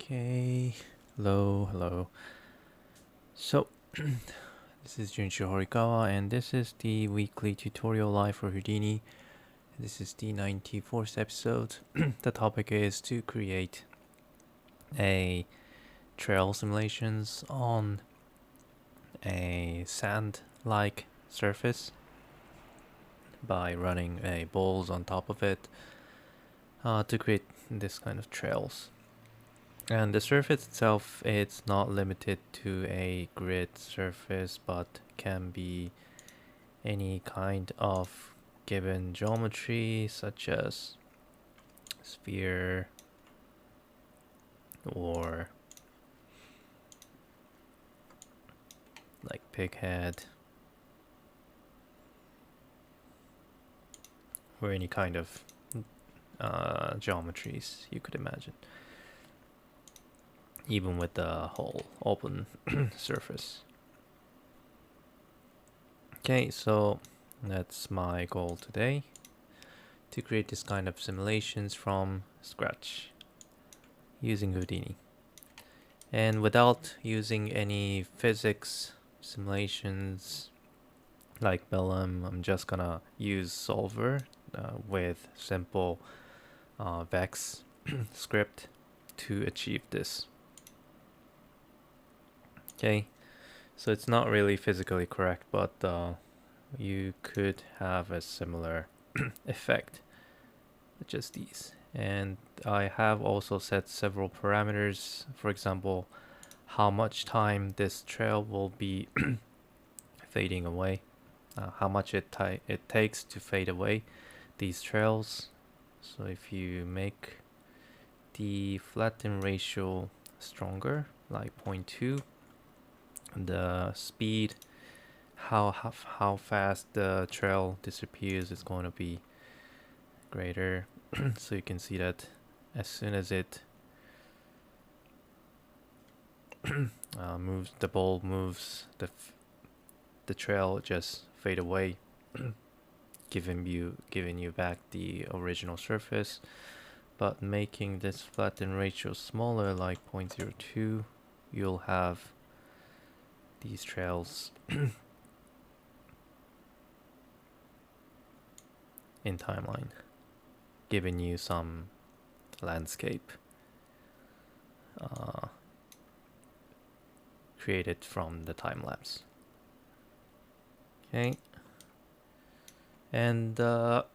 Okay, hello. So, this is Junichiro Horikawa, and this is the weekly tutorial live for Houdini. This is the 94th episode. The topic is to create a trail simulations on a sand-like surface by running a balls on top of it to create this kind of trails. And the surface itself, it's not limited to a grid surface, but can be any kind of given geometry, such as sphere or like pig head, or any kind of geometries you could imagine, even with the whole open surface. Okay, so that's my goal today, to create this kind of simulations from scratch using Houdini. And without using any physics simulations like Bellum, I'm just gonna use Solver with simple Vex script to achieve this. Okay, so it's not really physically correct, but you could have a similar effect, just these. And I have also set several parameters, for example, how much time this trail will be fading away, how much it takes to fade away these trails. So if you make the flatten ratio stronger, like 0.2, the speed, how fast the trail disappears is going to be greater. So you can see that as soon as it moves, the ball moves, the trail just fade away, giving you back the original surface. But making this flatten ratio smaller, like 0.02, you'll have these trails in timeline, giving you some landscape created from the time lapse. Okay, and the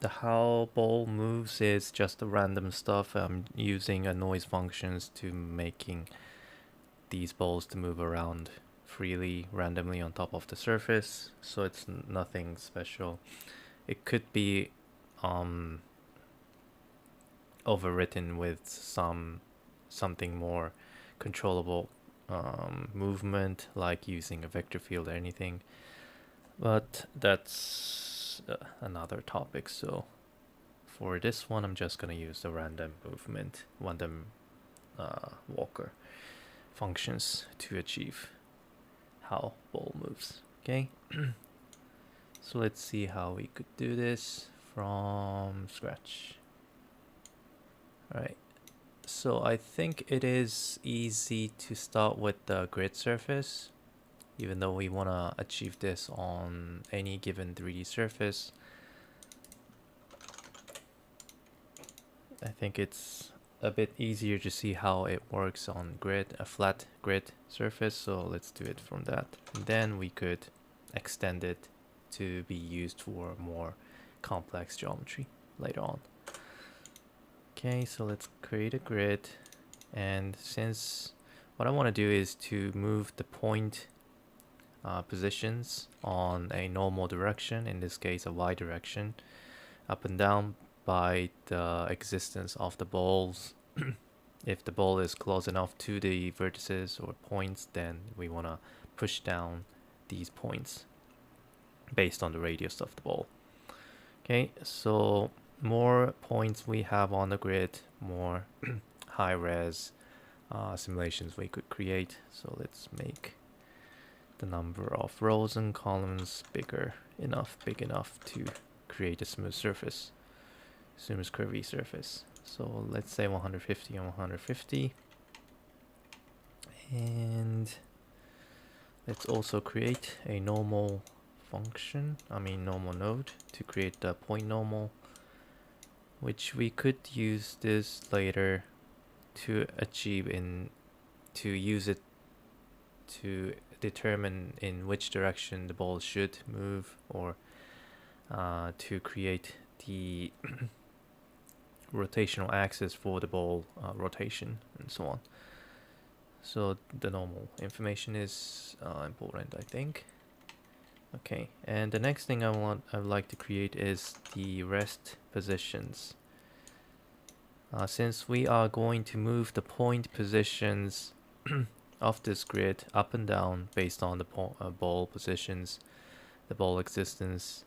how ball moves is just the random stuff. I'm using a noise functions to making these balls to move around freely, randomly on top of the surface. So it's nothing special. It could be overwritten with something more controllable movement, like using a vector field or anything, but that's another topic. So for this one, I'm just gonna use the random movement, random walker functions to achieve how ball moves. Okay. So let's see how we could do this from scratch. All right, so I think it is easy to start with the grid surface, even though we want to achieve this on any given 3D surface. I think it's a bit easier to see how it works on a flat grid surface, so let's do it from that. And then we could extend it to be used for more complex geometry later on. Okay, so let's create a grid, and since what I want to do is to move the point positions on a normal direction, in this case a y direction, up and down by the existence of the balls. If the ball is close enough to the vertices or points, then we want to push down these points based on the radius of the ball. Okay, so more points we have on the grid, more high res simulations we could create. So let's make the number of rows and columns big enough to create a smooth surface, smooth curvy surface. So let's say 150 and 150. And let's also create a normal function, normal node, to create the point normal, which we could use this later to use it to determine in which direction the ball should move, or to create the rotational axis for the ball rotation and so on. So the normal information is important, I think. Okay, and the next thing I would like to create is the rest positions. Since we are going to move the point positions of this grid up and down based on the ball positions, the ball existence,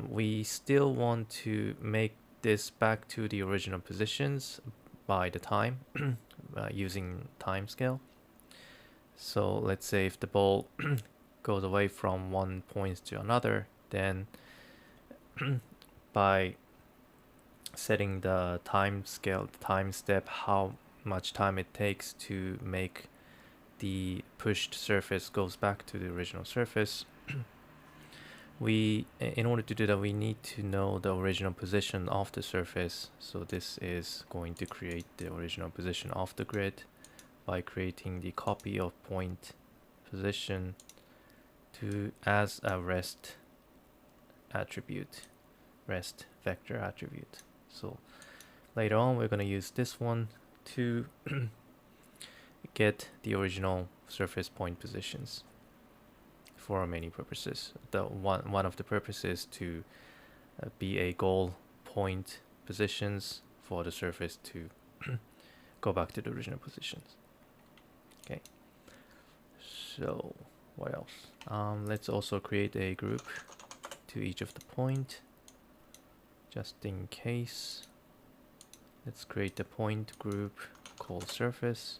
we still want to make this back to the original positions by the time, using time scale. So let's say if the ball goes away from one point to another, then by setting the time scale, the time step, how much time it takes to make the pushed surface goes back to the original surface, in order to do that, we need to know the original position of the surface. So this is going to create the original position of the grid by creating the copy of point position as a rest attribute, rest vector attribute. So later on, we're going to use this one to get the original surface point positions for many purposes. One of the purposes to be a goal point positions for the surface to go back to the original positions. Okay. So what else? Let's also create a group to each of the point, just in case. Let's create the point group called surface.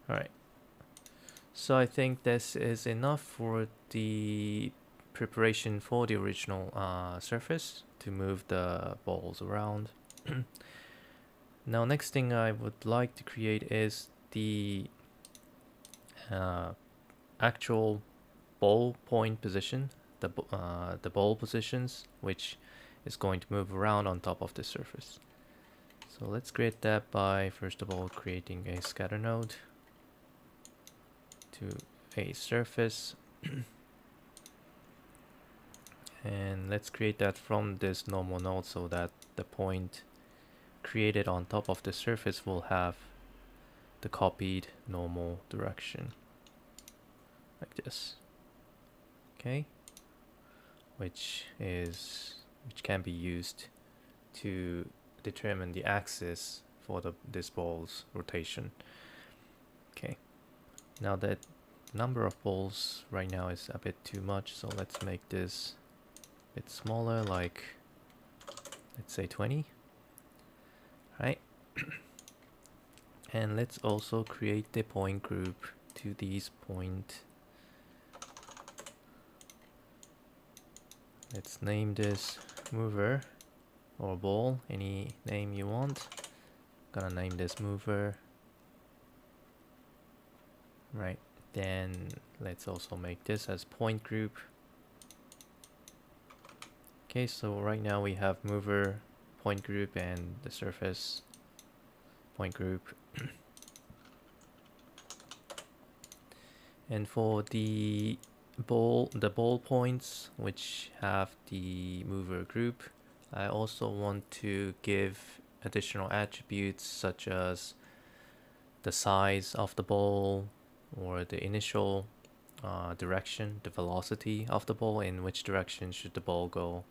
All right. So I think this is enough for the preparation for the original surface to move the balls around. Now, next thing I would like to create is the actual ball point position, the ball positions, which is going to move around on top of the surface. So let's create that by first of all creating a scatter node to a surface. And let's create that from this normal node so that the point created on top of the surface will have the copied normal direction, like this. Okay, which can be used to determine the axis for this ball's rotation. Okay, now that number of balls right now is a bit too much, so let's make this a bit smaller, like let's say 20. Right. And let's also create the point group to these point. Let's name this mover or ball, any name you want. Gonna name this mover. Right, then let's also make this as point group. Okay, so right now we have mover, point group, and the surface point group. And for the ball points, which have the mover group, I also want to give additional attributes such as the size of the ball, or the initial direction, the velocity of the ball, in which direction should the ball go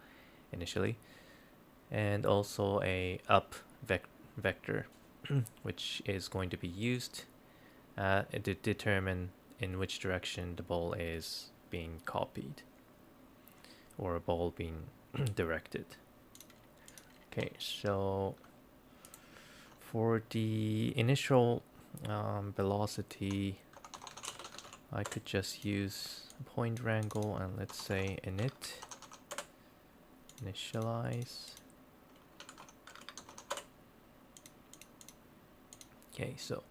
initially, and also a up vector which is going to be used to determine in which direction the ball is being copied or a ball being directed. Okay, so for the initial velocity, I could just use point wrangle and let's say initialize Okay, so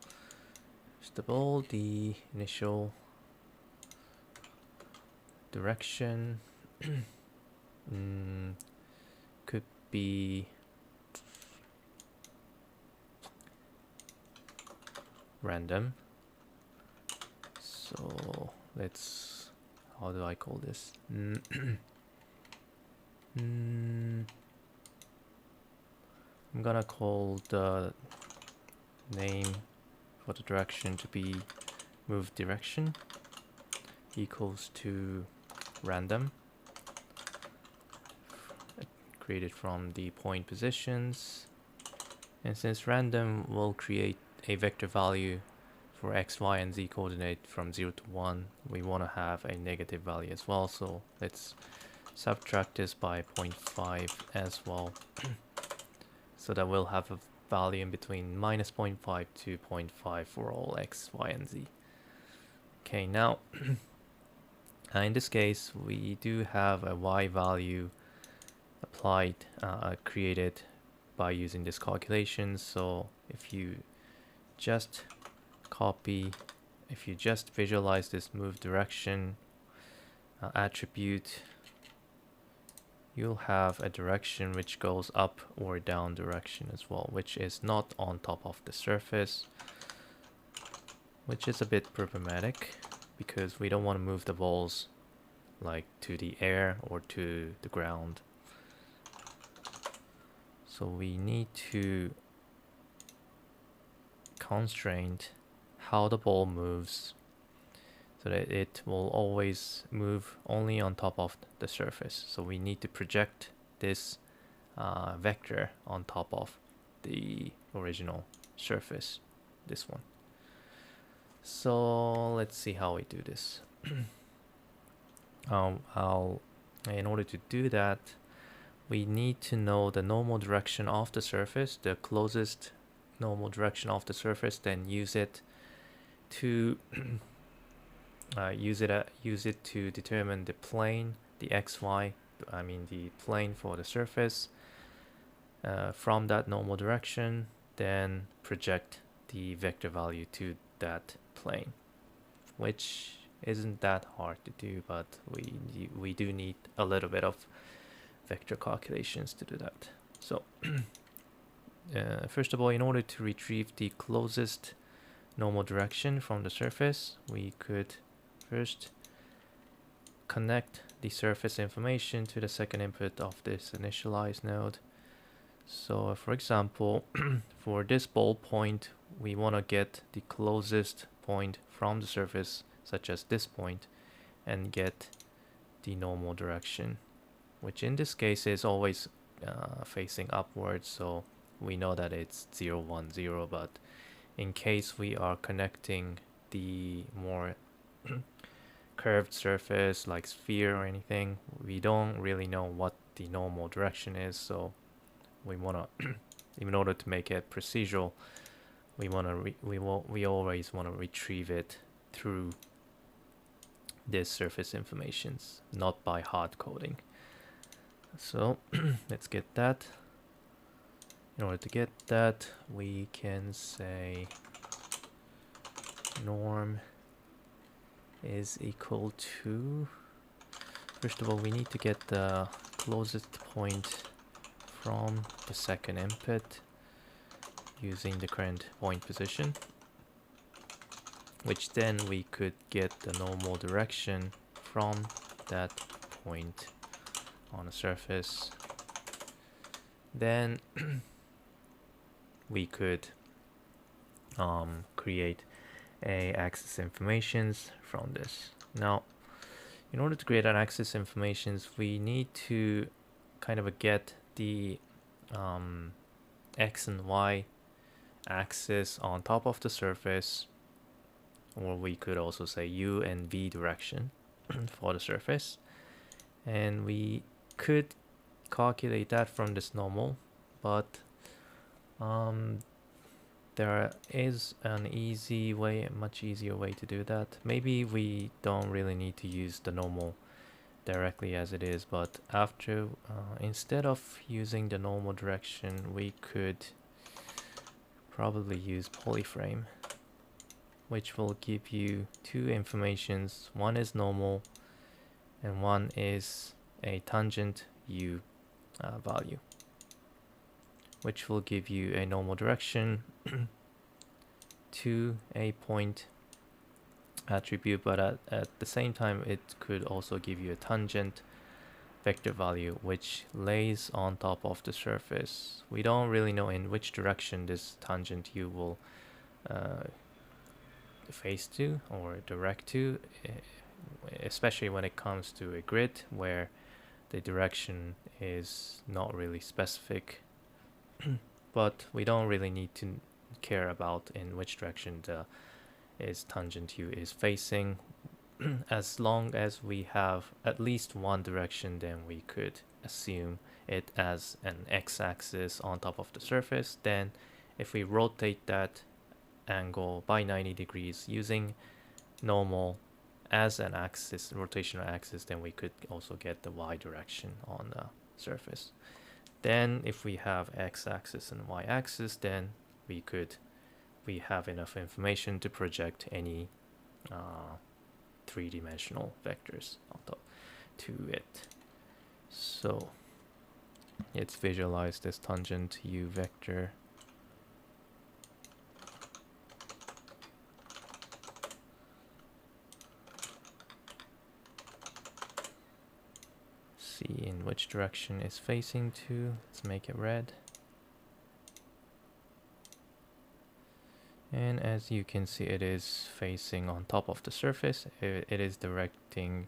first of all, the initial direction could be random. So let's, how do I call this? I'm gonna call the name for the direction to be move direction equals to random, created from the point positions. And since random will create a vector value for x, y, and z coordinate from 0 to 1, we want to have a negative value as well. So let's subtract this by 0.5 as well. So that we'll have a value in between minus 0.5 to 0.5 for all x, y, and z. Okay, now in this case, we do have a y value applied, created by using this calculation. So if you just visualize this move direction attribute, you'll have a direction which goes up or down direction as well, which is not on top of the surface, which is a bit problematic because we don't want to move the balls like to the air or to the ground. So we need to constrain how the ball moves so that it will always move only on top of the surface. So we need to project this vector on top of the original surface, this one. So let's see how we do this. In order to do that, we need to know the normal direction of the surface, the closest normal direction of the surface, then use it to use it to determine the plane, the xy, the plane for the surface from that normal direction, then project the vector value to that plane, which isn't that hard to do, but we do need a little bit of vector calculations to do that. So first of all, in order to retrieve the closest normal direction from the surface, we could first connect the surface information to the second input of this initialize node. So for example, for this ball point, we want to get the closest point from the surface, such as this point, and get the normal direction, which in this case is always facing upwards, so we know that it's 0, 1, 0, but in case we are connecting the more curved surface like sphere or anything, we don't really know what the normal direction is, so we want to in order to make it procedural, we always want to retrieve it through this surface informations, not by hard coding. So let's get that. In order to get that, we can say norm is equal to, first of all, we need to get the closest point from the second input using the current point position, which then we could get the normal direction from that point on the surface. Then we could create a axis informations from this. Now, in order to create an axis informations, we need to kind of get the x and y axis on top of the surface, or we could also say u and v direction for the surface, and we could calculate that from this normal, but there is an easy way, a much easier way to do that. Maybe we don't really need to use the normal directly as it is, but after instead of using the normal direction, we could probably use Polyframe, which will give you two informations. One is normal and one is a tangent u value, which will give you a normal direction to a point attribute, but at the same time it could also give you a tangent vector value which lays on top of the surface. We don't really know in which direction this tangent u will face to or direct to, especially when it comes to a grid where the direction is not really specific. But we don't really need to care about in which direction the tangent u is facing. As long as we have at least one direction, then we could assume it as an x-axis on top of the surface. Then if we rotate that angle by 90 degrees using normal as an axis, rotational axis, then we could also get the y direction on the surface. Then if we have x-axis and y-axis, then we have enough information to project any three-dimensional vectors on top to it. So let's visualize this tangent u vector. See in which direction it's facing to. Let's make it red. And as you can see, it is facing on top of the surface. It is directing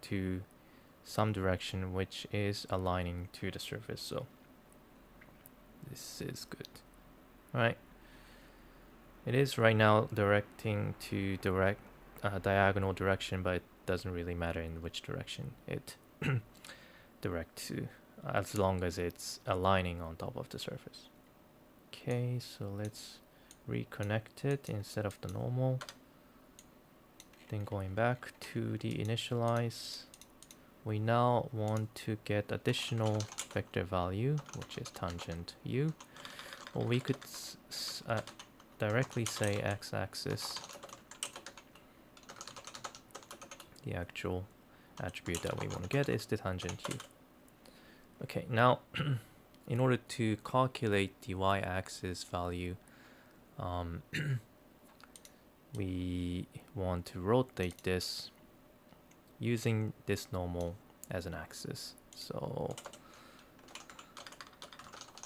to some direction which is aligning to the surface. So this is good. All right. It is right now directing to diagonal direction, but it doesn't really matter in which direction it direct to, as long as it's aligning on top of the surface. Okay, so let's reconnect it instead of the normal. Then going back to the initialize, we now want to get additional vector value, which is tangent u. Or we could directly say x-axis, the actual attribute that we want to get is the tangent u. Okay, now in order to calculate the y-axis value, we want to rotate this using this normal as an axis. So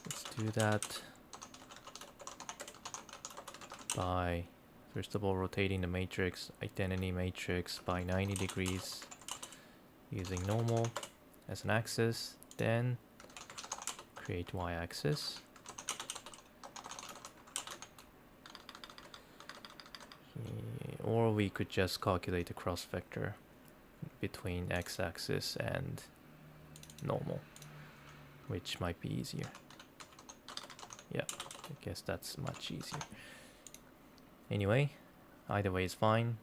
let's do that by first of all rotating the matrix, identity matrix, by 90 degrees using normal as an axis, then create y-axis. Or we could just calculate the cross vector between x-axis and normal, which might be easier. Yeah, I guess that's much easier. Anyway, either way is fine.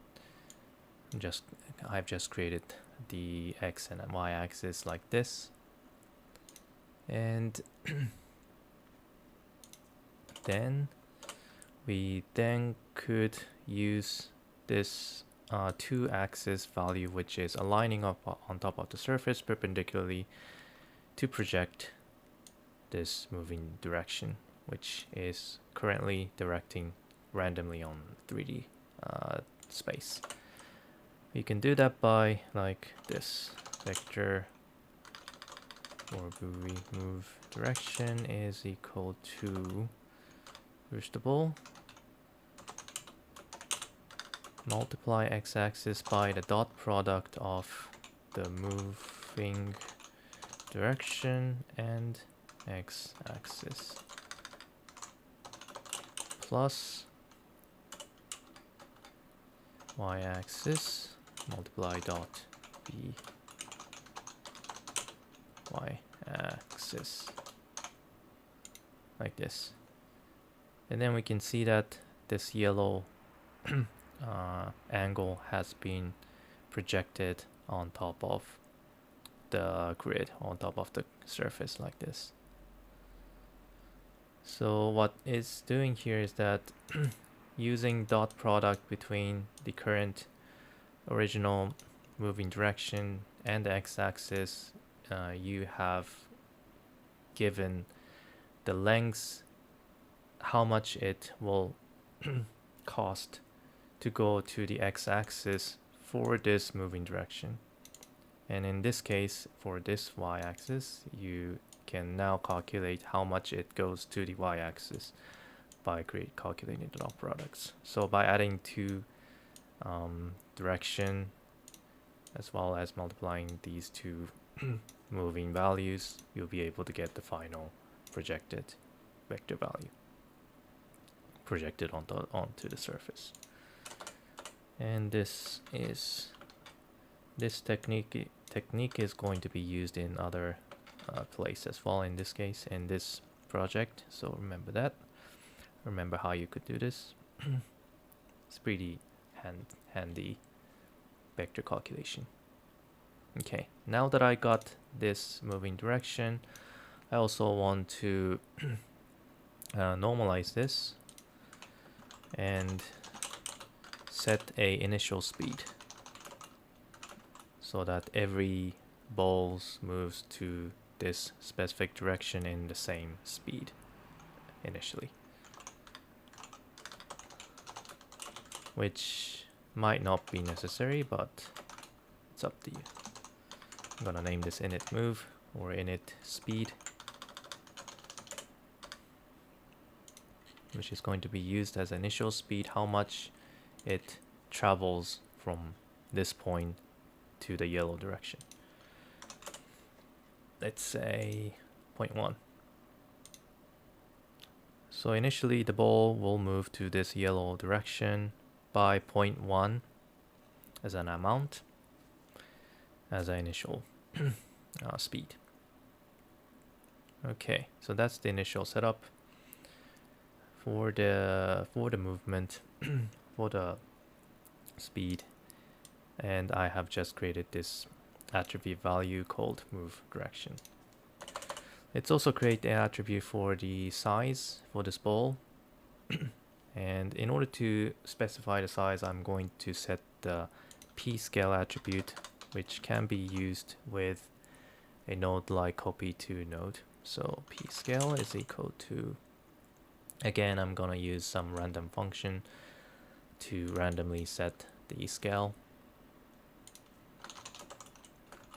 I've just created the x and y-axis like this, and then we could use this 2-axis value, which is aligning up on top of the surface perpendicularly, to project this moving direction, which is currently directing randomly on 3D space. We can do that by like this: vector or move direction is equal to, first of all, multiply x-axis by the dot product of the moving direction and x-axis, plus y-axis multiply dot b y-axis, like this. And then we can see that this yellow angle has been projected on top of the grid, on top of the surface, like this. So what it's doing here is that using dot product between the current original moving direction and the x-axis, you have given the lengths how much it will cost to go to the x-axis for this moving direction. And in this case, for this y-axis, you can now calculate how much it goes to the y-axis by calculating the dot products. So by adding two direction as well as multiplying these two moving values, you'll be able to get the final projected vector value projected onto the surface. And this technique is going to be used in other places as well, in this case in this project, so remember that. Remember how you could do this. It's pretty handy vector calculation. Okay, now that I got this moving direction, I also want to normalize this and set a initial speed so that every ball moves to this specific direction in the same speed initially, which might not be necessary, but it's up to you. I'm gonna name this init move or init speed, which is going to be used as initial speed, how much it travels from this point to the yellow direction. Let's say 0.1. So initially the ball will move to this yellow direction by 0.1 as an amount, as an initial speed. Okay, so that's the initial setup for the movement for the speed, and I have just created this attribute value called move direction. Let's also create an attribute for the size for this ball. And in order to specify the size, I'm going to set the p scale attribute, which can be used with a node like copy to node. So p scale is equal to, again, I'm gonna use some random function to randomly set the scale.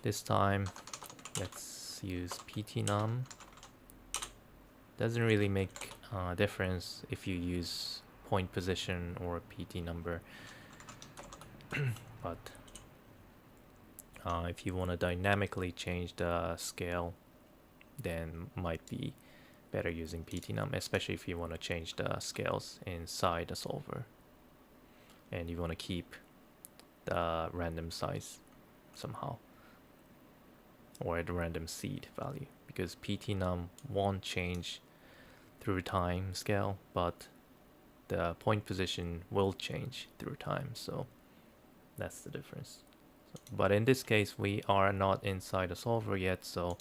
This time, let's use ptnum. Doesn't really make a difference if you use point position or pt number, but if you want to dynamically change the scale, then might be better using ptnum, especially if you want to change the scales inside the solver and you want to keep the random size somehow, or the random seed value, because ptnum won't change through time scale, but the point position will change through time, so that's the difference. But in this case, we are not inside the solver yet, so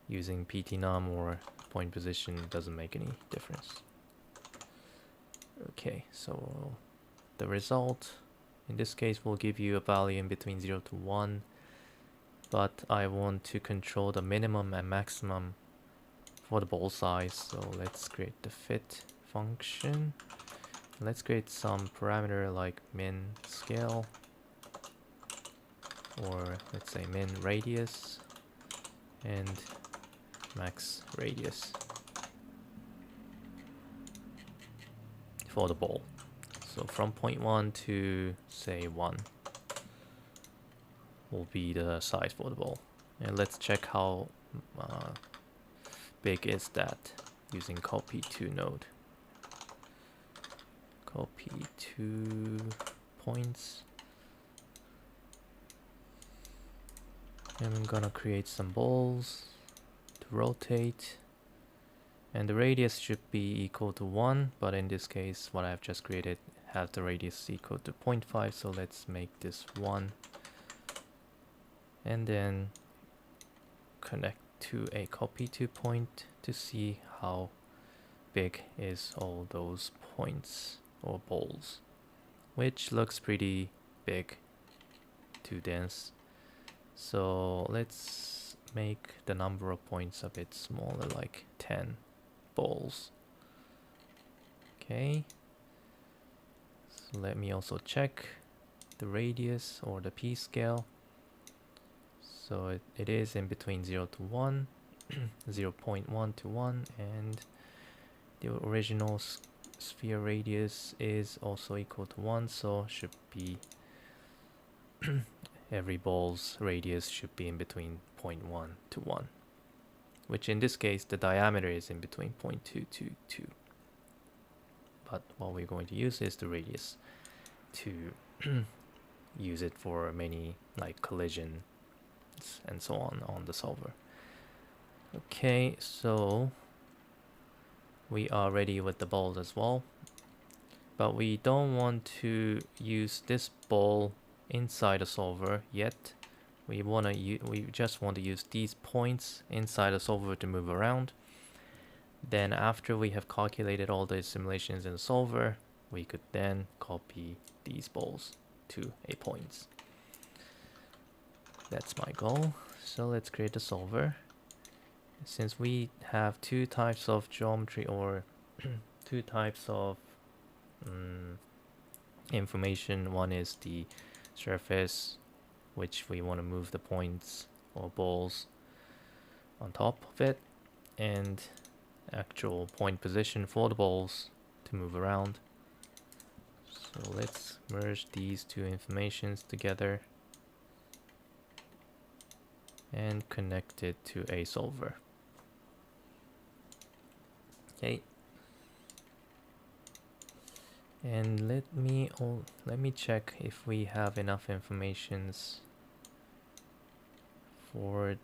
using ptnum or point position doesn't make any difference. Okay, so the result in this case will give you a value in between 0 to 1, but I want to control the minimum and maximum for the ball size, so let's create the fit function. Let's create some parameter like min scale, or let's say min radius and max radius for the ball. So from 0.1 to say 1 will be the size for the ball. And let's check how big is that using copy to node. Copy 2 points. And I'm gonna create some balls to rotate. And the radius should be equal to 1, but in this case, what I've just created has the radius equal to 0.5, so let's make this 1. And then connect to a copy to point to see how big is all those points or balls, which looks pretty big, too dense. So let's make the number of points a bit smaller, like 10 balls. Okay. So let me also check the radius or the p scale. So it is in between 0 to 1, 0.1 to 1, and the original sphere radius is also equal to 1, so should be every ball's radius should be in between 0.1 to 1, which in this case the diameter is in between 0.2 to 2. But what we're going to use is the radius to use it for many like collisions and so on the solver. Okay, so we are ready with the balls as well, but we don't want to use this ball inside the solver yet. We just want to use these points inside the solver to move around. Then after we have calculated all the simulations in the solver, we could then copy these balls to a points. That's my goal. So let's create the solver. Since we have two types of geometry or two types of information, one is the surface, which we want to move the points or balls on top of it, and actual point position for the balls to move around. So let's merge these two informations together and connect it to a solver. Okay. And let me check if we have enough informations for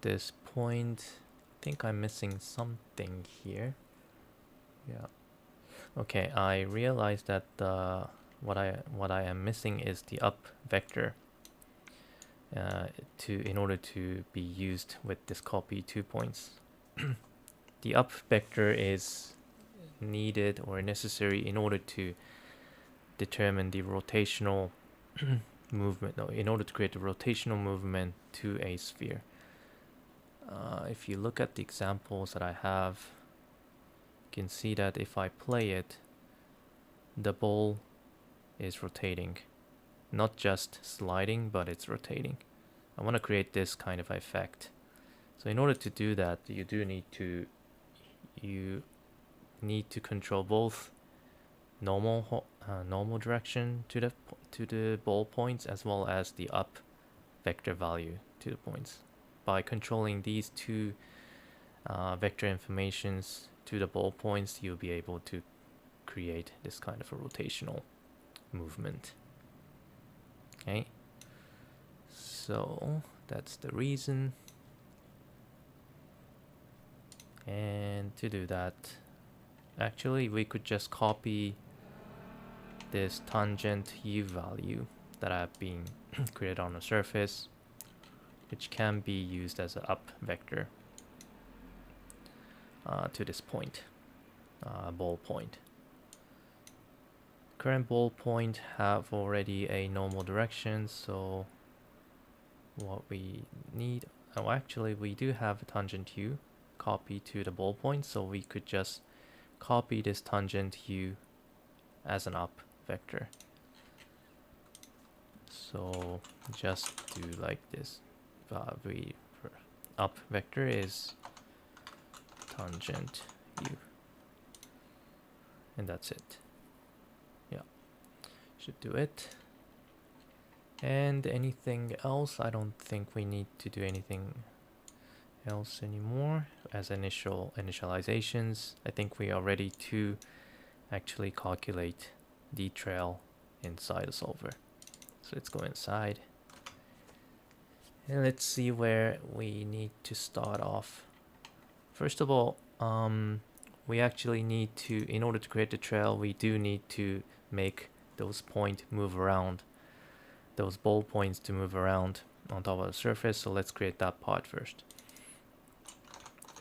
this point. I think I'm missing something here. Yeah. Okay, I realized that what I am missing is the up vector. In order to be used with this copy 2 points. The up vector is needed or necessary in order to determine the rotational movement, in order to create the rotational movement to a sphere. If you look at the examples that I have, you can see that if I play it, the ball is rotating. Not just sliding, but it's rotating. I want to create this kind of effect. So in order to do that, you need to control both normal direction to the ball points as well as the up vector value to the points. By controlling these two vector informations to the ball points, you'll be able to create this kind of a rotational movement. Okay, so that's the reason. And to do that, actually we could just copy this tangent u value that I've been created on the surface, which can be used as an up vector to this point, ball point. Current ball point have already a normal direction, so what we need, actually we do have a tangent u copy to the ball point, so we could just copy this tangent u as an up vector. So just do like this. Up vector is tangent u, and that's it. Should do it. And anything else? I don't think we need to do anything else anymore. As initializations, I think we are ready to actually calculate the trail inside the solver. So let's go inside and let's see where we need to start off. First of all, we actually need to, in order to create the trail, we do need to make those points move around, those ball points to move around on top of the surface. So let's create that part first.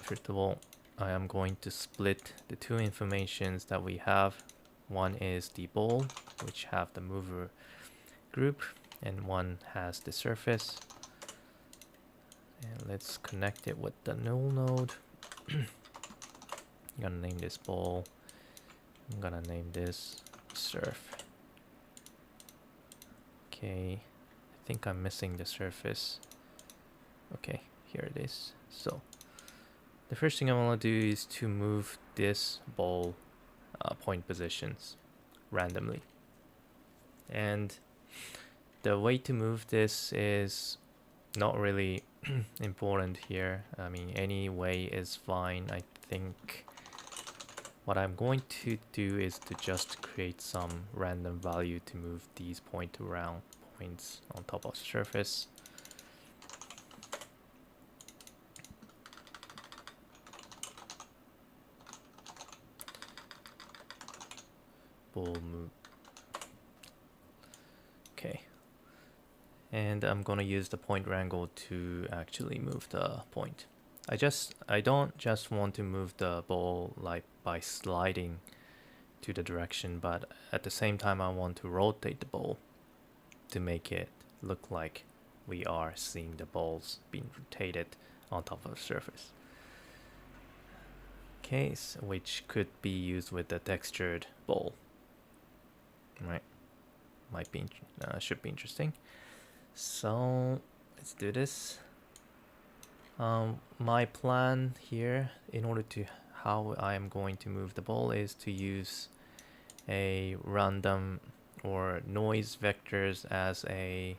First of all, I am going to split the two informations that we have. One is the ball, which have the mover group, and one has the surface. And let's connect it with the null node. I'm gonna name this ball. I'm gonna name this surf. Okay, I think I'm missing the surface. Okay, here it is. So the first thing I want to do is to move this ball point positions randomly. And the way to move this is not really important here. I mean, any way is fine. I think what I'm going to do is to just create some random value to move these points on top of the surface. Ball move. Okay. And I'm gonna use the point wrangle to actually move the point. I don't just want to move the ball like by sliding to the direction, but at the same time I want to rotate the ball to make it look like we are seeing the balls being rotated on top of the surface. Okay, so which could be used with the textured ball. Right, should be interesting. So let's do this. My plan here, in order to how I am going to move the ball, is to use a random or noise vectors as a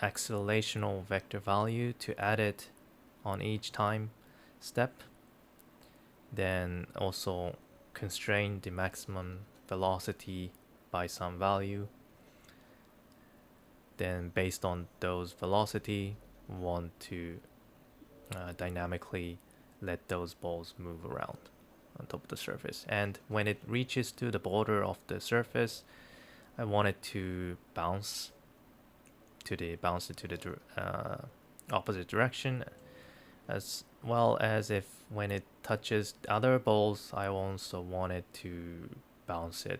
accelerational vector value to add it on each time step. Then also constrain the maximum velocity by some value. Then based on those velocity, want to dynamically let those balls move around on top of the surface. And when it reaches to the border of the surface, I want it to bounce it to the opposite direction, as well as if when it touches other balls, I also want it to bounce it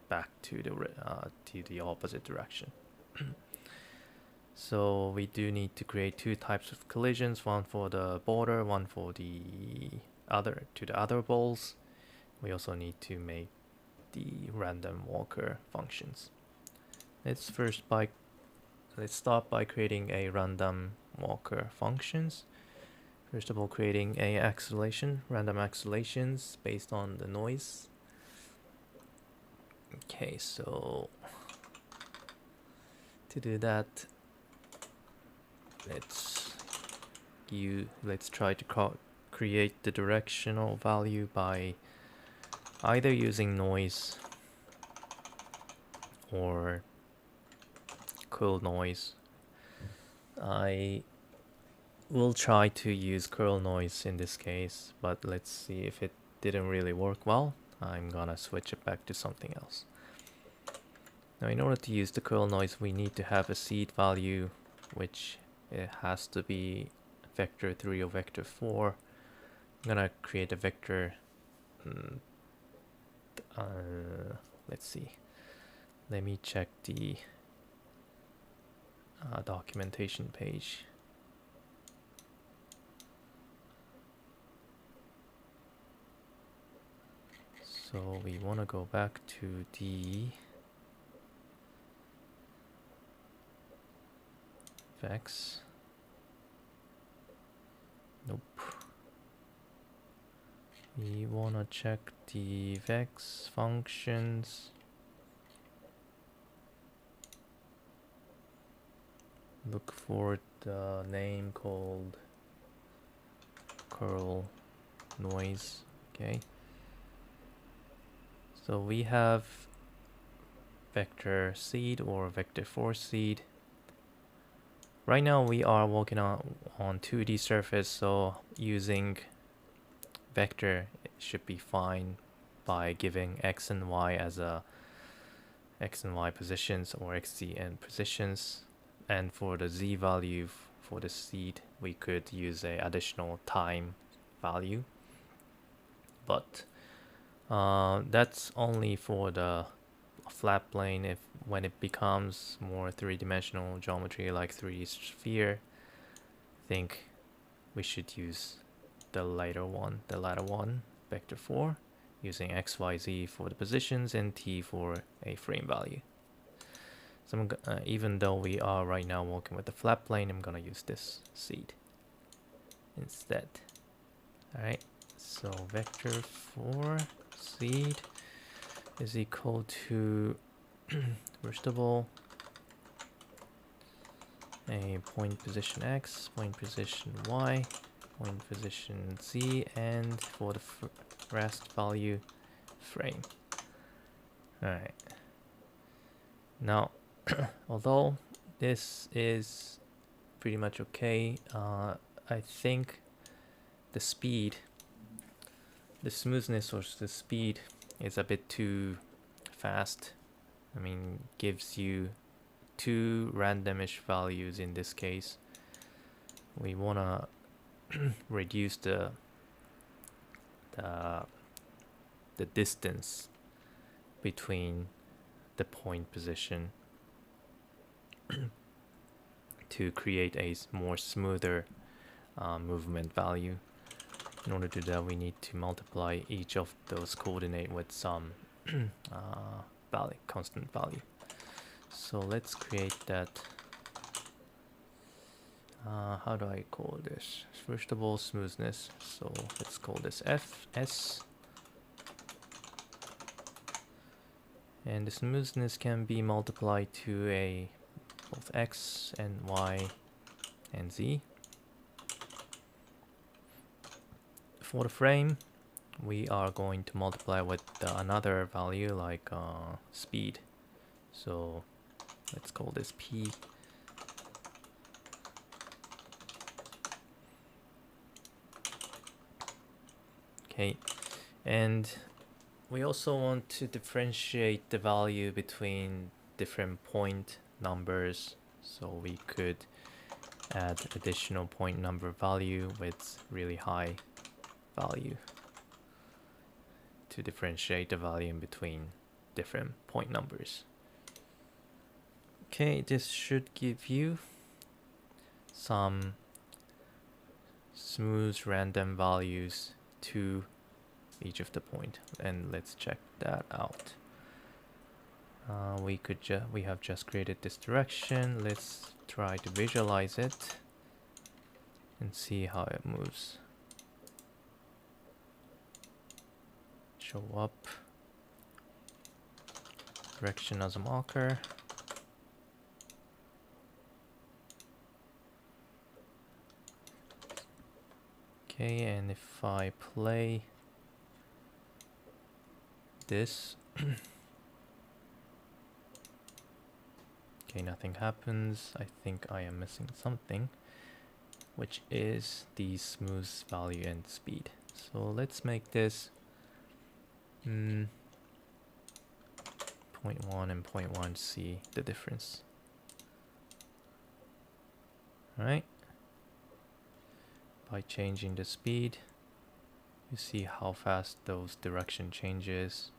back to the opposite direction. So we do need to create two types of collisions, one for the border, one for the other balls. We also need to make the random walker functions. Let's start by creating a random walker functions. First of all, creating a random accelerations based on the noise. Okay, so to do that, let's try to create the directional value by either using noise or curl noise. I will try to use curl noise in this case, but let's see if it didn't really work well. I'm gonna switch it back to something else. Now, in order to use the curl noise, we need to have a seed value, which it has to be vector 3 or vector 4. I'm gonna create a vector. Let's see. Let me check the documentation page. So we want to go back to the vex. Nope. We want to check the vex functions. Look for the name called curl noise. Okay. So we have vector seed or vector 4 seed. Right now we are working on 2D surface, so using vector should be fine by giving x and y as a x and y positions or x, z, and positions. And for the z value for the seed, we could use a additional time value, but that's only for the flat plane. If when it becomes more three-dimensional geometry like 3D sphere, I think we should use the latter one, vector 4, using XYZ for the positions and T for a frame value. So even though we are right now working with the flat plane, I'm gonna use this seed instead. Alright, so vector 4 seed is equal to first of all a point position X, point position Y, point position Z, and for the rest value frame. Alright, now although this is pretty much okay, I think the speed, the smoothness or the speed is a bit too fast. I mean, gives you two randomish values in this case. We wanna reduce the distance between the point position to create a more smoother movement value. In order to do that, we need to multiply each of those coordinate with some value, constant value. So let's create that. How do I call this? First of all, smoothness. So let's call this Fs. And the smoothness can be multiplied to both X and Y and Z. For the frame, we are going to multiply with another value like speed. So let's call this P. Okay, and we also want to differentiate the value between different point numbers, so we could add additional point number value with really high value to differentiate the value in between different point numbers. Okay, this should give you some smooth random values to each of the point, and let's check that out. We have just created this direction. Let's try to visualize it and see how it moves. Show up direction as a marker. Okay, and if I play this, okay, nothing happens. I think I am missing something, which is the smooth value and speed. So let's make this 0.1 and 0.1 to see the difference. Alright. By changing the speed, you see how fast those direction changes.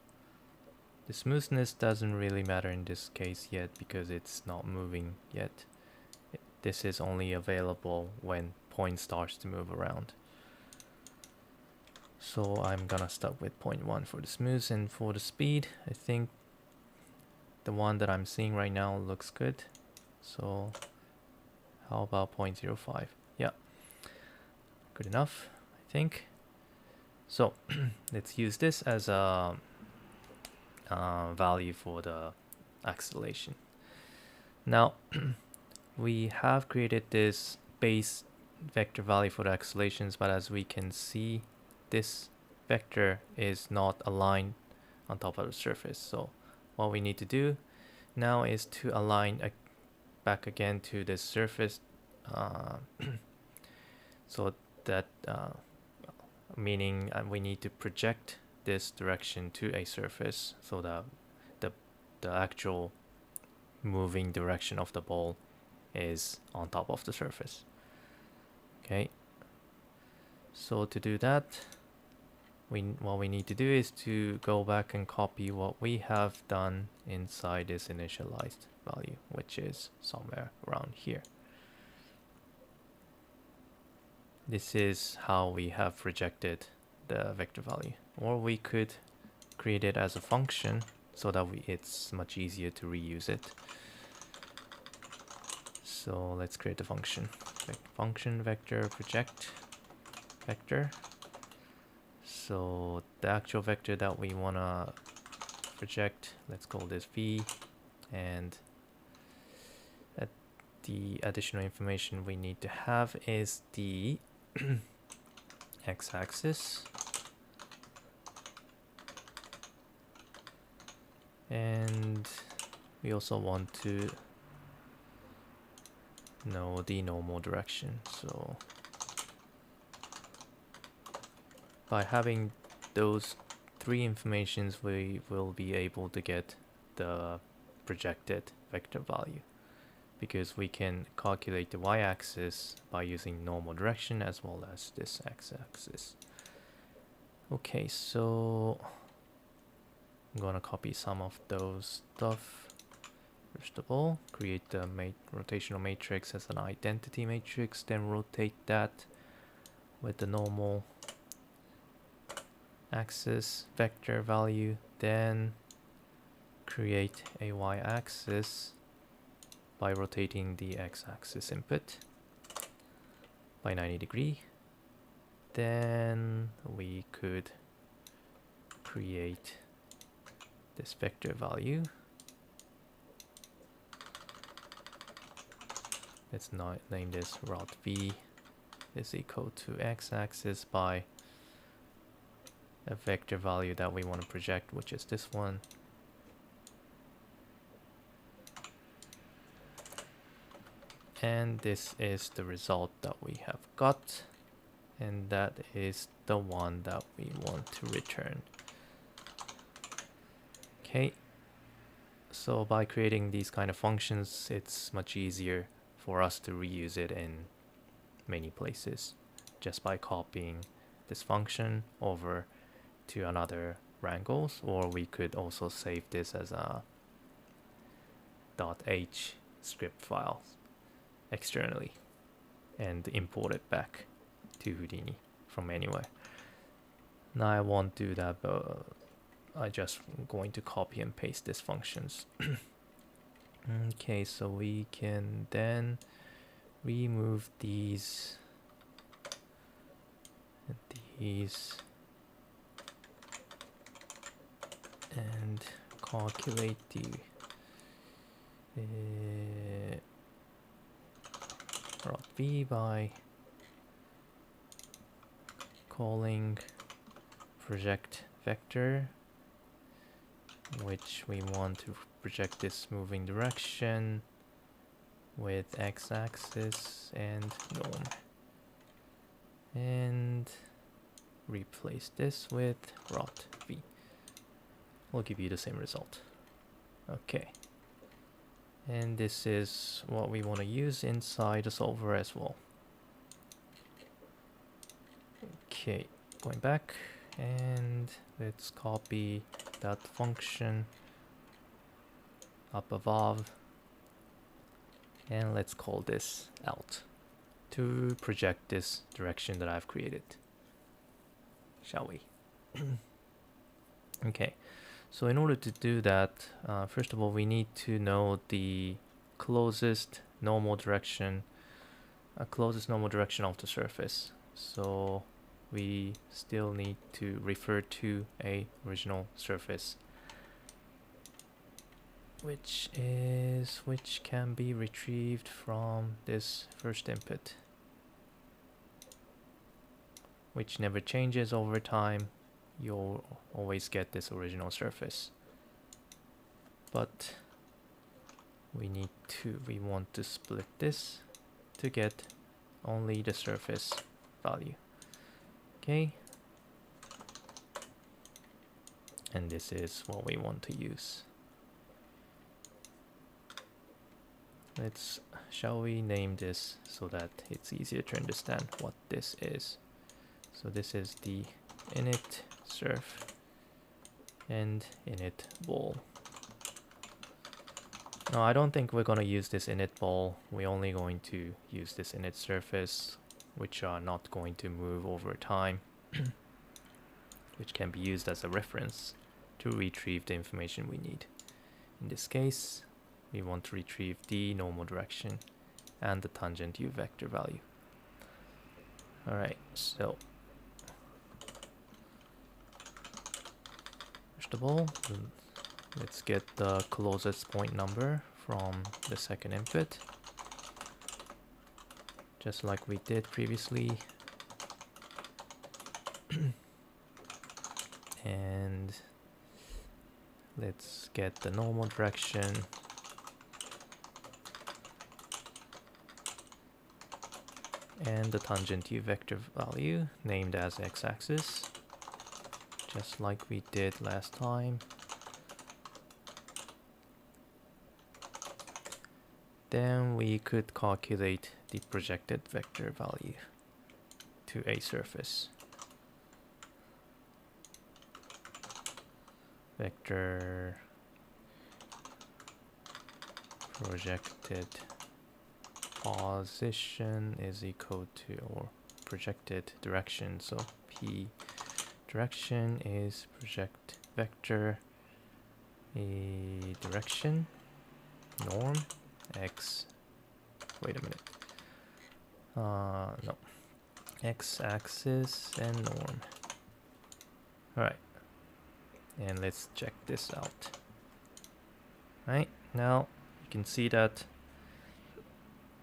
The smoothness doesn't really matter in this case yet because it's not moving yet. This is only available when point starts to move around. So I'm gonna start with 0.1 for the smooth, and for the speed, I think the one that I'm seeing right now looks good. So how about 0.05? Yeah, good enough, I think. So let's use this as a value for the acceleration. Now we have created this base vector value for the accelerations, but as we can see, this vector is not aligned on top of the surface. So what we need to do now is to align back again to this surface, so that meaning we need to project this direction to a surface so that the actual moving direction of the ball is on top of the surface. Okay, So to do that, what we need to do is to go back and copy what we have done inside this initialized value, which is somewhere around here. This is how we have rejected the vector value. Or we could create it as a function so that it's much easier to reuse it. So let's create a function. Function vector project vector. So the actual vector that we want to project, let's call this v, and the additional information we need to have is the x-axis, and we also want to know the normal direction. So by having those three informations, we will be able to get the projected vector value, because we can calculate the y-axis by using normal direction as well as this x-axis. Okay, so I'm gonna copy some of those stuff. First of all, create the rotational matrix as an identity matrix, then rotate that with the normal axis vector value, then create a y-axis by rotating the x-axis input by 90 degrees. Then we could create this vector value. Let's name this route v is equal to x-axis by a vector value that we want to project, which is this one. And this is the result that we have got, and that is the one that we want to return. Okay, so by creating these kind of functions, it's much easier for us to reuse it in many places just by copying this function over to another wrangles, or we could also save this as a .h script file externally and import it back to Houdini from anywhere. Now I won't do that, but I just going to copy and paste these functions. Okay, so we can then remove these and these and calculate the route v by calling project vector, which we want to project this moving direction with x-axis and norm, and replace this with route v. Will give you the same result. Okay, and this is what we want to use inside the solver as well. Okay, going back, and let's copy that function up above, and let's call this out to project this direction that I've created, shall we? Okay, so in order to do that, first of all, we need to know the closest normal direction of the surface. So we still need to refer to a original surface, which can be retrieved from this first input, which never changes over time. You'll always get this original surface, but we want to split this to get only the surface value. Okay, and this is what we want to use. Shall we name this so that it's easier to understand what this is? So this is the init surf and init ball. No, I don't think we're going to use this init ball. We're only going to use this init surface, which are not going to move over time, which can be used as a reference to retrieve the information we need. In this case, we want to retrieve the normal direction and the tangent u vector value. Alright, so first of all, let's get the closest point number from the second input, just like we did previously. And let's get the normal direction. And the tangent u vector value named as x-axis, just like we did last time. Then we could calculate the projected vector value to a surface. Vector projected position is equal to, or projected direction, so P direction is project vector a direction norm x, wait a minute, no, x-axis and norm. Alright, and let's check this out. Right, now you can see that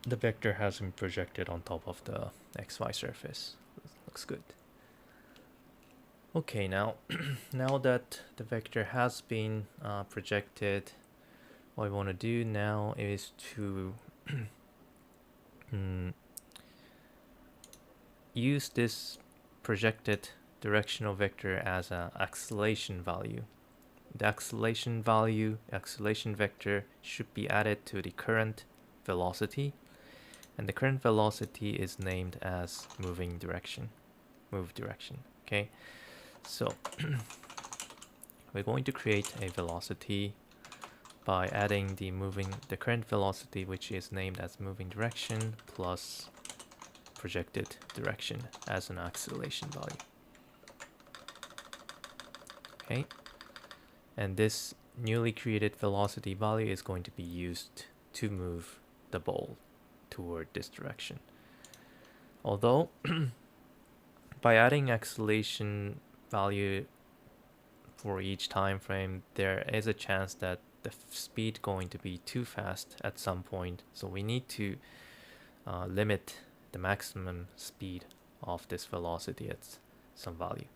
the vector has been projected on top of the xy surface. Looks good. Okay, now now that the vector has been projected, what we want to do now is to use this projected directional vector as an acceleration value. The acceleration value, acceleration vector, should be added to the current velocity, and the current velocity is named as moving direction, move direction. Okay, so we're going to create a velocity by adding the current velocity, which is named as moving direction, plus projected direction as an acceleration value. Okay, and this newly created velocity value is going to be used to move the ball toward this direction. Although by adding acceleration value for each time frame, there is a chance that the speed going to be too fast at some point, so we need to limit the maximum speed of this velocity at some value.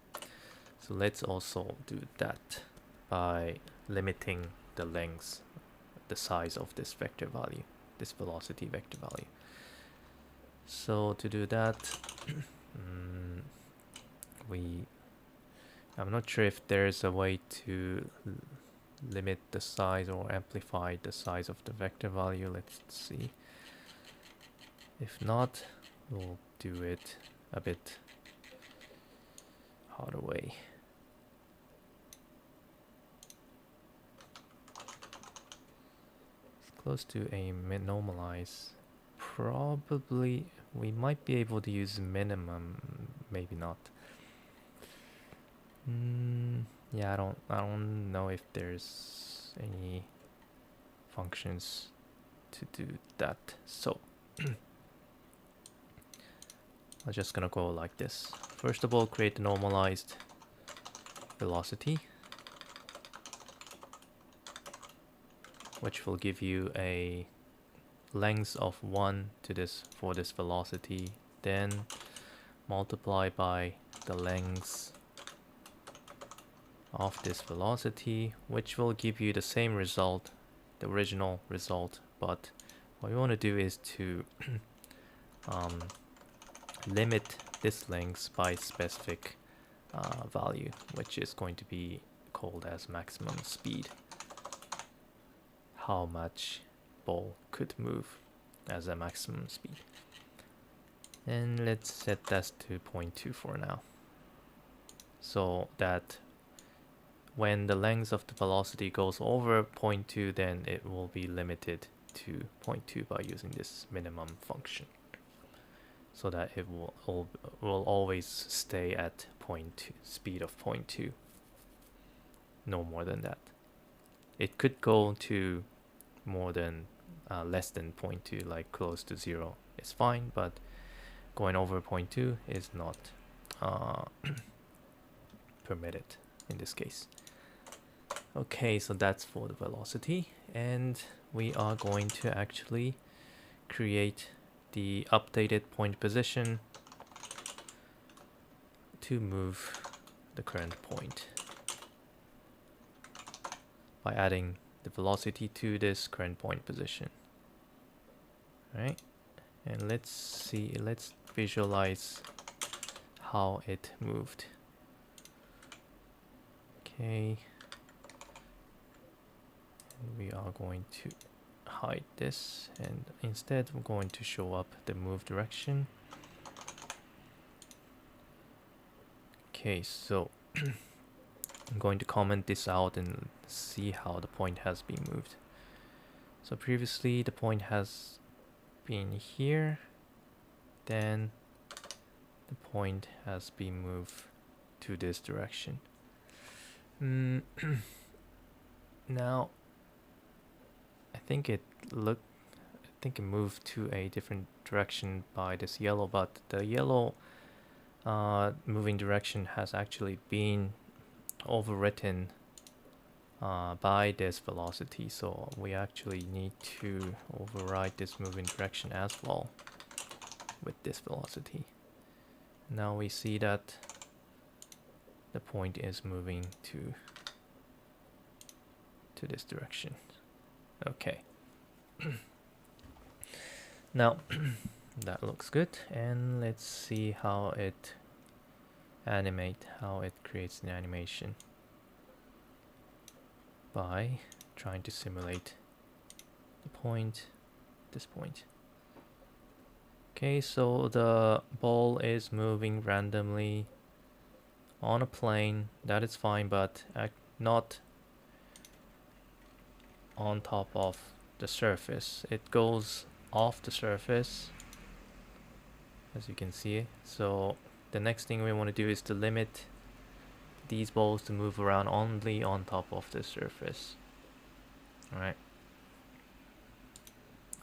So let's also do that by limiting the length, the size of this vector value, this velocity vector value. So to do that, I'm not sure if there's a way to limit the size or amplify the size of the vector value. Let's see. If not, we'll do it a bit harder way. It's close to a normalize. Probably we might be able to use minimum, maybe not. Yeah, I don't know if there's any functions to do that. So I'm just gonna go like this. First of all, create the normalized velocity, which will give you a length of 1 to this for this velocity, then multiply by the length of this velocity, which will give you the same result, the original result, but what we want to do is to limit this length by specific value, which is going to be called as maximum speed. How much ball could move as a maximum speed. And let's set that to 0.2 for now, so that when the length of the velocity goes over 0.2, then it will be limited to 0.2 by using this minimum function, so that it will always stay at 0.2, speed of 0.2, no more than that. It could go to more than less than 0.2, like close to 0 is fine, but going over 0.2 is not permitted in this case. Okay, so that's for the velocity, and we are going to actually create the updated point position to move the current point by adding the velocity to this current point position. Right, and let's visualize how it moved. Okay, and we are going to hide this, and instead we're going to show up the move direction. Okay, so I'm going to comment this out and see how the point has been moved. So previously the point has been here, then the point has been moved to this direction. Now I think it moved to a different direction by this yellow, but the yellow moving direction has actually been overwritten by this velocity, so we actually need to override this moving direction as well with this velocity. Now we see that the point is moving to this direction. Okay. Now that looks good, and let's see how it creates an animation by trying to simulate the point, this point. Okay, so the ball is moving randomly on a plane. That is fine, but not on top of the surface. It goes off the surface, as you can see. So the next thing we want to do is to limit these balls to move around only on top of the surface. Alright.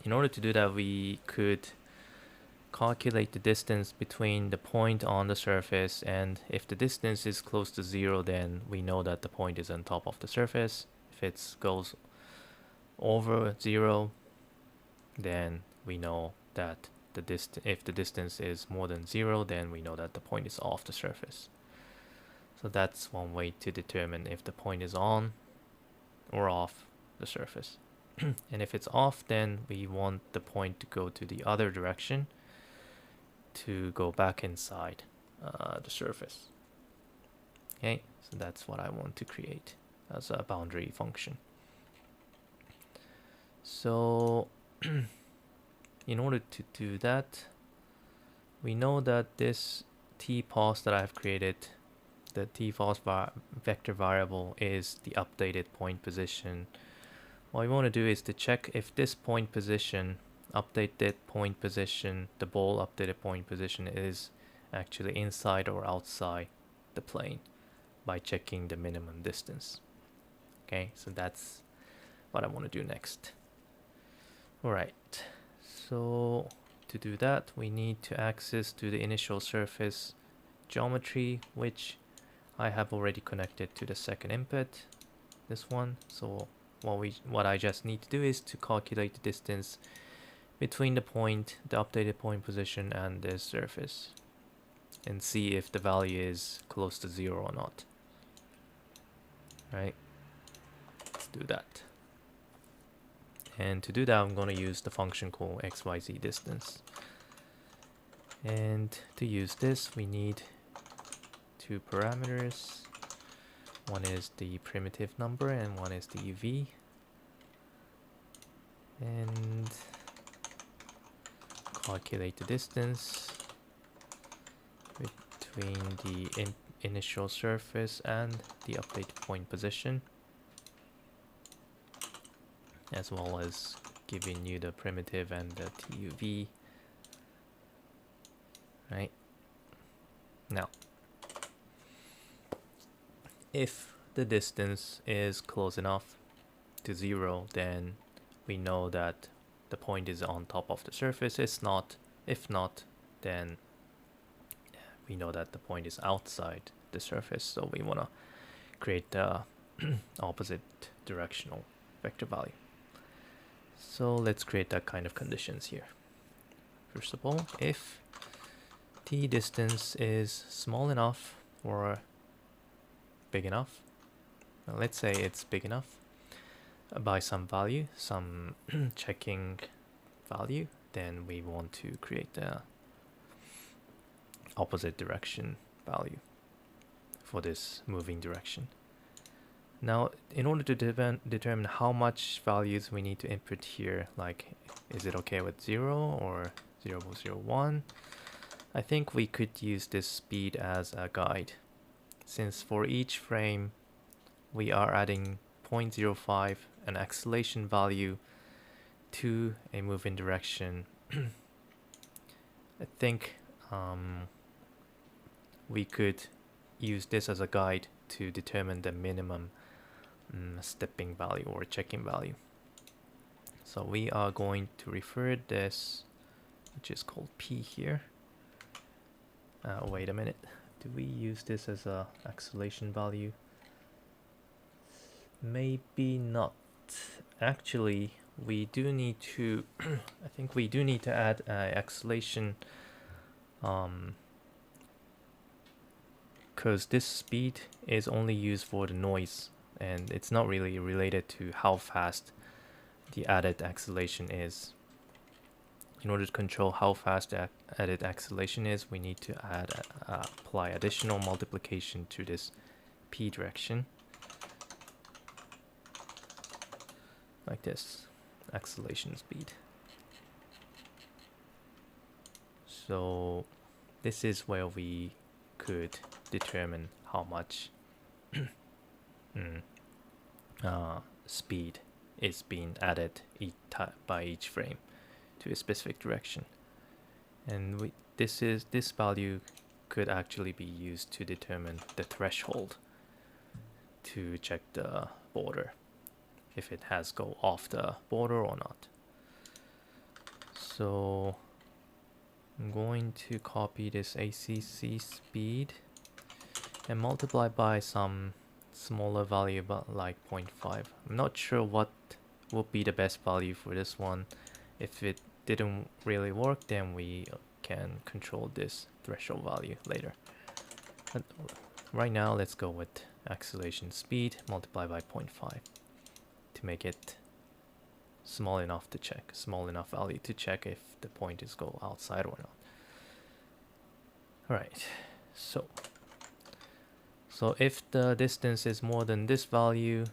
In order to do that, we could calculate the distance between the point on the surface, and if the distance is close to 0, then we know that the point is on top of the surface. If it goes over 0, then we know that if the distance is more than 0, then we know that the point is off the surface. So that's one way to determine if the point is on or off the surface. And if it's off, then we want the point to go to the other direction, to go back inside the surface. Okay, so that's what I want to create as a boundary function. So in order to do that, we know that this t-pos that I've created, the t-pos vector variable, is the updated point position. What we want to do is to check if this point position, updated point position, the ball updated point position, is actually inside or outside the plane by checking the minimum distance. Okay, so that's what I want to do next. Alright, so to do that, we need to access to the initial surface geometry, which I have already connected to the second input, this one. So what I just need to do is to calculate the distance between the point, the updated point position, and this surface, and see if the value is close to 0 or not. Right, let's do that. And to do that, I'm going to use the function called xyz distance. And to use this, we need two parameters. One is the primitive number and one is the UV. And calculate the distance between the initial surface and the update point position, as well as giving you the primitive and the TUV. Right now, if the distance is close enough to 0, then we know that the point is on top of the surface. If not, then we know that the point is outside the surface. So we want to create the opposite directional vector value. So let's create that kind of conditions here. First of all, if the distance is small enough or big enough, let's say it's big enough by some value, some checking value, then we want to create the opposite direction value for this moving direction. Now, in order to determine how much values we need to input here, like, is it okay with 0 or 0.01? I think we could use this speed as a guide, since for each frame we are adding 0.05, an acceleration value, to a moving direction. I think we could use this as a guide to determine the minimum stepping value or checking value. So we are going to refer this, which is called P here. Wait a minute, do we use this as a acceleration value? Maybe not. Actually, we do need to I think we do need to add acceleration, because this speed is only used for the noise, and it's not really related to how fast the added acceleration is. In order to control how fast the added acceleration is, we need to apply additional multiplication to this p direction, like this, acceleration speed. So this is where we could determine how much speed is being added by each frame to a specific direction. And this value could actually be used to determine the threshold to check the border, if it has go off the border or not. So I'm going to copy this ACC speed and multiply by some smaller value, but like 0.5. I'm not sure what would be the best value for this one. If it didn't really work, then we can control this threshold value later. But right now, let's go with acceleration speed multiplied by 0.5 to make it small enough to check, small enough value to check if the point is go outside or not. Alright, so if the distance is more than this value,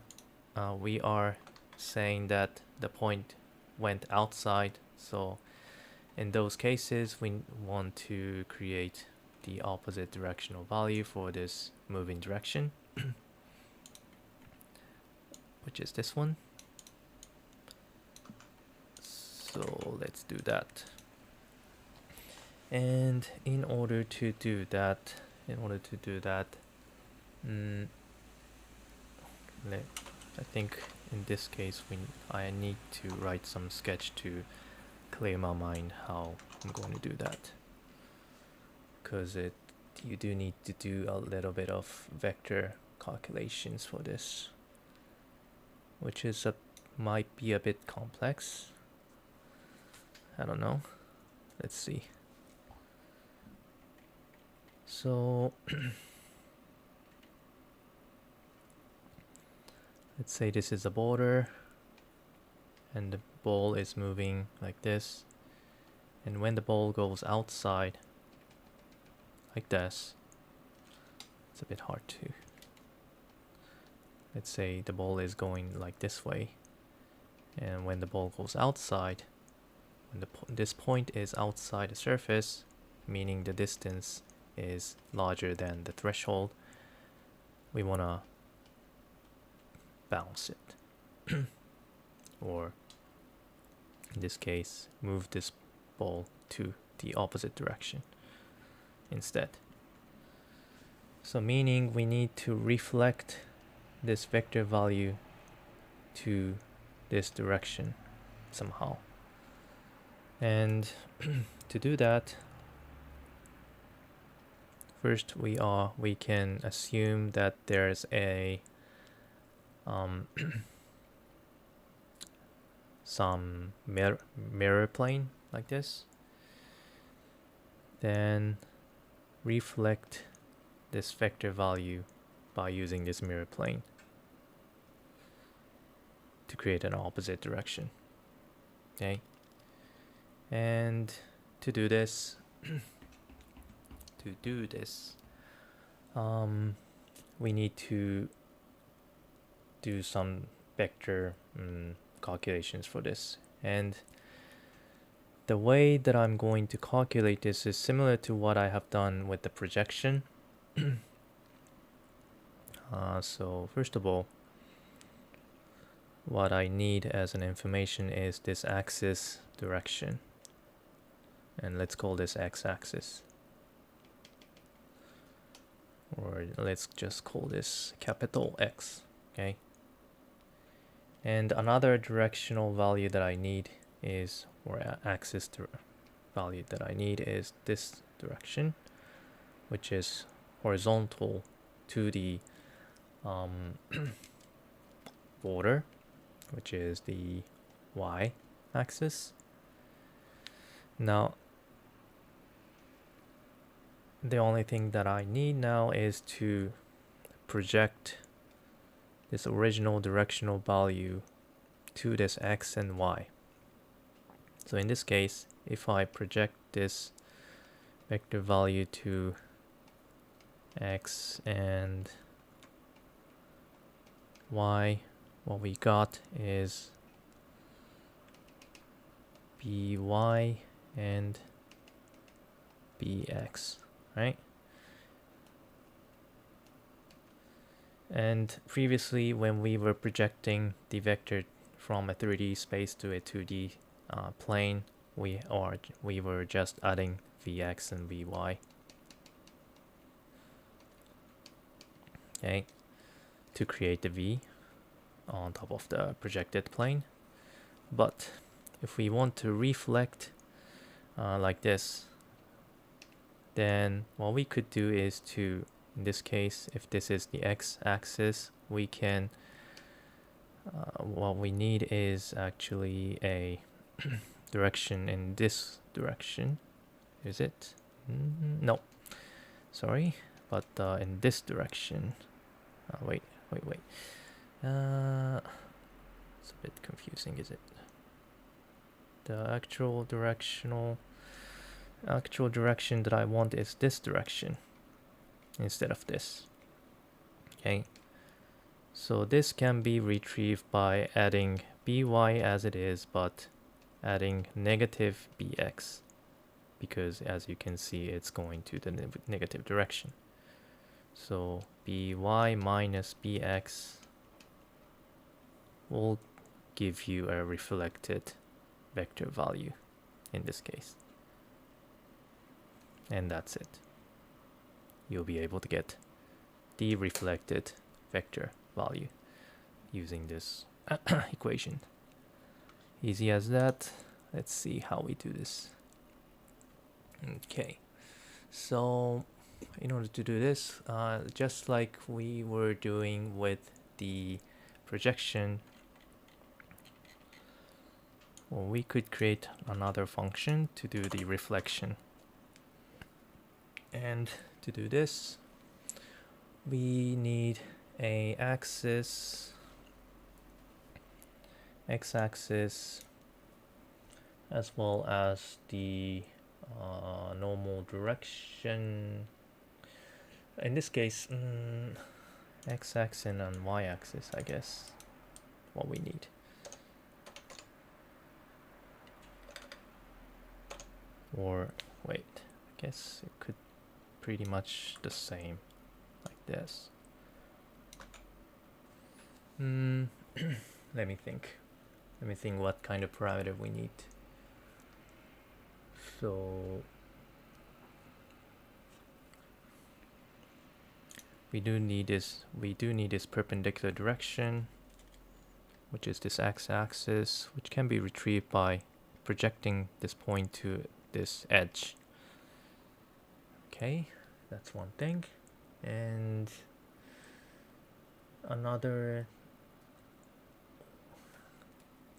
we are saying that the point went outside. So in those cases, we want to create the opposite directional value for this moving direction, which is this one. So let's do that. And in order to do that, I think in this case I need to write some sketch to clear my mind how I'm going to do that, because you do need to do a little bit of vector calculations for this, which is might be a bit complex. I don't know. Let's see. So let's say this is a border and the ball is moving like this, and when the ball goes outside like this, it's a bit hard to, let's say the ball is going like this way, and when the ball goes outside, when this point is outside the surface, meaning the distance is larger than the threshold, we want to bounce it. Or in this case, move this ball to the opposite direction instead. So meaning we need to reflect this vector value to this direction somehow. And to do that, first we can assume that there's a some mirror plane like this. Then reflect this vector value by using this mirror plane to create an opposite direction. Okay, and to do this, we need to do some vector calculations for this. And the way that I'm going to calculate this is similar to what I have done with the projection. So first of all, what I need as an information is this axis direction. And let's call this x-axis. Or let's just call this capital X, okay? And another directional value that I need is, or axis value that I need is this direction, which is horizontal to the border, which is the y-axis. Now, the only thing that I need now is to project this original directional value to this x and y. So in this case, if I project this vector value to x and y, what we got is by and bx, right? And previously, when we were projecting the vector from a 3D space to a 2D plane, we were just adding vx and vy, okay, to create the v on top of the projected plane. But if we want to reflect like this, then what we could do is to, in this case, if this is the x-axis, we can, what we need is actually a direction in this direction. Is it? No, sorry, but in this direction. Wait. It's a bit confusing, is it? The actual direction that I want is this direction instead of this. Okay, so this can be retrieved by adding by as it is, but adding negative bx, because as you can see, it's going to the negative direction. So by minus bx will give you a reflected vector value in this case. And that's it. You'll be able to get the reflected vector value using this equation. Easy as that. Let's see how we do this. Okay, so in order to do this, just like we were doing with the projection, well, we could create another function to do the reflection. And to do this, we need a axis, x-axis, as well as the normal direction. In this case, x-axis and y-axis, I guess, what we need. Or wait, I guess it could pretty much the same, like this. Let me think. Let me think what kind of parameter we need. So we do need this perpendicular direction, which is this x-axis, which can be retrieved by projecting this point to this edge. Okay, that's one thing. And another,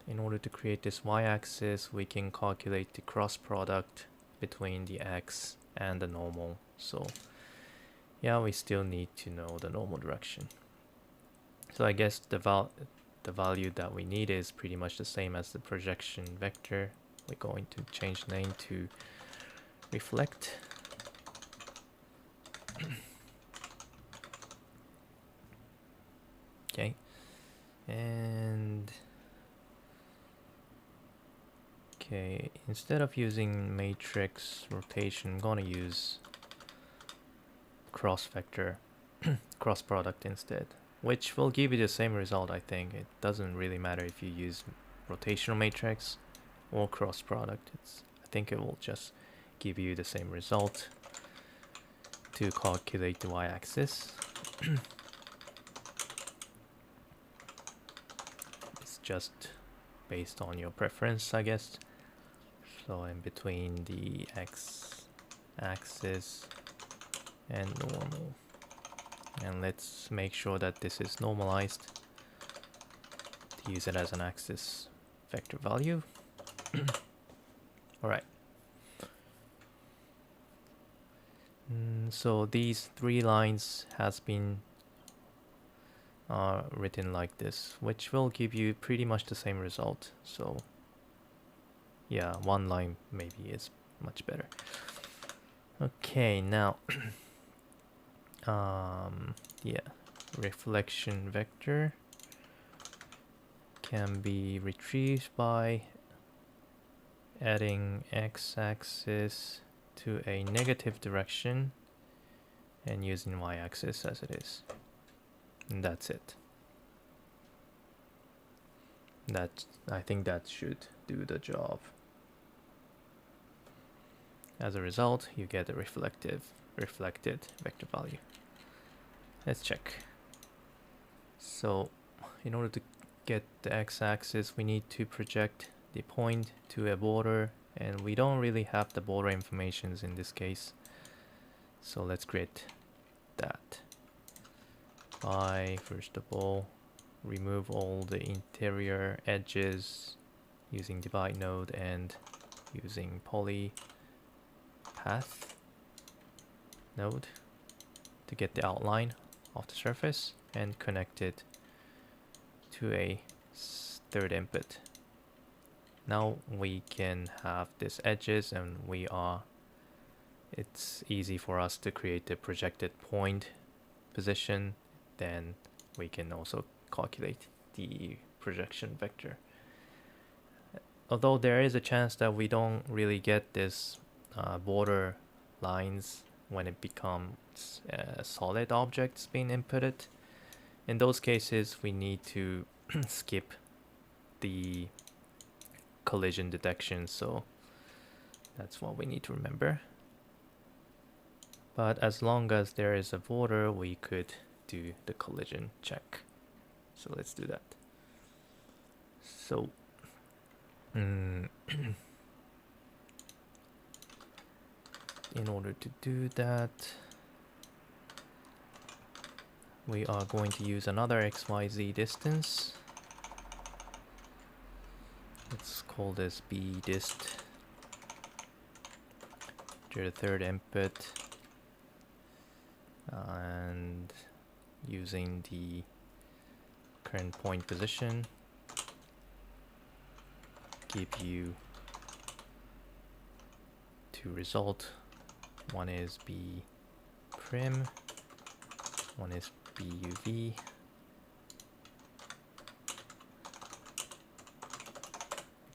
in order to create this y-axis, we can calculate the cross product between the x and the normal. So yeah, we still need to know the normal direction. So I guess the value that we need is pretty much the same as the projection vector. We're going to change name to reflect. Okay, and okay, instead of using matrix rotation, I'm gonna use cross vector, cross product instead, which will give you the same result. I think it doesn't really matter if you use rotational matrix or cross product. I think it will just give you the same result to calculate the y-axis. It's just based on your preference, I guess. So in between the x-axis and normal, and let's make sure that this is normalized to use it as an axis vector value. All right. So these three lines has been written like this, which will give you pretty much the same result. So yeah, one line maybe is much better. Okay, now yeah, reflection vector can be retrieved by adding x-axis to a negative direction and using y-axis as it is. And that's it. I think that should do the job. As a result, you get a reflected vector value. Let's check. So in order to get the x-axis, we need to project the point to a border, and we don't really have the border informations in this case. So let's create that by, first of all, remove all the interior edges using divide node and using poly path node to get the outline of the surface and connect it to a third input. Now we can have these edges, and it's easy for us to create the projected point position. Then we can also calculate the projection vector. Although there is a chance that we don't really get this border lines when it becomes solid objects being inputted. In those cases, we need to skip the collision detection, so that's what we need to remember. But as long as there is a border, we could do the collision check. So let's do that. So in order to do that, we are going to use another XYZ distance. Let's call this B dist to the third input, and using the current point position, give you two results. One is B prim, one is BUV.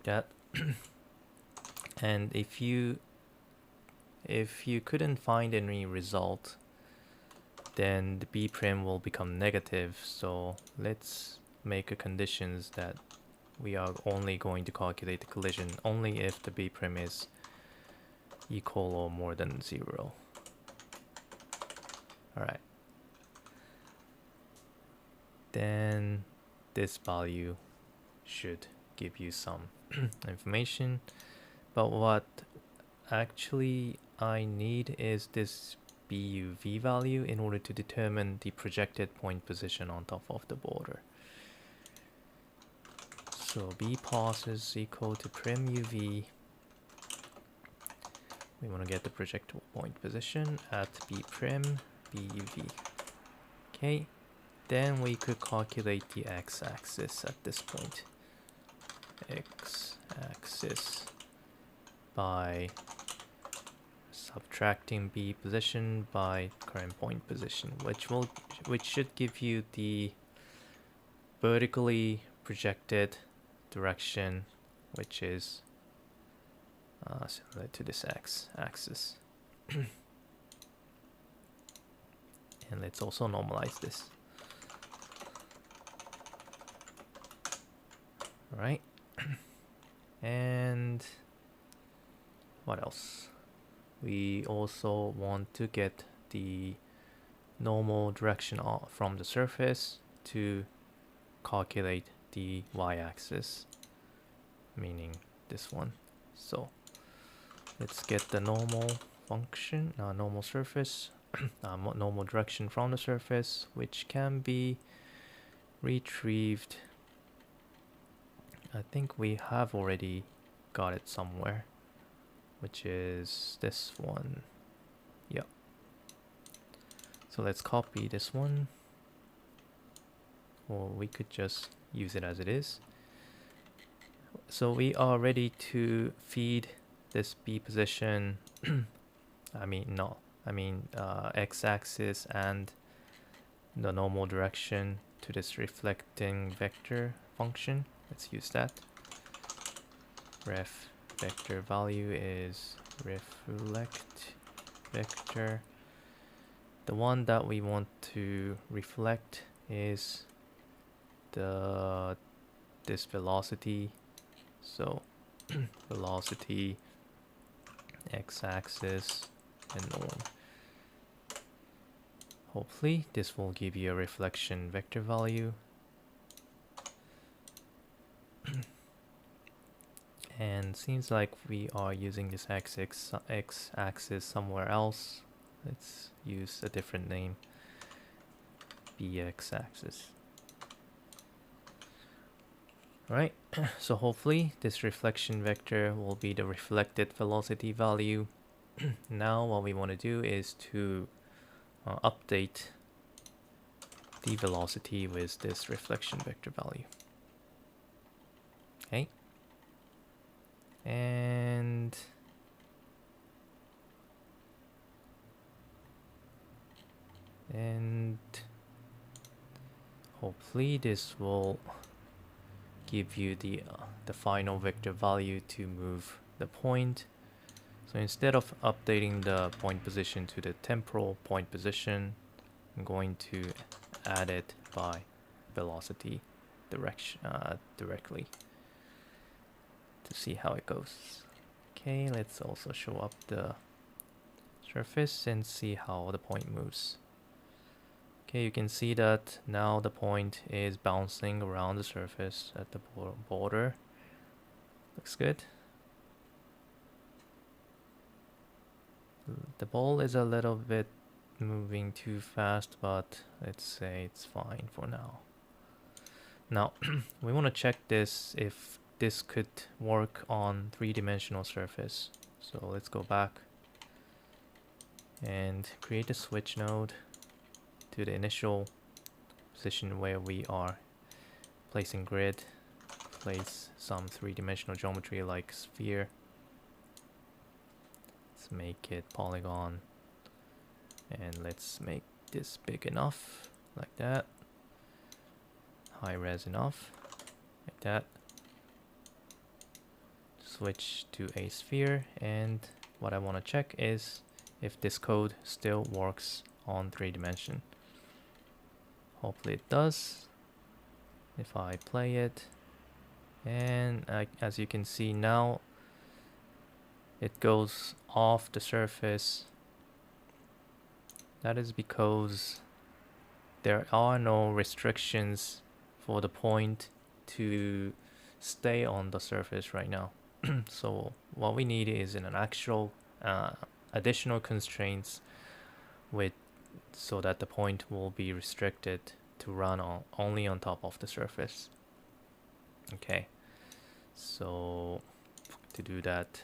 That and if you if you couldn't find any result, then the B prim will become negative. So let's make a conditions that we are only going to calculate the collision only if the B prim is equal or more than 0. Alright. Then this value should give you some information. But what actually I need is this BUV value in order to determine the projected point position on top of the border. So bpos is equal to prim UV. We want to get the projectile point position at b prim BUV. Okay, then we could calculate the x-axis at this point. X-axis by subtracting b position by current point position, which should give you the vertically projected direction, which is similar to this x-axis. And let's also normalize this. All right. And what else? We also want to get the normal direction from the surface to calculate the y-axis, meaning this one. So let's get the normal function, normal surface, normal direction from the surface, which can be retrieved. I think we have already got it somewhere, which is this one. Yep. So let's copy this one, or we could just use it as it is. So we are ready to feed this B position, x-axis and the normal direction to this reflecting vector function. Let's use that. Ref vector value is reflect vector. The one that we want to reflect is this velocity. So velocity, x-axis, and norm. Hopefully this will give you a reflection vector value. And seems like we are using this x-axis somewhere else. Let's use a different name. bx-axis. Alright, so hopefully this reflection vector will be the reflected velocity value. Now what we want to do is to update the velocity with this reflection vector value. Okay. And hopefully this will give you the final vector value to move the point. So instead of updating the point position to the temporal point position, I'm going to add it by velocity direction directly to see how it goes. Okay, let's also show up the surface and see how the point moves. Okay, you can see that now the point is bouncing around the surface at the border. Looks good. The ball is a little bit moving too fast, but let's say it's fine for now. Now, we want to check this if this could work on three-dimensional surface. So let's go back and create a switch node to the initial position where we are placing grid. Place some three-dimensional geometry like sphere. Let's make it polygon, and let's make this big enough, like that. High res enough, like that. Switch to a sphere and what I want to check is if this code still works on 3 dimension. Hopefully it does. If I play it, and as you can see now, it goes off the surface. That is because there are no restrictions for the point to stay on the surface right now. So what we need is an actual additional constraints with so that the point will be restricted to run only on top of the surface. Okay, so to do that,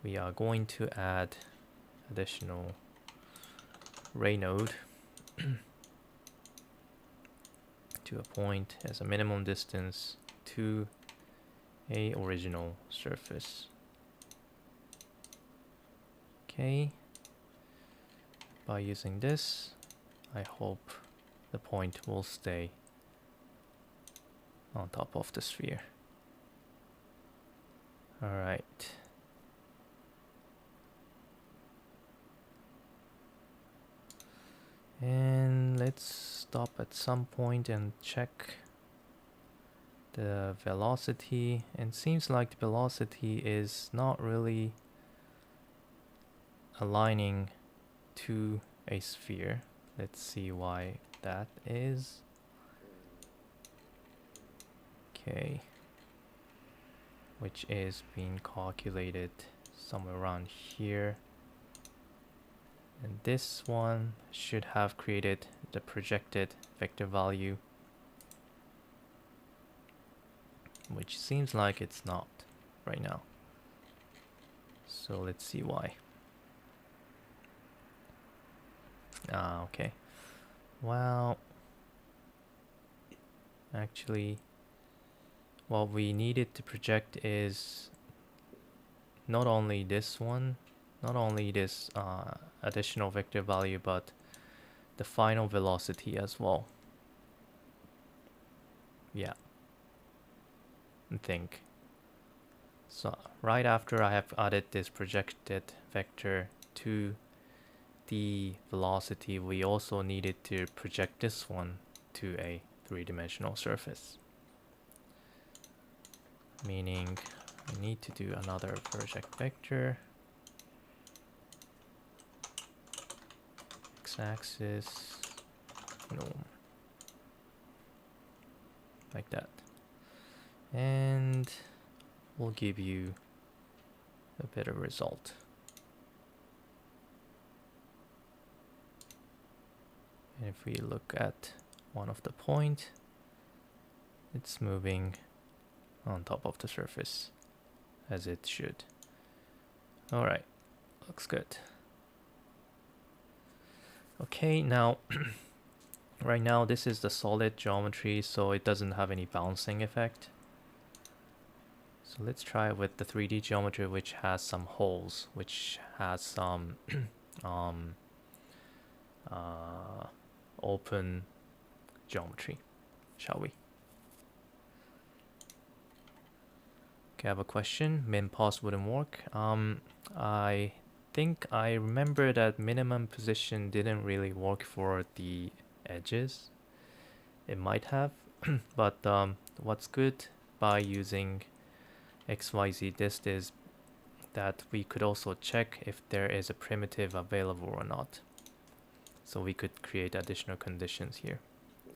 we are going to add additional ray node to a point as a minimum distance to a original surface. Okay, by using this, I hope the point will stay on top of the sphere. All right. And let's stop at some point and check the velocity. And seems like the velocity is not really aligning to a sphere. Let's see why that is. Okay, which is being calculated somewhere around here, and this one should have created the projected vector value, which seems like it's not right now. So let's see why. Okay, well, actually what we needed to project is not only this one, not only this additional vector value, but the final velocity as well. Yeah, I think. So right after I have added this projected vector to the velocity, we also needed to project this one to a 3-dimensional surface. Meaning I need to do another project vector, x-axis, like that, and we'll give you a better result. And if we look at one of the point, it's moving on top of the surface as it should. Alright, looks good. Okay, now right now this is the solid geometry, so it doesn't have any bouncing effect. So let's try it with the 3D geometry, which has some holes, which has some open geometry, shall we? Okay, I have a question. Min pause wouldn't work. I think I remember that minimum position didn't really work for the edges. It might have, but what's good by using XYZ dist is that we could also check if there is a primitive available or not. So we could create additional conditions here.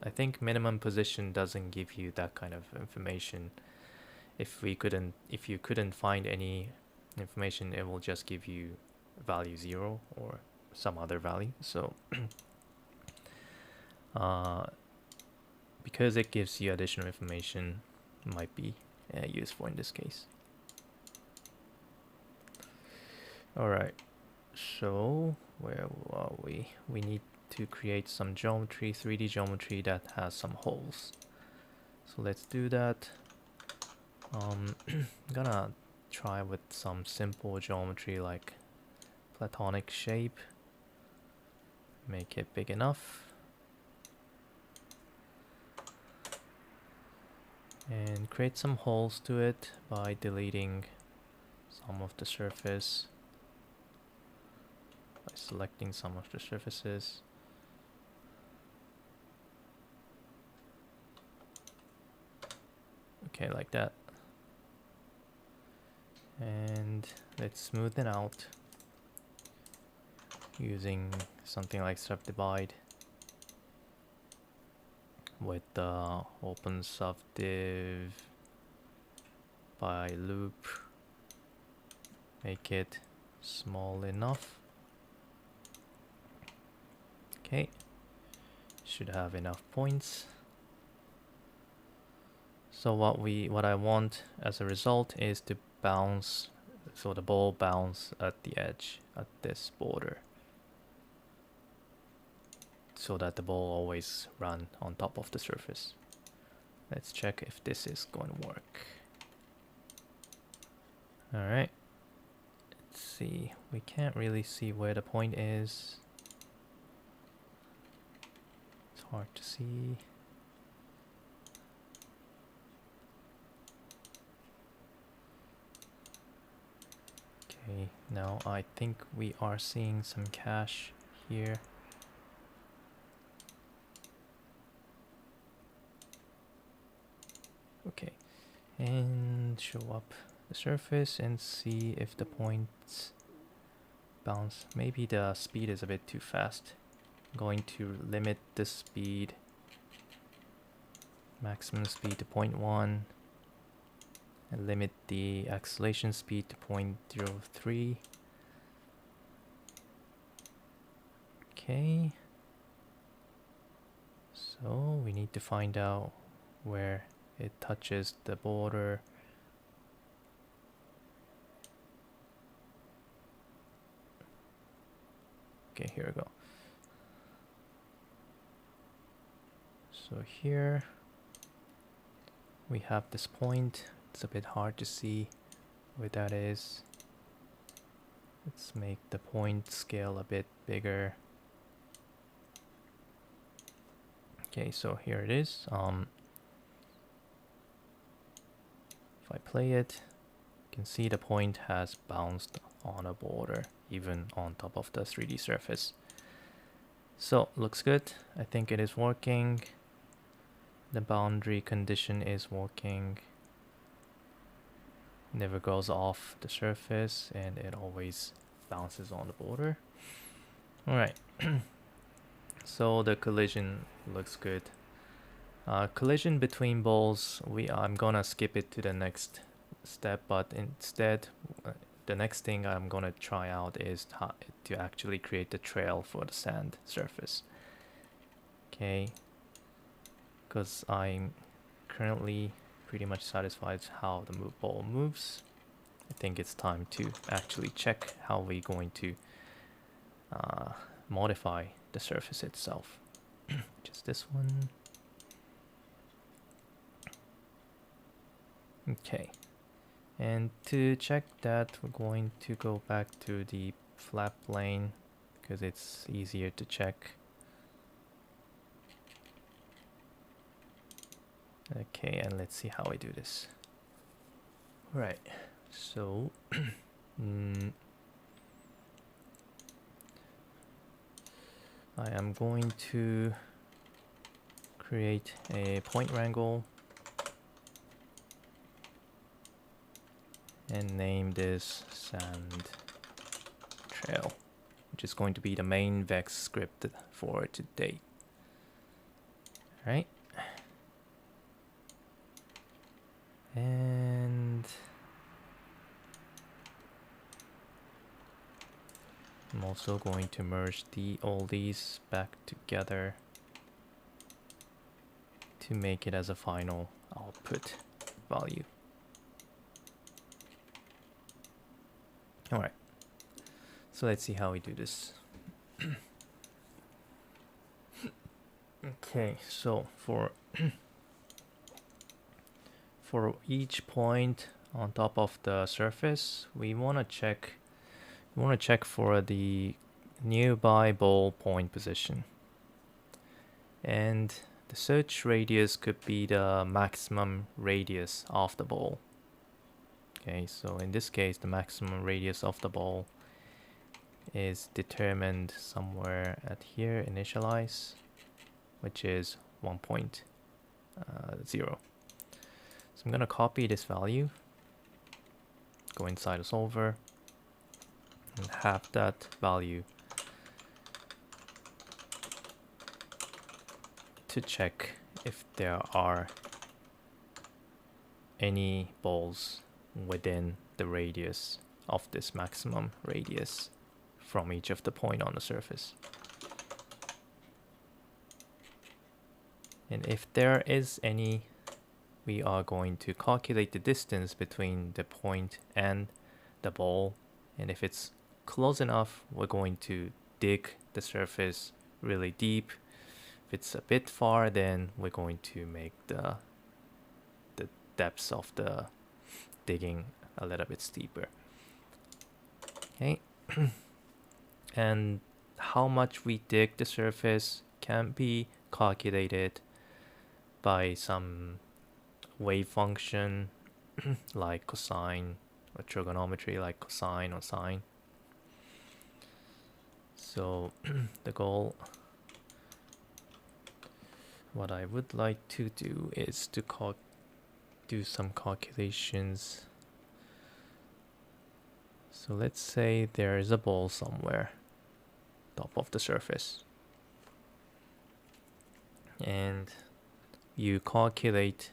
I think minimum position doesn't give you that kind of information. If you couldn't find any information, it will just give you value 0 or some other value. So because it gives you additional information, it might be useful in this case. Alright, so where are we? We need to create some geometry, 3D geometry that has some holes. So let's do that. I'm gonna try with some simple geometry like platonic shape. Make it big enough. And create some holes to it by deleting some of the surface by selecting some of the surfaces. Okay, like that. And let's smooth it out using something like subdivide with the open subdiv by loop. Make it small enough. Okay, should have enough points. So what I want as a result is to bounce, so the ball bounce at the edge at this border, so that the ball always run on top of the surface. Let's check if this is going to work. Alright, let's see, we can't really see where the point is. It's hard to see. Okay, now I think we are seeing some cache here. Okay, and show up the surface and see if the points bounce. Maybe the speed is a bit too fast. I'm going to limit the speed, maximum speed to 0.1, and limit the acceleration speed to 0.03. Okay, so we need to find out where it touches the border. Okay, here we go. So here we have this point. It's a bit hard to see where that is. Let's make the point scale a bit bigger. Okay, so here it is. If I play it, you can see the point has bounced on a border, even on top of the 3D surface. So, looks good. I think it is working. The boundary condition is working. Never goes off the surface, and it always bounces on the border. Alright. So the collision looks good. Collision between balls, I'm gonna skip it to the next step, but instead the next thing I'm gonna try out is to actually create the trail for the sand surface. Okay, because I'm currently pretty much satisfied how the ball moves. I think it's time to actually check how we're going to modify the surface itself. Just this one. Okay, and to check that, we're going to go back to the flat plane because it's easier to check. Okay, and let's see how I do this. Right, so I am going to create a point wrangle and name this sand trail, which is going to be the main Vex script for today. Alright. And I'm also going to merge all these back together to make it as a final output value. Alright, so let's see how we do this. Okay, so for each point on top of the surface, we want to check for the nearby ball point position, and the search radius could be the maximum radius of the ball. Okay, so in this case, the maximum radius of the ball is determined somewhere at here, initialize, which is 1.0. So I'm going to copy this value, go inside the solver, and have that value to check if there are any balls within the radius of this maximum radius from each of the point on the surface. And if there is any, we are going to calculate the distance between the point and the ball. And if it's close enough, we're going to dig the surface really deep. If it's a bit far, then we're going to make the depths of the digging a little bit steeper. Okay. And how much we dig the surface can be calculated by some wave function like cosine, or trigonometry like cosine or sine. So the goal, what I would like to do is to do some calculations. So let's say there is a ball somewhere top of the surface, and you calculate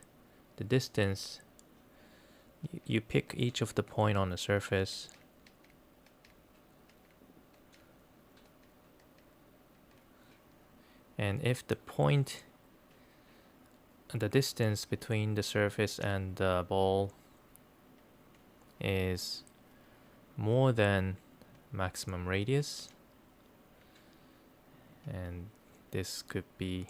the distance. You pick each of the point on the surface, and if the point, the distance between the surface and the ball is more than maximum radius, and this could be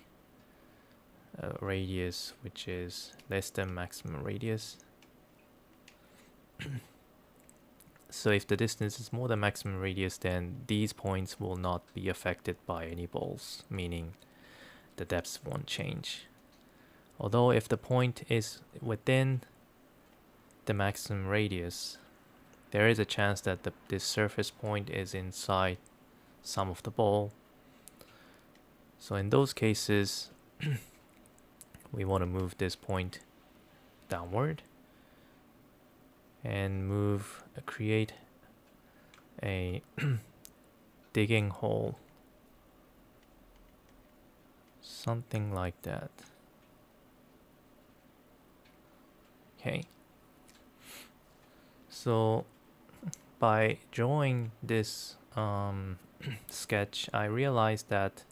a radius which is less than maximum radius. So if the distance is more than maximum radius, then these points will not be affected by any balls, meaning the depths won't change. Although if the point is within the maximum radius, there is a chance that this surface point is inside some of the ball. So in those cases, we want to move this point downward and create a digging hole, something like that. Okay. So by drawing this sketch, I realized that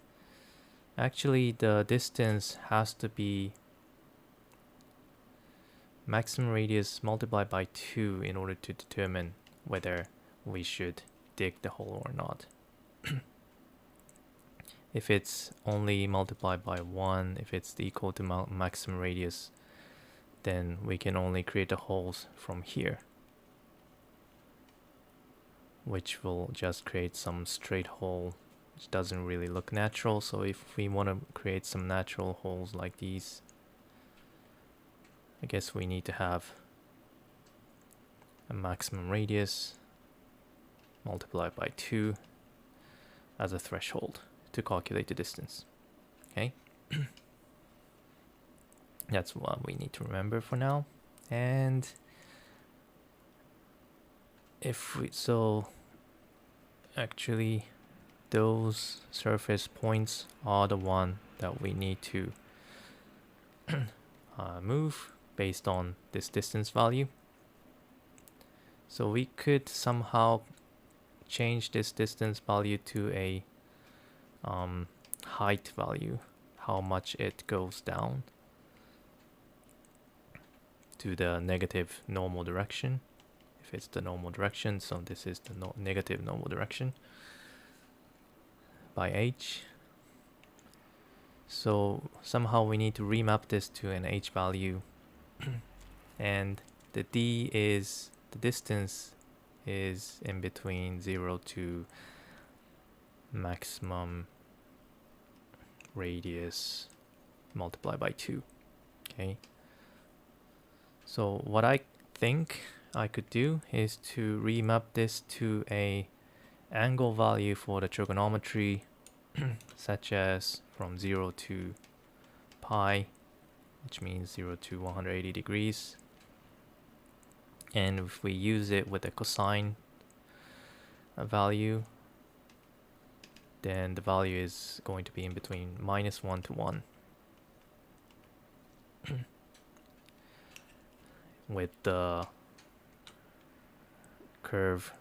actually the distance has to be maximum radius multiplied by 2 in order to determine whether we should dig the hole or not. If it's only multiplied by 1, if it's equal to maximum radius, then we can only create the holes from here, which will just create some straight hole, which doesn't really look natural. So if we want to create some natural holes like these, I guess we need to have a maximum radius multiplied by 2 as a threshold to calculate the distance. Okay. That's what we need to remember for now. And actually those surface points are the one that we need to move based on this distance value. So we could somehow change this distance value to a height value, how much it goes down to the negative normal direction. If it's the normal direction, so this is the negative normal direction by h. So somehow we need to remap this to an h value, and the d is the distance is in between 0 to maximum radius multiplied by 2. Okay. So what I think I could do is to remap this to a angle value for the trigonometry, such as from 0 to pi, which means 0 to 180 degrees. And if we use it with a cosine value, then the value is going to be in between -1 to 1. With the curve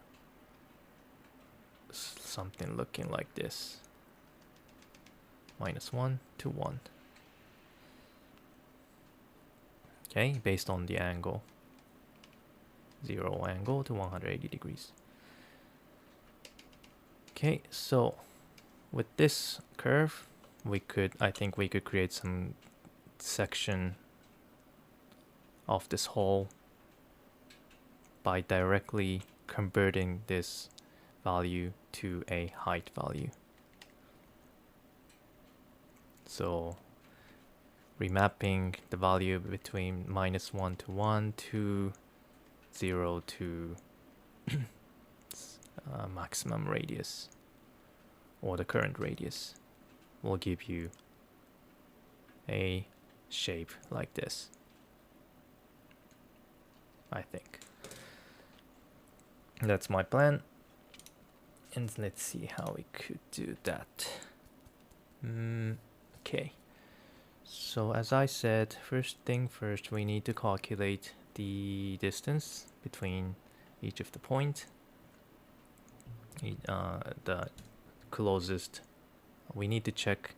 something looking like this, -1 to 1. Okay, based on the angle, 0 angle to 180 degrees. Okay, so with this curve, I think we could create some section of this hole by directly converting this value to a height value. So remapping the value between -1 to 1 to 0 to maximum radius, or the current radius, will give you a shape like this, I think. That's my plan. And let's see how we could do that. Okay. So as I said, first thing first, we need to calculate the distance between each of the points. The closest, we need to check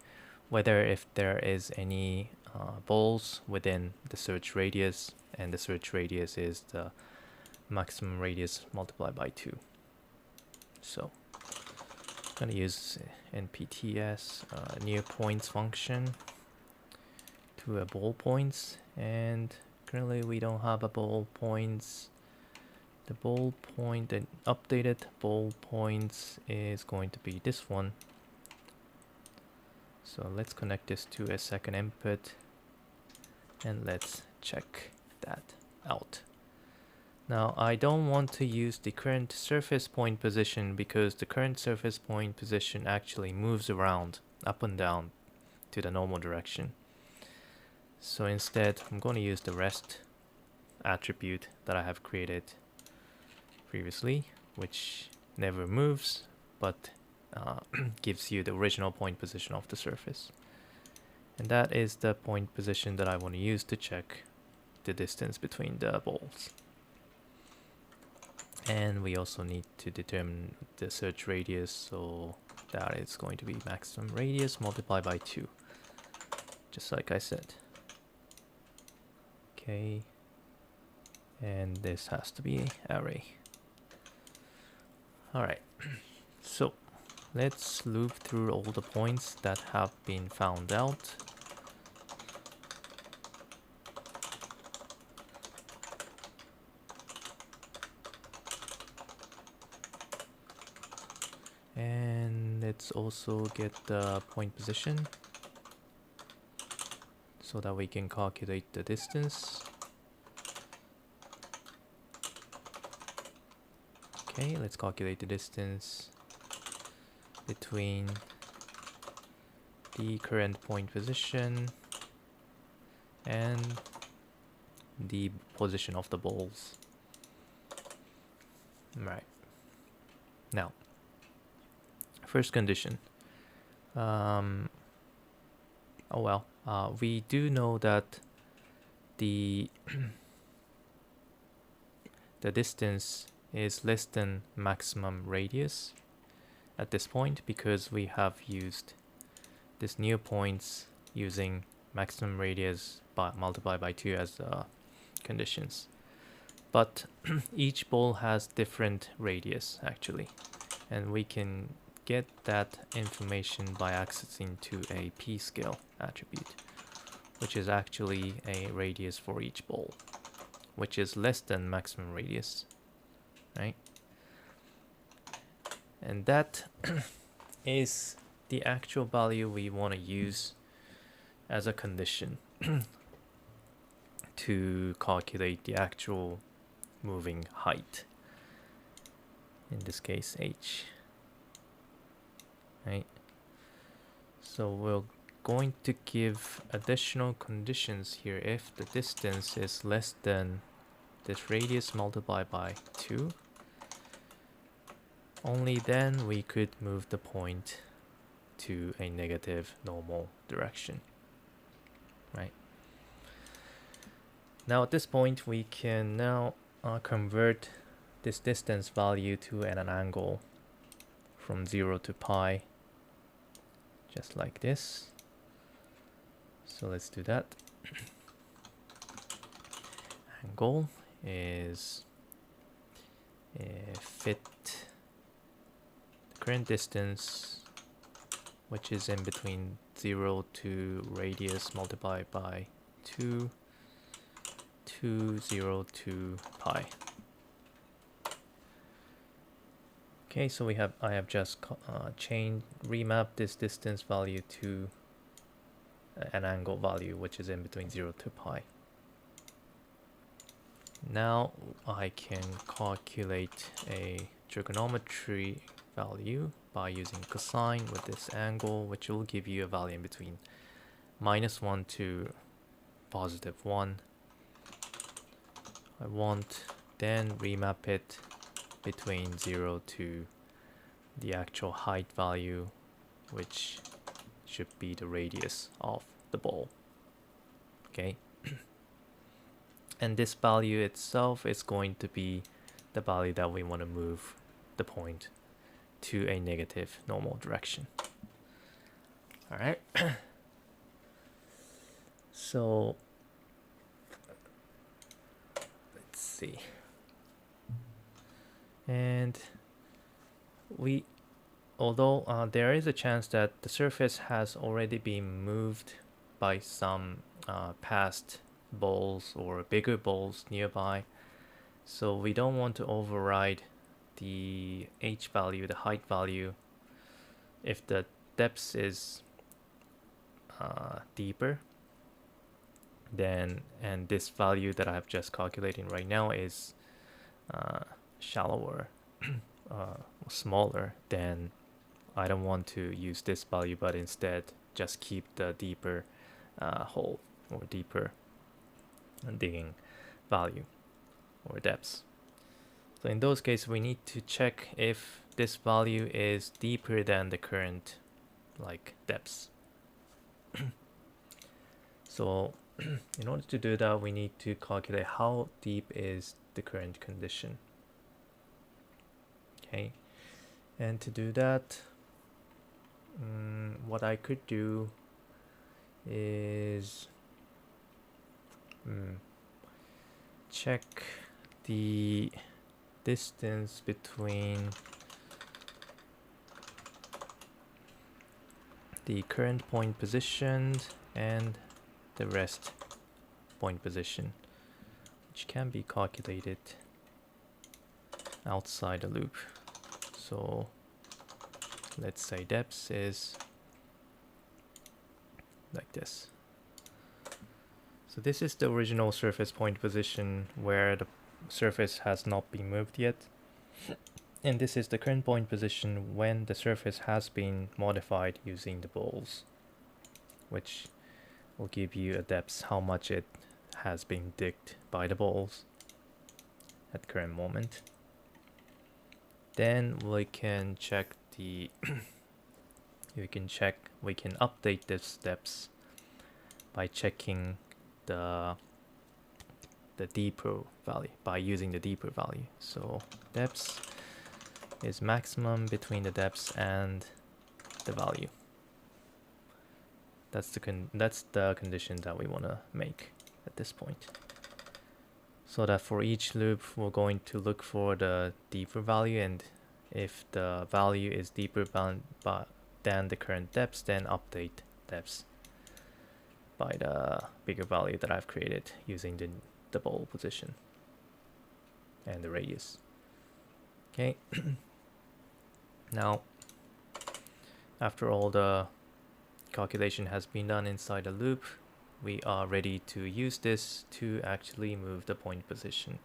whether if there is any balls within the search radius, and the search radius is the maximum radius multiplied by 2. So I'm gonna use NPTS near points function to a ball points, and currently we don't have a ball points. The ball point, the updated ball points is going to be this one. So let's connect this to a second input and let's check that out. Now I don't want to use the current surface point position, because the current surface point position actually moves around up and down to the normal direction. So instead I'm going to use the rest attribute that I have created previously, which never moves but gives you the original point position of the surface. And that is the point position that I want to use to check the distance between the balls. And we also need to determine the search radius, so that is going to be maximum radius multiplied by 2, just like I said. Okay, and this has to be array. Alright, so let's loop through all the points that have been found out. And let's also get the point position so that we can calculate the distance. Okay, let's calculate the distance between the current point position and the position of the balls. Right. Now, first condition. We do know that the the distance is less than maximum radius at this point, because we have used this near points using maximum radius multiplied by 2 as conditions. But each ball has different radius actually, and we can get that information by accessing to a p-scale attribute, which is actually a radius for each ball, which is less than maximum radius, right? And that is the actual value we want to use as a condition to calculate the actual moving height. In this case, h. Right? So we're going to give additional conditions here. If the distance is less than this radius multiplied by 2, only then we could move the point to a negative normal direction. Right? Now at this point we can now convert this distance value to an angle from 0 to pi, just like this. So let's do that. Angle is fit the current distance, which is in between 0 to radius multiplied by 2 to 0 to pi. Okay, so I have just remapped this distance value to an angle value, which is in between 0 to pi. Now I can calculate a trigonometry value by using cosine with this angle, which will give you a value in between -1 to +1. I want then remap it between 0 to the actual height value, which should be the radius of the ball. Okay. And this value itself is going to be the value that we want to move the point to a negative normal direction. All right. So let's see. And although there is a chance that the surface has already been moved by some past balls or bigger balls nearby, so we don't want to override the h value, the height value, if the depth is deeper. Then, and this value that I'm just calculating right now is shallower, smaller, then I don't want to use this value, but instead just keep the deeper hole or deeper digging value or depths. So in those cases, we need to check if this value is deeper than the current depths. So in order to do that, we need to calculate how deep is the current condition. Okay, and to do that, what I could do is check the distance between the current point position and the rest point position, which can be calculated outside the loop. So let's say depth is like this. So this is the original surface point position where the surface has not been moved yet. And this is the current point position when the surface has been modified using the balls, which will give you a depth, how much it has been digged by the balls at the current moment. Then we can check the we can update this depth by checking the deeper value, by using the deeper value. So depth is maximum between the depth and the value. That's the condition that we want to make at this point. So that for each loop, we're going to look for the deeper value, and if the value is deeper than the current depth, then update depth by the bigger value that I've created using the ball position and the radius. Okay. Now, after all the calculation has been done inside the loop, we are ready to use this to actually move the point position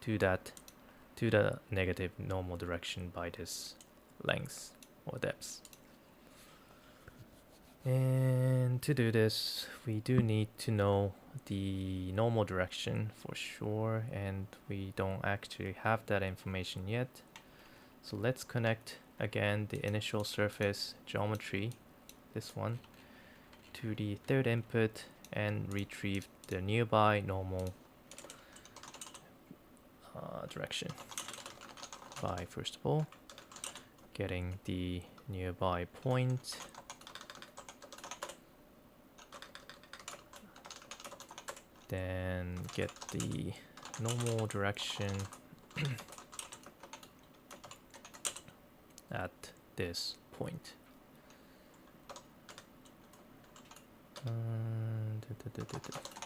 to the negative normal direction by this length or depth. And to do this, we do need to know the normal direction for sure, and we don't actually have that information yet. So let's connect again the initial surface geometry, this one, to the third input and retrieve the nearby normal direction by, first of all, getting the nearby point, then get the normal direction at this point.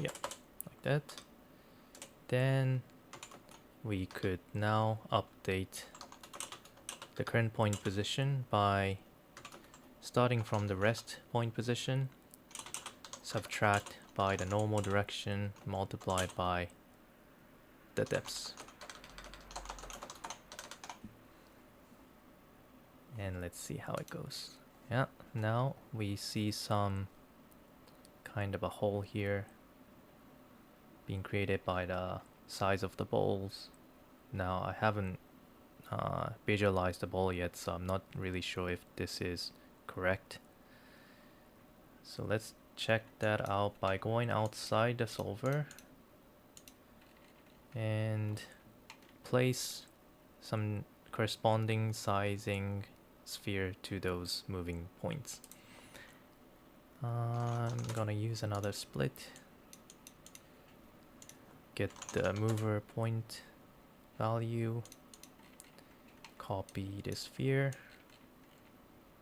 Yeah, like that. Then we could now update the current point position by starting from the rest point position, subtract by the normal direction, multiplied by the depths. And let's see how it goes. Yeah, now we see some kind of a hole here being created by the size of the balls. Now I haven't visualized the ball yet, so I'm not really sure if this is correct. So let's check that out by going outside the solver and place some corresponding sizing sphere to those moving points. I'm gonna use another split, get the mover point value, copy the sphere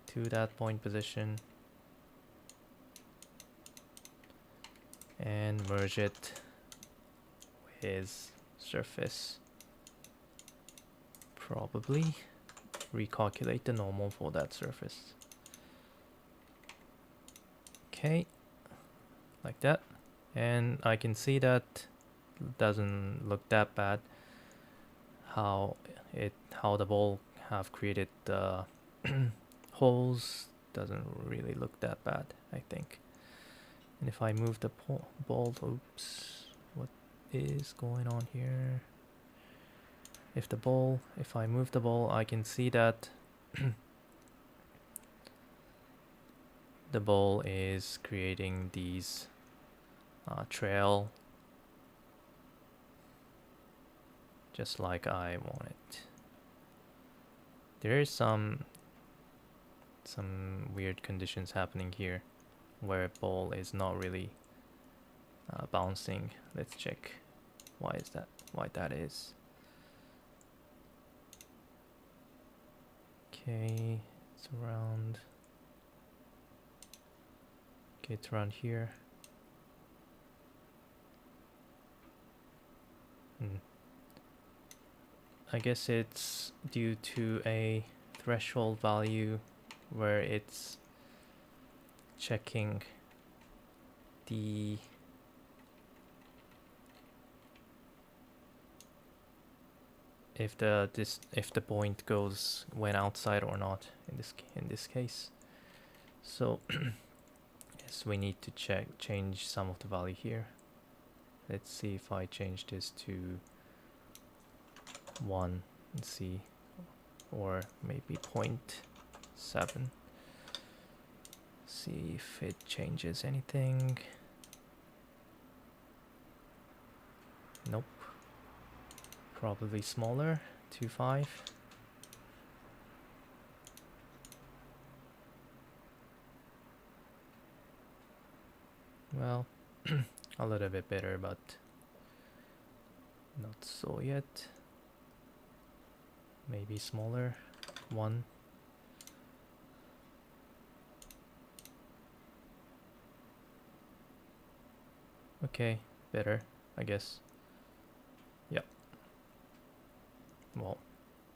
to that point position, and merge it with surface. Probably recalculate the normal for that surface. Okay, like that. And I can see that doesn't look that bad. How the ball have created the holes doesn't really look that bad, I think. And if I move the ball, oops, what is going on here? If I move the ball, I can see that the ball is creating these trail just like I want it. There is some weird conditions happening here where ball is not really bouncing. Let's check why that is. Okay, it's around. Okay, it's around here. I guess it's due to a threshold value where it's checking the if the point goes when outside or not in this case. So yes, we need to change some of the value here. Let's see if I change this to 1 and see, or maybe 0.7. See if it changes anything. Nope. Probably smaller, 2.5. Well, a little bit better, but not so yet. Maybe smaller, 1. Okay, better, I guess. Yep. Well,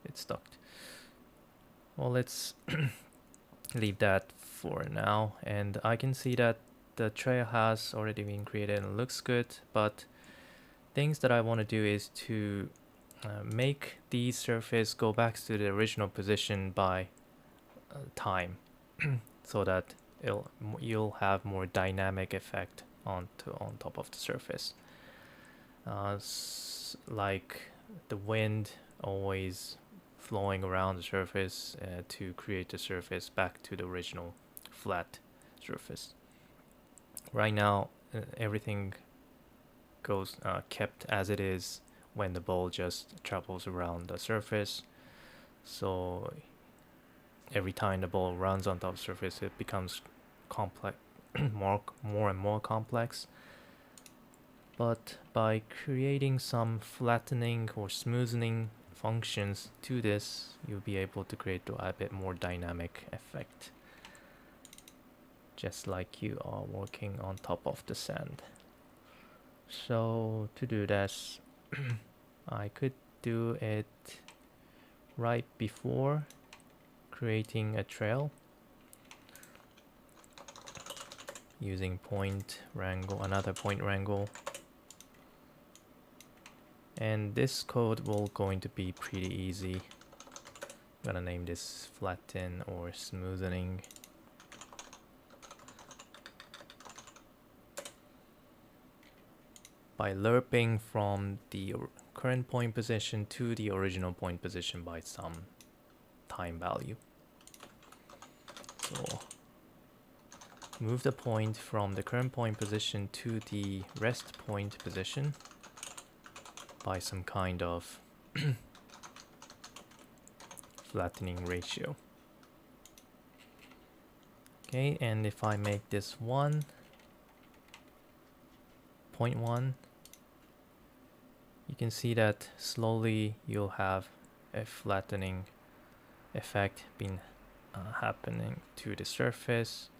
it's stuck. Well, let's leave that for now. And I can see that the trail has already been created and looks good, but things that I want to do is to make the surface go back to the original position by time, so that you'll have more dynamic effect on top of the surface. Like the wind always flowing around the surface to create the surface back to the original flat surface. Right now, everything goes kept as it is when the ball just travels around the surface. So every time the ball runs on top of the surface, it becomes complex, more and more complex. But by creating some flattening or smoothing functions to this, you'll be able to create a bit more dynamic effect, just like you are working on top of the sand. So to do this, I could do it right before creating a trail using point wrangle, another point wrangle. And this code will going to be pretty easy. I'm gonna name this flatten or smoothing. By lerping from the current point position to the original point position by some time value. So move the point from the current point position to the rest point position by some kind of flattening ratio. Okay, and if I make this 1.1, you can see that slowly you'll have a flattening effect being happening to the surface.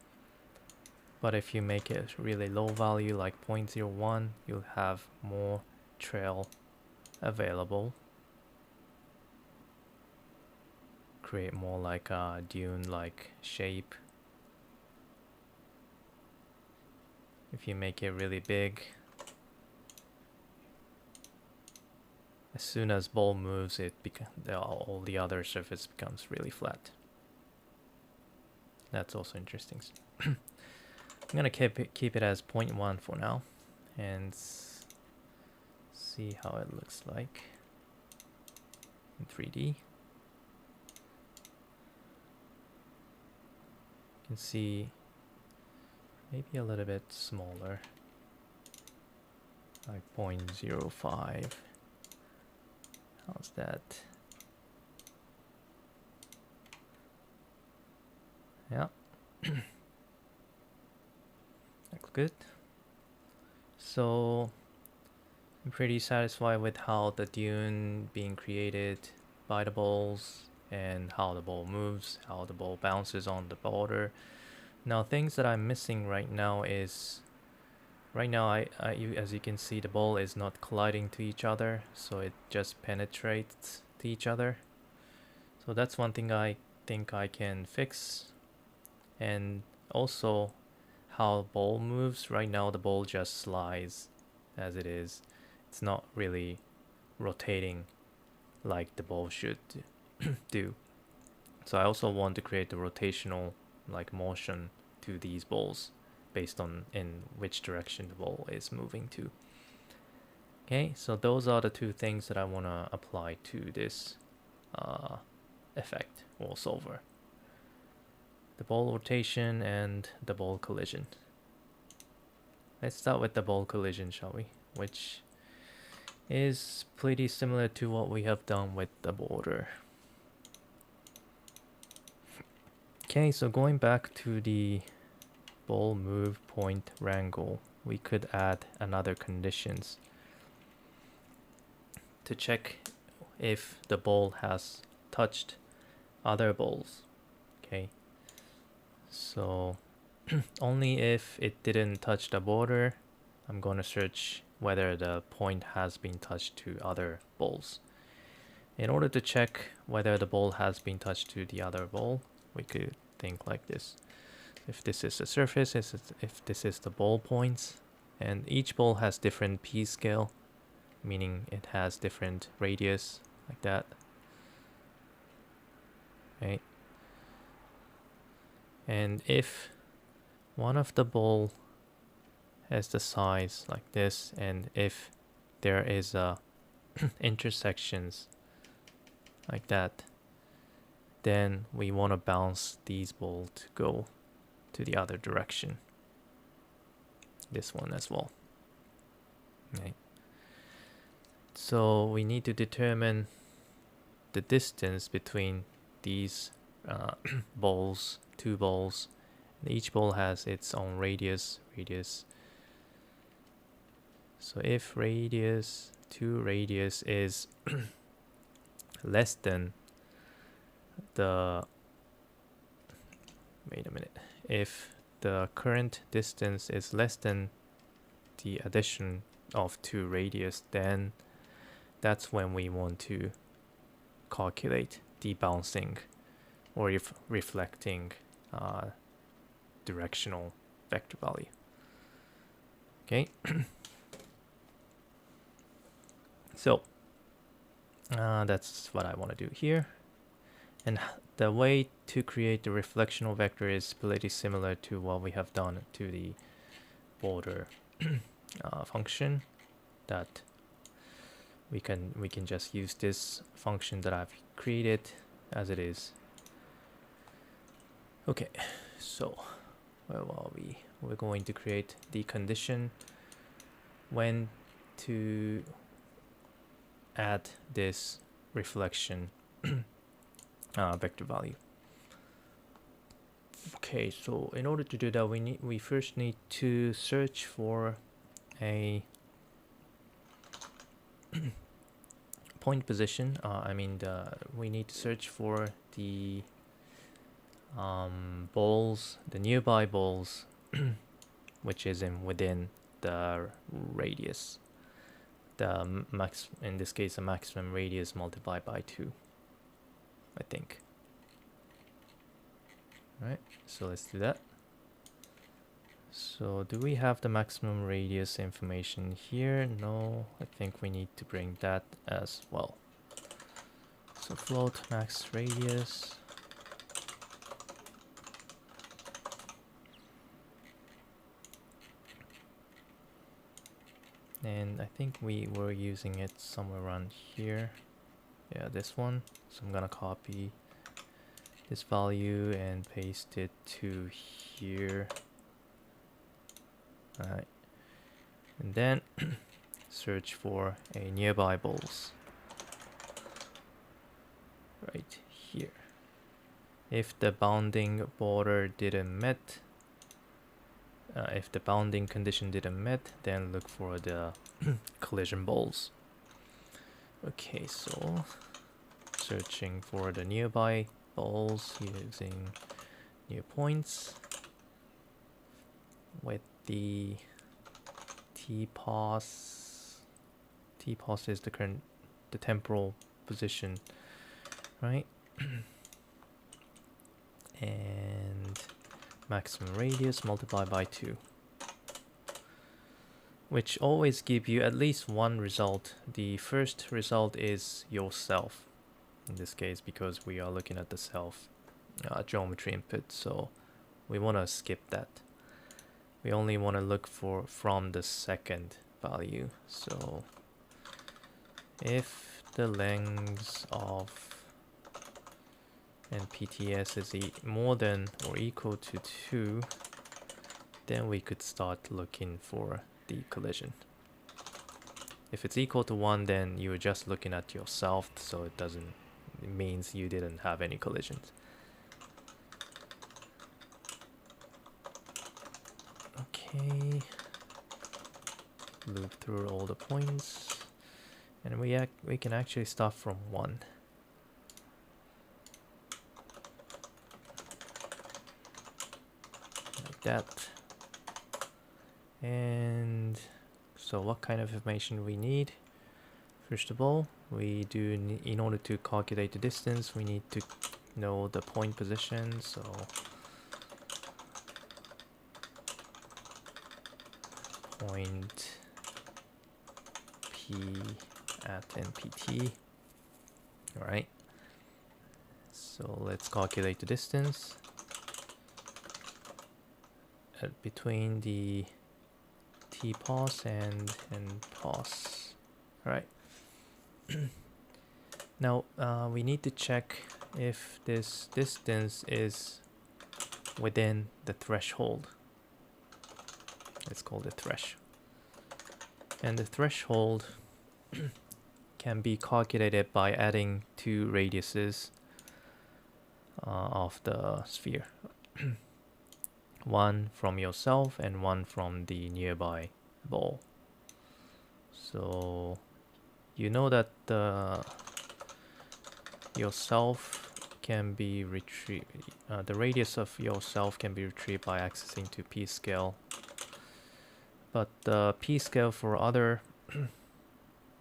But if you make it really low value like 0.01, you'll have more trail available. Create more like a dune-like shape. If you make it really big, as soon as ball moves, all the other surface becomes really flat. That's also interesting. I'm gonna keep it as 0.1 for now, and see how it looks like in 3D. You can see maybe a little bit smaller, like 0.05. How's that? Yeah. Looks good. So I'm pretty satisfied with how the dune being created by the balls and how the ball moves, how the ball bounces on the border. Now things that I'm missing right now is, right now as you can see, the ball is not colliding to each other, so it just penetrates to each other. So that's one thing I think I can fix. And also how ball moves. Right now the ball just slides as it is. It's not really rotating like the ball should do. So I also want to create the rotational like motion to these balls based on in which direction the ball is moving to. Okay, so those are the two things that I want to apply to this effect or solver: the ball rotation and the ball collision. Let's start with the ball collision, shall we? Which is pretty similar to what we have done with the border. Okay, so going back to the ball move point wrangle, we could add another conditions to check if the ball has touched other balls. Okay, so only if it didn't touch the border, I'm going to search whether the point has been touched to other balls. In order to check whether the ball has been touched to the other ball, we could think like this. If this is the surface, if this is the ball points, and each ball has different p scale, meaning it has different radius like that. Okay. And if one of the ball has the size like this, and if there is a intersections like that, then we want to bounce these balls to go to the other direction. This one as well. Okay. So we need to determine the distance between these balls, two balls. And each ball has its own radius. So if radius is less than the, wait a minute, if the current distance is less than the addition of two radius, then that's when we want to calculate the bouncing or if reflecting directional vector value. Okay. So that's what I want to do here. And the way to create the reflectional vector is pretty similar to what we have done to the border function. That we can just use this function that I've created as it is. Okay, so where are we? We're going to create the condition when to add this reflection vector value. Okay, so in order to do that, we first need to search for a point position. We need to search for the balls, the nearby balls, which is within the radius. The max, in this case, a maximum radius multiplied by 2, I think. Right, so let's do that. So do we have the maximum radius information here? No, I think we need to bring that as well. So float max radius. And I think we were using it somewhere around here. Yeah, this one. So I'm gonna copy this value and paste it to here. Alright. And then search for a nearby balls. Right here. If the bounding border didn't met, if the bounding condition didn't met, then look for the collision balls. Okay, so searching for the nearby balls using near points with the t-pos. T-pos is the temporal position, right? And maximum radius multiplied by 2, which always give you at least one result. The first result is yourself in this case, because we are looking at the self geometry input, so we want to skip that. We only want to look for from the second value. So if the length of NPTS is more than or equal to 2, then we could start looking for the collision. If it's equal to 1, then you're just looking at yourself, so it means you didn't have any collisions. Okay, loop through all the points, and we can actually start from 1. Like that. And so what kind of information we need? First of all, in order to calculate the distance, we need to know the point position. So point at npt. All right. So let's calculate the distance between the t-pos and n-pos. All right. Now we need to check if this distance is within the threshold. Let's call it thresh. And the threshold can be calculated by adding two radiuses of the sphere. One from yourself and one from the nearby ball. So you know that yourself can be retrieved. The radius of yourself can be retrieved by accessing to p-scale. But the p-scale for other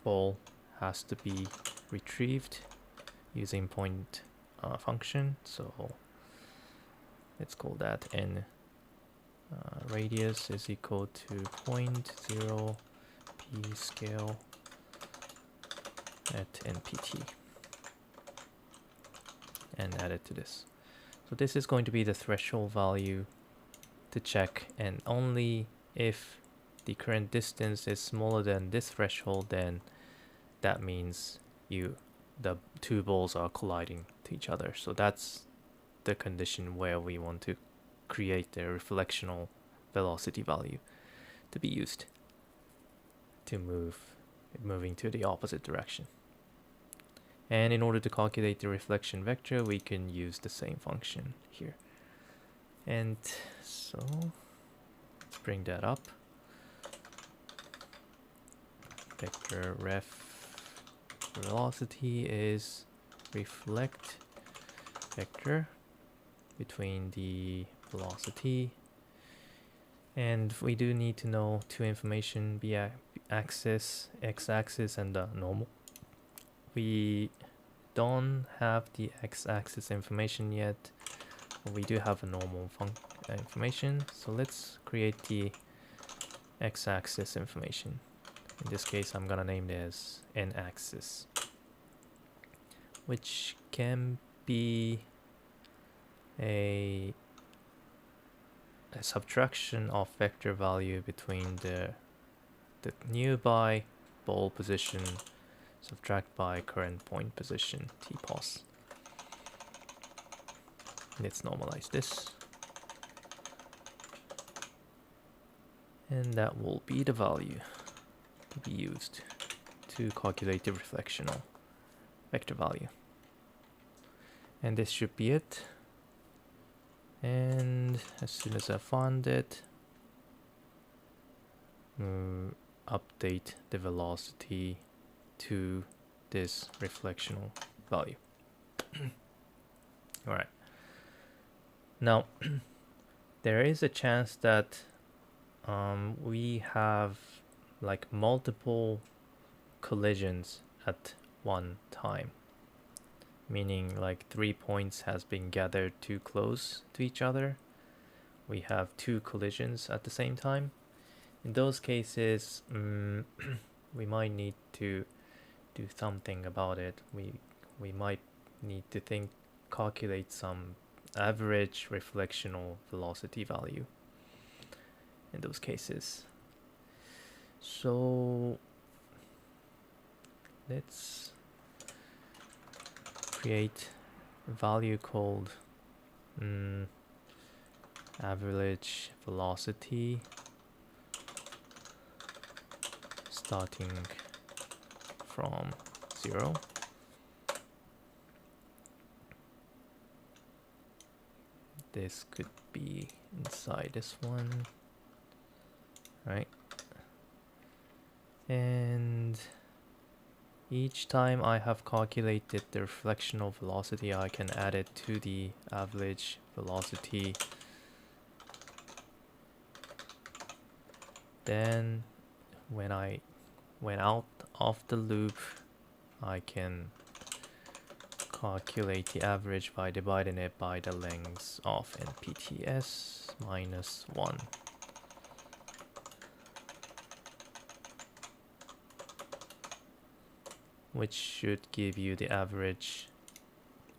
ball has to be retrieved using point function. So let's call that n. Radius is equal to 0.0 p-scale at npt. And add it to this. So this is going to be the threshold value to check, and only if the current distance is smaller than this threshold, then that means the two balls are colliding to each other. So that's the condition where we want to create the reflectional velocity value to be used to moving to the opposite direction. And in order to calculate the reflection vector, we can use the same function here. And so let's bring that up. Vector ref velocity is reflect vector between the velocity, and we do need to know two information: axis, x-axis, and the normal. We don't have the x-axis information yet, but we do have a normal information. So let's create the x-axis information. In this case, I'm gonna name it as n-axis, which can be a subtraction of vector value between the nearby ball position subtract by current point position t-pos. Let's normalize this, and that will be the value to be used to calculate the reflectional vector value. And this should be it. And as soon as I found it, update the velocity to this reflectional value. All right. Now, there is a chance that we have like multiple collisions at one time, meaning like 3 points has been gathered too close to each other. We have two collisions at the same time. In those cases, we might need to do something about it. We might need to calculate some average reflectional velocity value in those cases. So let's create a value called average velocity starting from 0. This could be inside this one, right? And each time I have calculated the reflectional velocity, I can add it to the average velocity. Then when I went out of the loop, I can calculate the average by dividing it by the length of npts minus 1. which should give you the average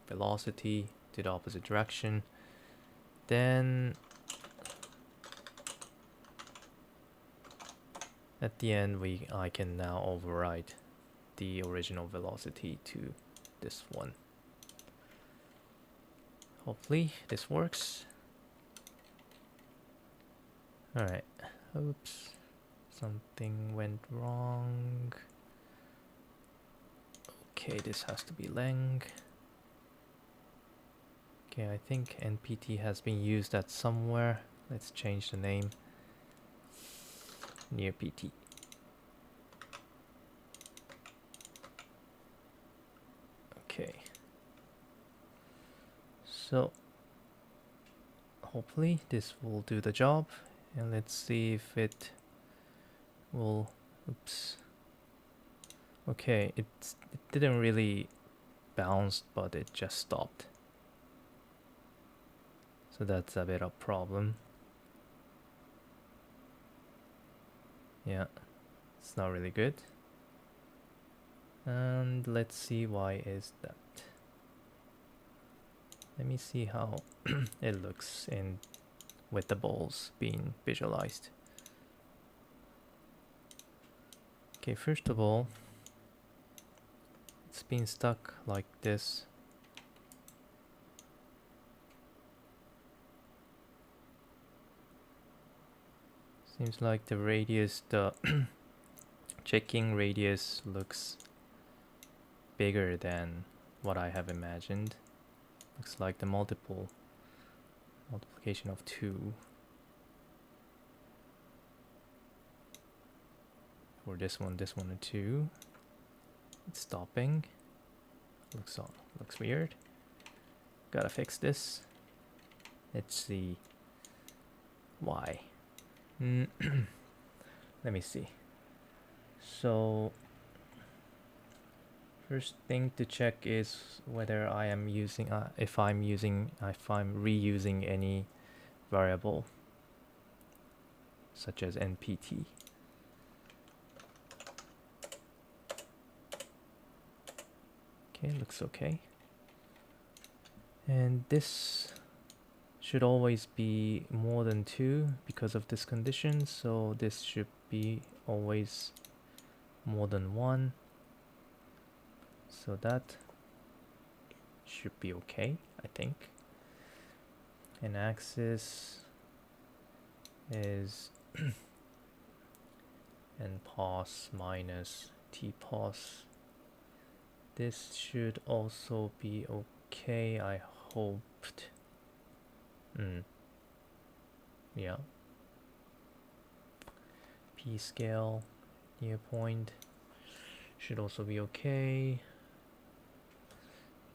velocity to the opposite direction. Then at the end I can now override the original velocity to this one. Hopefully this works. Alright, oops, something went wrong. Okay, this has to be lang. Okay, I think NPT has been used at somewhere. Let's change the name. Near PT. Okay. So hopefully this will do the job, and let's see if it will. Oops. Okay, it didn't really bounce, but it just stopped. So that's a bit of a problem. Yeah, it's not really good. And let's see why is that. Let me see how it looks in with the balls being visualized. Okay, first of all, it's been stuck like this. Seems like the radius, the checking radius looks bigger than what I have imagined. Looks like the multiplication of 2 for this one and 2. It's stopping. Looks weird. Gotta fix this. Let's see why. Let me see. So first thing to check is whether I am using if I'm reusing any variable such as npt. Okay, looks okay. And this should always be more than 2 because of this condition, so this should be always more than 1. So that should be okay, I think. And axis is npos minus tpos. This should also be okay, I hoped. Yeah. P scale near point should also be okay.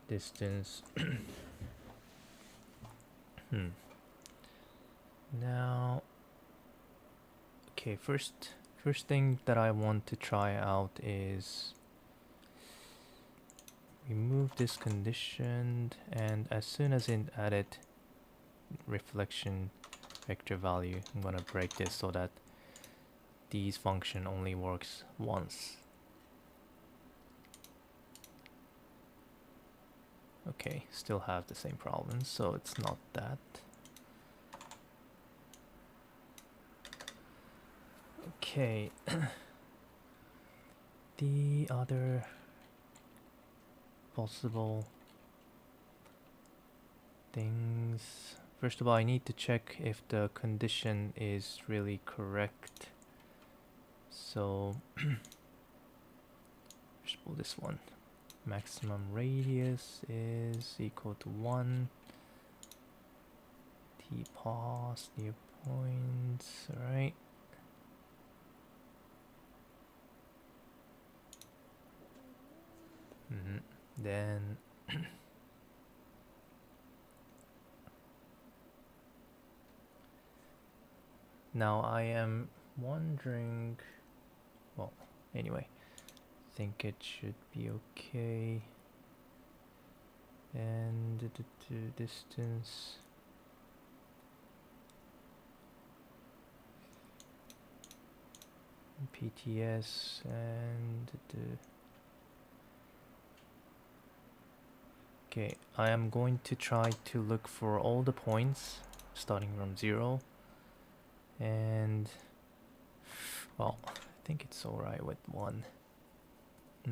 Distance. Now, okay, first thing that I want to try out is remove this condition, and as soon as it added reflection vector value, I'm gonna break this so that these function only works once. Okay, still have the same problem, so it's not that. Okay. The other possible things. First of all, I need to check if the condition is really correct. So first of all, this one. Maximum radius is equal to 1. T-pos near points, alright. Then now I am wondering, well, anyway, I think it should be okay. And the distance, PTS, and the Okay, I am going to try to look for all the points starting from 0. And, well, I think it's alright with 1. I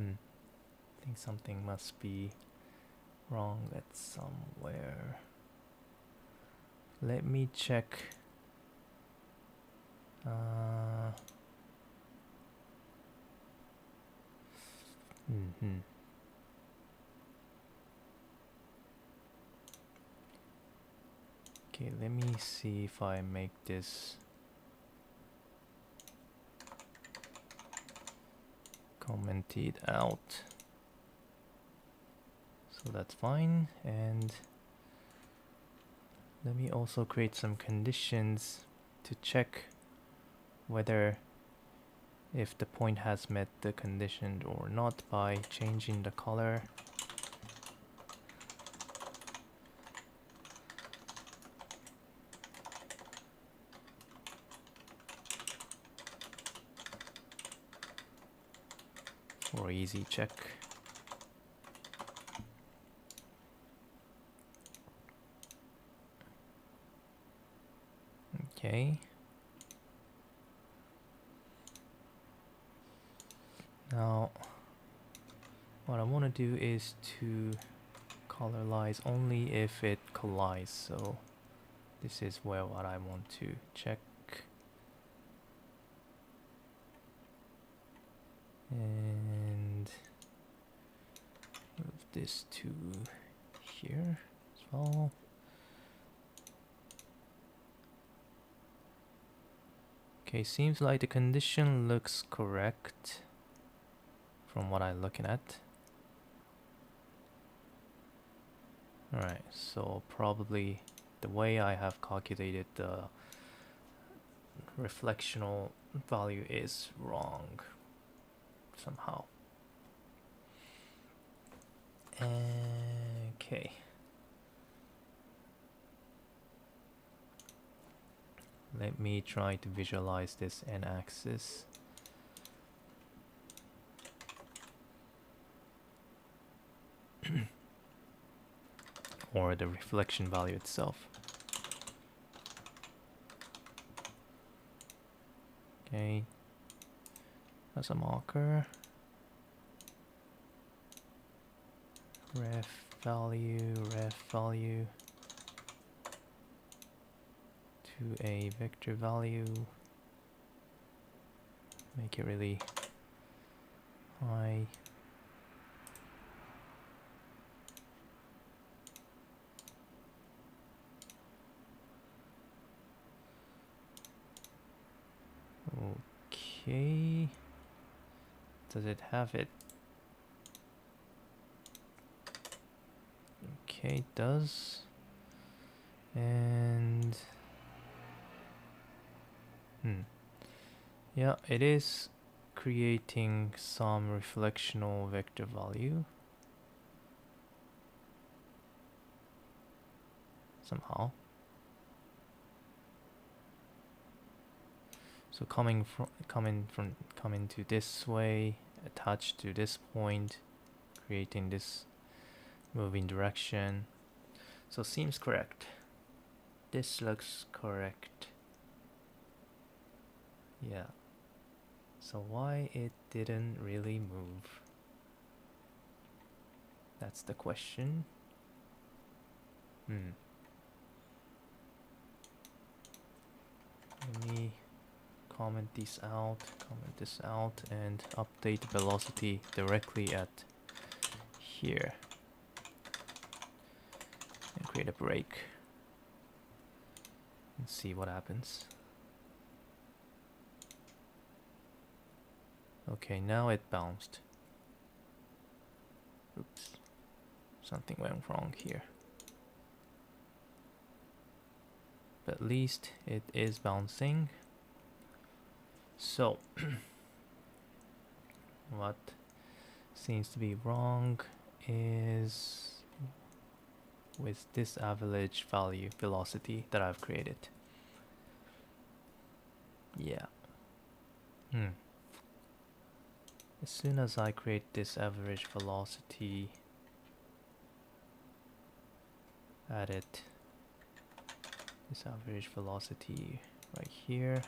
think something must be wrong at somewhere. Let me check. Okay, let me see if I make this commented out. So that's fine. And let me also create some conditions to check whether if the point has met the condition or not by changing the color. For easy check. Okay. Now, what I want to do is to colorize only if it collides. So this is where what I want to check. And move this to here as well. Okay, seems like the condition looks correct from what I'm looking at. Alright, so probably the way I have calculated the reflectional value is wrong somehow. Okay. Let me try to visualize this n-axis. Or the reflection value itself. Okay. As a marker. Ref value to a vector value. Make it really high. Okay. Does it have it? Okay, it does. And yeah, it is creating some reflectional vector value somehow. So coming to this way, attached to this point, creating this moving direction. So seems correct. This looks correct. Yeah. So why it didn't really move? That's the question. Let me comment this out, and update the velocity directly at here. And create a break. And see what happens. Okay, now it bounced. Oops. Something went wrong here. But at least it is bouncing. So, what seems to be wrong is with this average value velocity that I've created. Yeah. As soon as I create this average velocity, added this average velocity right here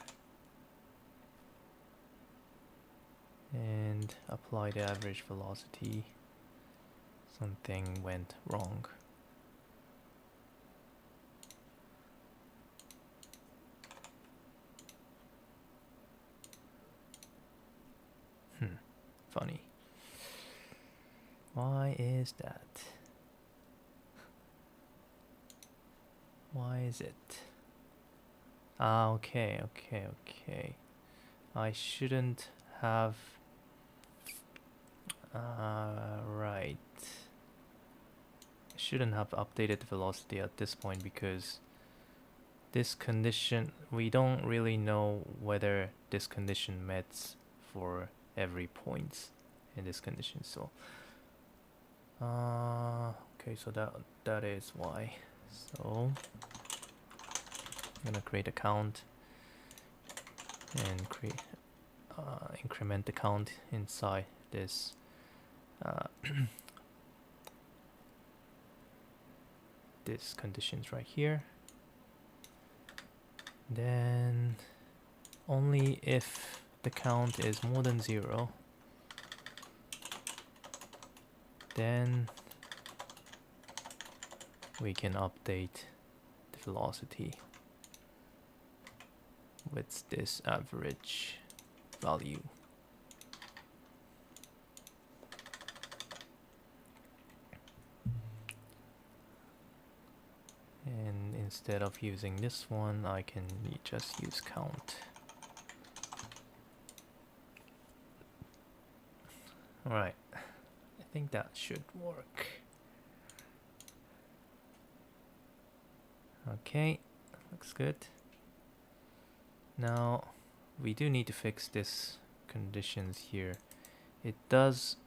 and apply the average velocity. Something went wrong. Funny. Why is that? Why is it? Ah, okay. I shouldn't have... right. I shouldn't have updated the velocity at this point because this condition, we don't really know whether this condition met for every point in this condition. So, okay, so that is why. So I'm gonna create a count and create increment the count inside this this conditions right here. Then only if the count is more than 0, then we can update the velocity with this average value. And instead of using this one, I can just use count. Alright, I think that should work. Okay, looks good. Now, we do need to fix this conditions here. It does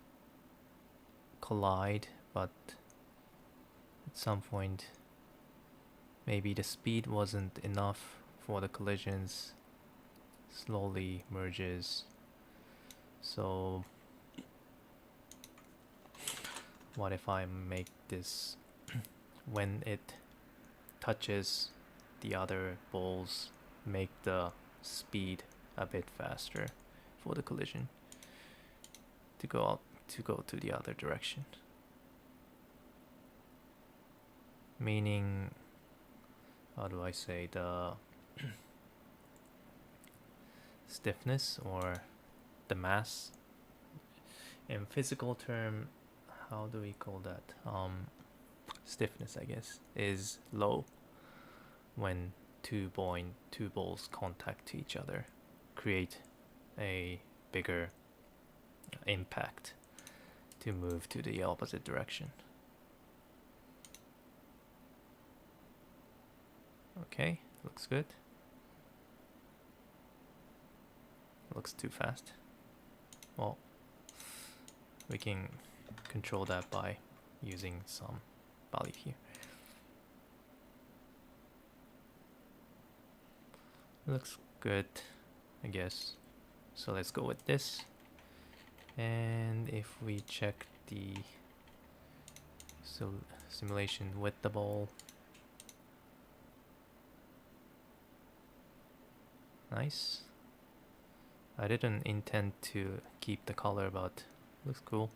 collide, but at some point, maybe the speed wasn't enough for the collisions. Slowly merges. So, what if I make this when it touches the other balls, make the speed a bit faster for the collision to go to the other direction. Meaning, how do I say, the stiffness or the mass in physical term, how do we call that? Stiffness, I guess, is low when two balls contact to each other, create a bigger impact to move to the opposite direction. Okay, looks good. Looks too fast. Well, we can control that by using some value here. Looks good, I guess. So let's go with this. And if we check the simulation with the ball, nice. I didn't intend to keep the color, but looks cool.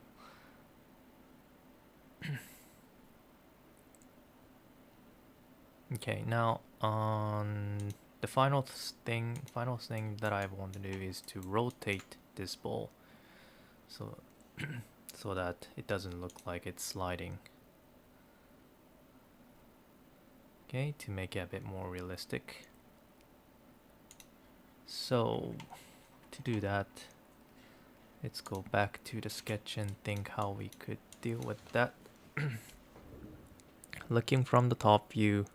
Okay, now on the final thing that I want to do is to rotate this ball, so so that it doesn't look like it's sliding. Okay, to make it a bit more realistic. So to do that, let's go back to the sketch and think how we could deal with that. Looking from the top view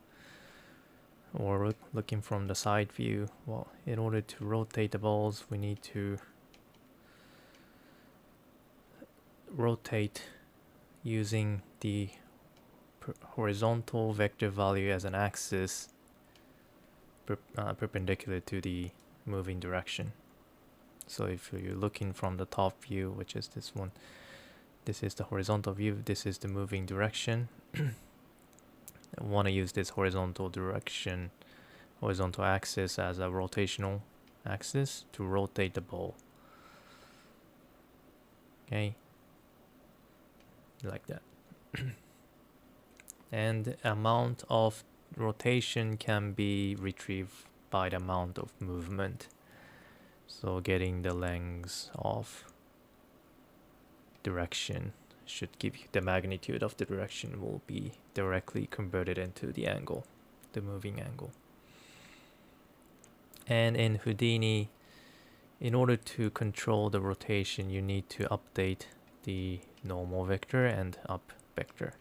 or looking from the side view, well, in order to rotate the balls, we need to rotate using the horizontal vector value as an axis perpendicular to the moving direction. So if you're looking from the top view, which is this one, this is the horizontal view, this is the moving direction. I want to use this horizontal axis as a rotational axis to rotate the ball. Okay, like that. And amount of rotation can be retrieved by the amount of movement. So getting the length of direction should give you the magnitude of the direction will be directly converted into the angle, the moving angle. And in Houdini, in order to control the rotation, you need to update the normal vector and up vector.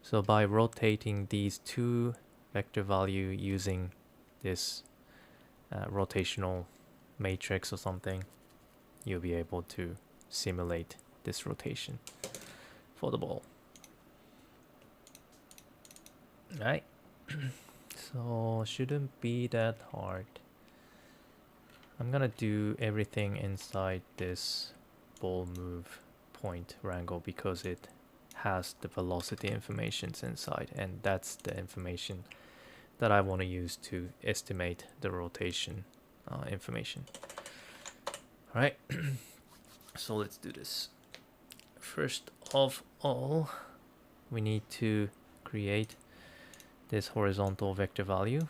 So by rotating these two vector value using this rotational matrix or something, you'll be able to simulate this rotation for the ball. Right. So shouldn't be that hard. I'm gonna do everything inside this ball move point wrangle because it has the velocity information inside, and that's the information that I want to use to estimate the rotation information. All right. So let's do this. First of all, we need to create this horizontal vector value,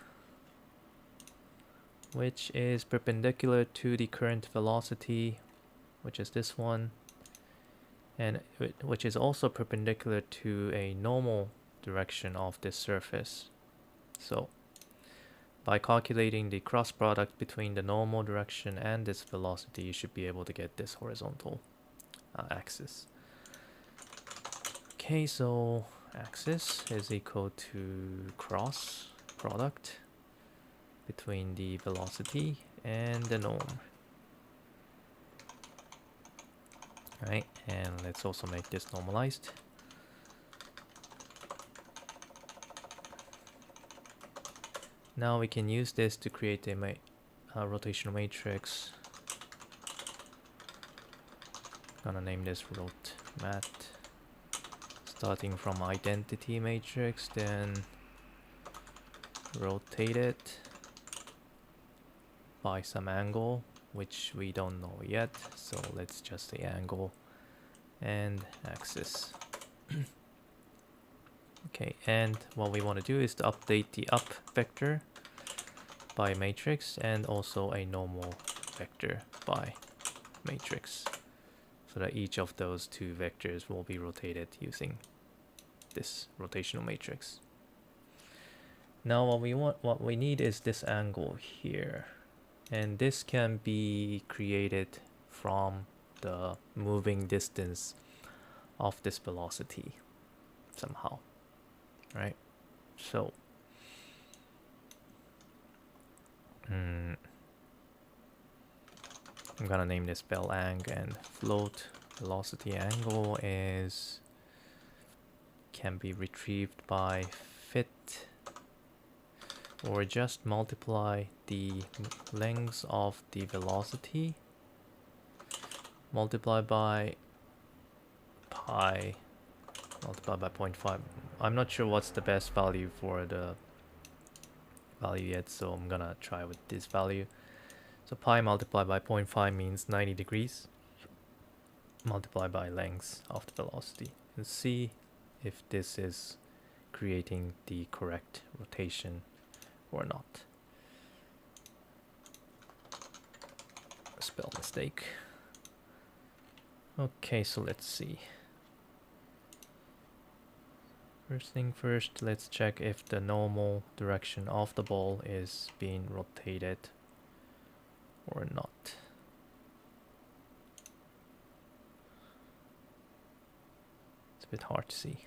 which is perpendicular to the current velocity, which is this one, and which is also perpendicular to a normal direction of this surface. So by calculating the cross product between the normal direction and this velocity, you should be able to get this horizontal axis. Okay, so axis is equal to cross product between the velocity and the norm. Right, and let's also make this normalized. Now we can use this to create a rotational matrix. Gonna name this rot mat. Starting from identity matrix, then rotate it by some angle, which we don't know yet. So let's just say angle and axis. Okay, and what we want to do is to update the up vector by matrix and also a normal vector by matrix, so that each of those two vectors will be rotated using this rotational matrix. Now what we need is this angle here, and this can be created from the moving distance of this velocity somehow. Right, so I'm gonna name this bell ang, and float velocity angle can be retrieved by fit, or just multiply the length of the velocity multiplied by pi multiplied by 0.5. I'm not sure what's the best value for the value yet, so I'm gonna try with this value. So pi multiplied by 0.5 means 90 degrees multiplied by length of the velocity, and see if this is creating the correct rotation or not. Spell mistake. Okay, so let's see. First thing first, let's check if the normal direction of the ball is being rotated or not. It's a bit hard to see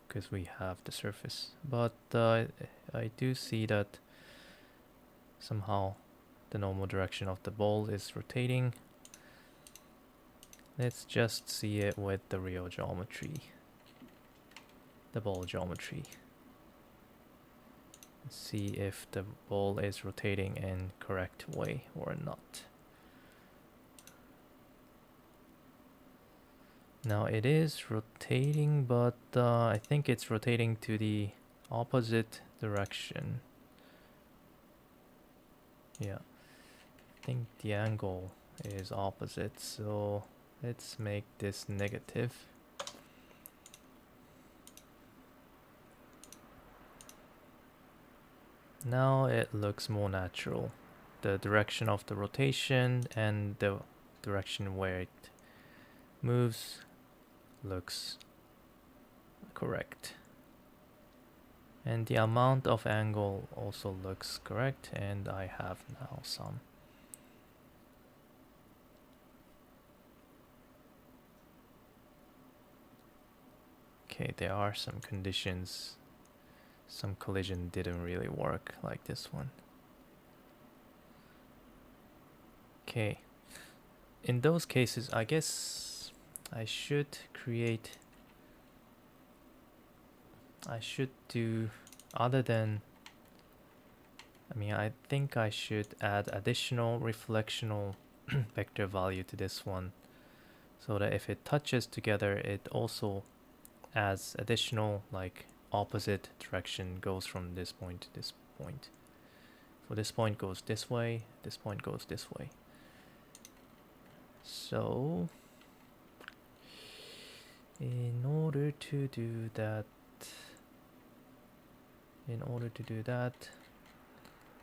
because we have the surface, but I do see that somehow the normal direction of the ball is rotating. Let's just see it with the real geometry. The ball geometry. See if the ball is rotating in correct way or not. Now it is rotating, but I think it's rotating to the opposite direction. Yeah, I think the angle is opposite, so let's make this negative. Now it looks more natural. The direction of the rotation and the direction where it moves looks correct. And the amount of angle also looks correct, and I have now some. Okay, there are some conditions. Some collision didn't really work, like this one. Okay. In those cases, I guess I should do, other than, I think I should add additional reflectional vector value to this one, so that if it touches together, it also adds additional, like, opposite direction, goes from this point to this point. So this point goes this way, this point goes this way. So in order to do that,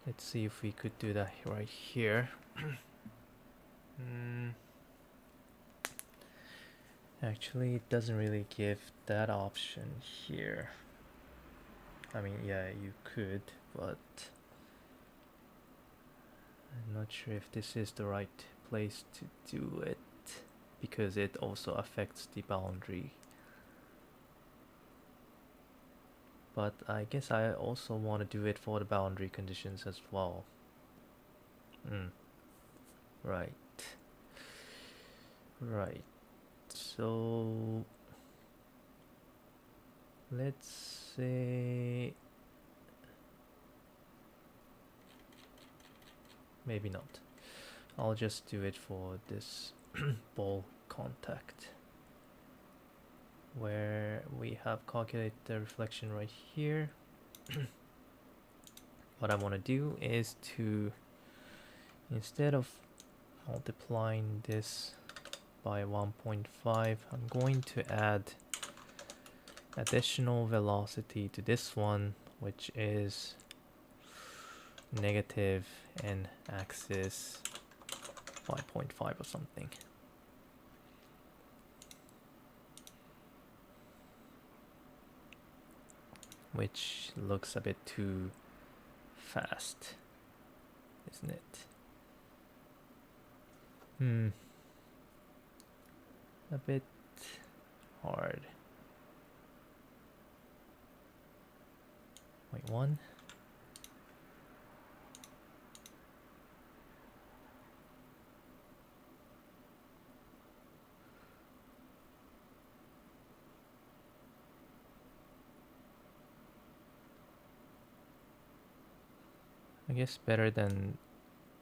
let's see if we could do that right here. Actually, it doesn't really give that option here. Yeah, you could, but I'm not sure if this is the right place to do it, because it also affects the boundary. But I guess I also want to do it for the boundary conditions as well. Right. So let's say, maybe not. I'll just do it for this ball contact, where we have calculated the reflection right here. What I want to do is to, instead of multiplying this by 1.5, I'm going to add additional velocity to this one, which is negative n axis 5.5 or something. Which looks a bit too fast, isn't it? A bit hard. Wait, one. I guess better than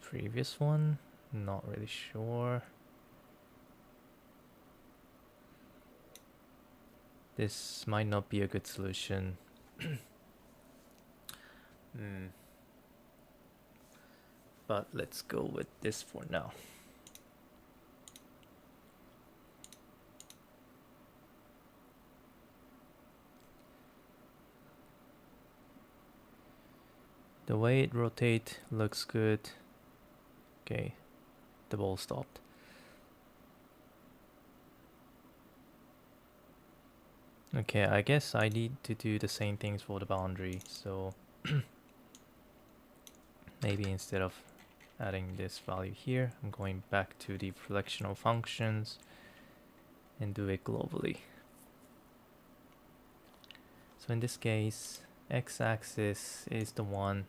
previous one. Not really sure. This might not be a good solution. But let's go with this for now. The way it rotates looks good. Okay, the ball stopped. Okay, I guess I need to do the same things for the boundary, so maybe instead of adding this value here, I'm going back to the reflectional functions and do it globally. So in this case, x-axis is the one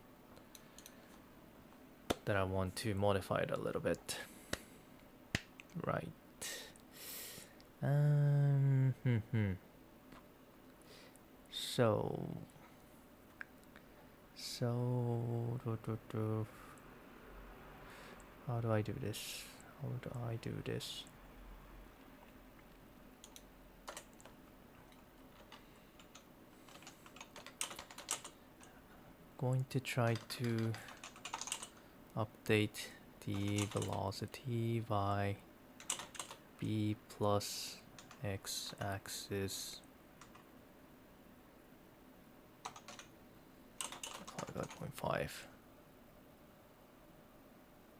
that I want to modify it a little bit. Right. So how do I do this? going to try to update the velocity by b plus x-axis 5.5,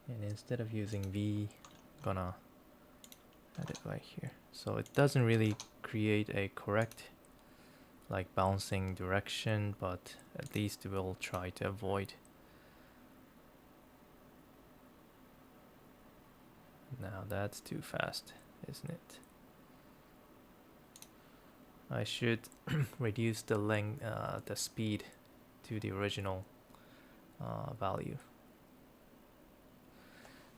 and instead of using v, I'm gonna add it right here. So it doesn't really create a correct like bouncing direction, but at least we'll try to avoid. Now that's too fast, isn't it? I should reduce the length, the speed to the original value.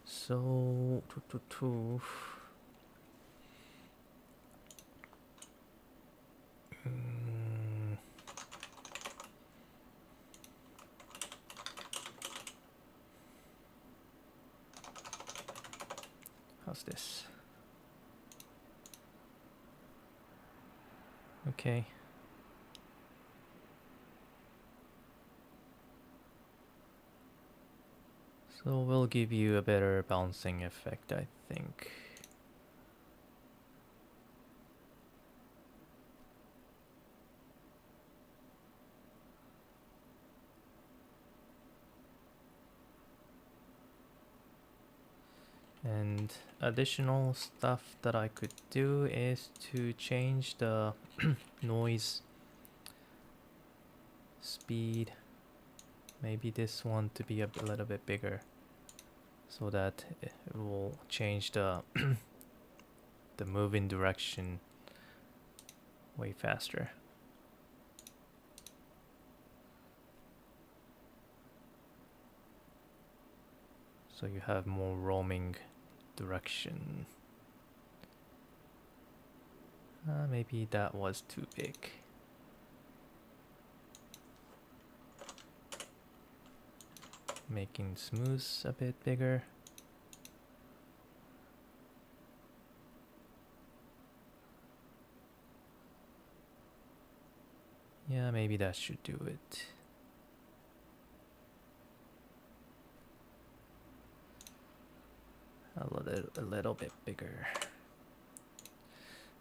So how's this? Okay. So we'll give you a better bouncing effect, I think. And additional stuff that I could do is to change the noise speed. Maybe this one to be a little bit bigger, so that it will change the the moving direction way faster. So you have more roaming direction. Maybe that was too big. Making smooth a bit bigger. Yeah, maybe that should do it. A little bit bigger.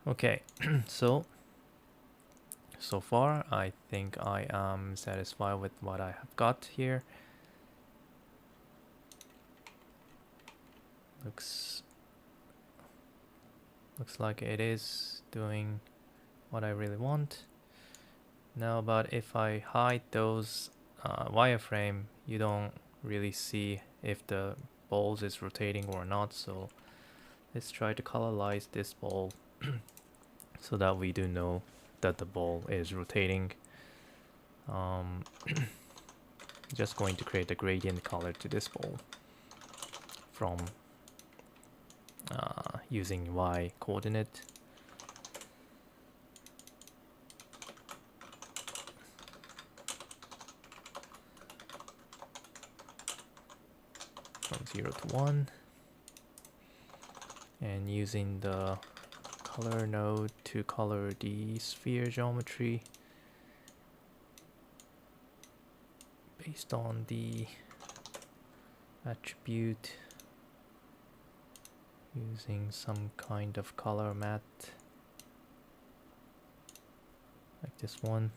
Okay, so far I think I am satisfied with what I have got here. Looks like it is doing what I really want. Now, but if I hide those wireframe, you don't really see if the balls is rotating or not. So let's try to colorize this ball so that we do know that the ball is rotating. Just going to create a gradient color to this ball from using y coordinate. From 0 to 1, and using the color node to color the sphere geometry based on the attribute, using some kind of color matte like this one,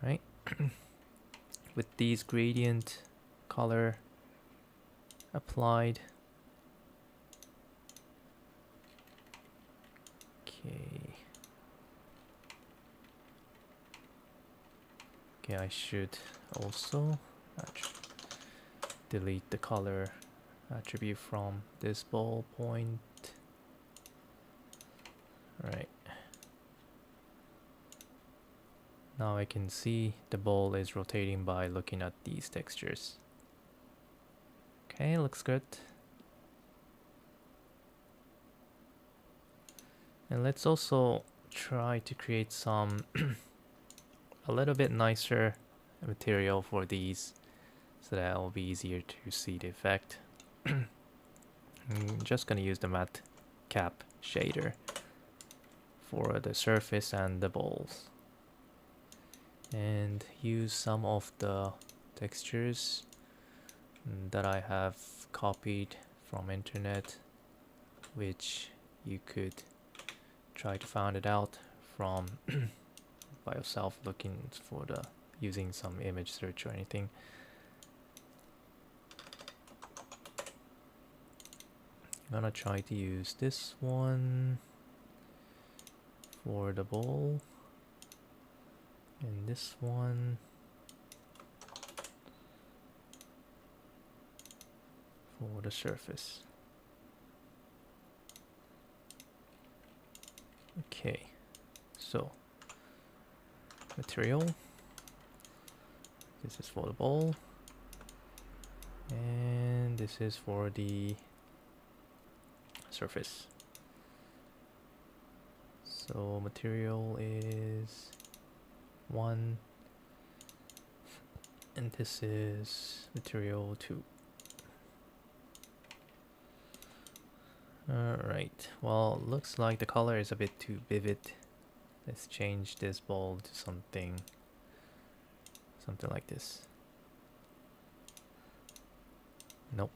right? With these gradient color applied. Okay, I should also delete the color attribute from this ball point. Right. Now I can see the ball is rotating by looking at these textures. Okay, looks good. And let's also try to create some a little bit nicer material for these, so that it will be easier to see the effect. I'm just gonna use the matte cap shader for the surface and the balls. and use some of the textures that I have copied from internet, which you could try to find it out from by yourself, looking for the using some image search or anything. I'm gonna try to use this one for the bowl and this one for the surface. Okay, so material, this is for the bowl, and this is for the surface. So material is 1, and this is material 2. Alright, well, looks like the color is a bit too vivid. Let's change this bowl to something like this. Nope.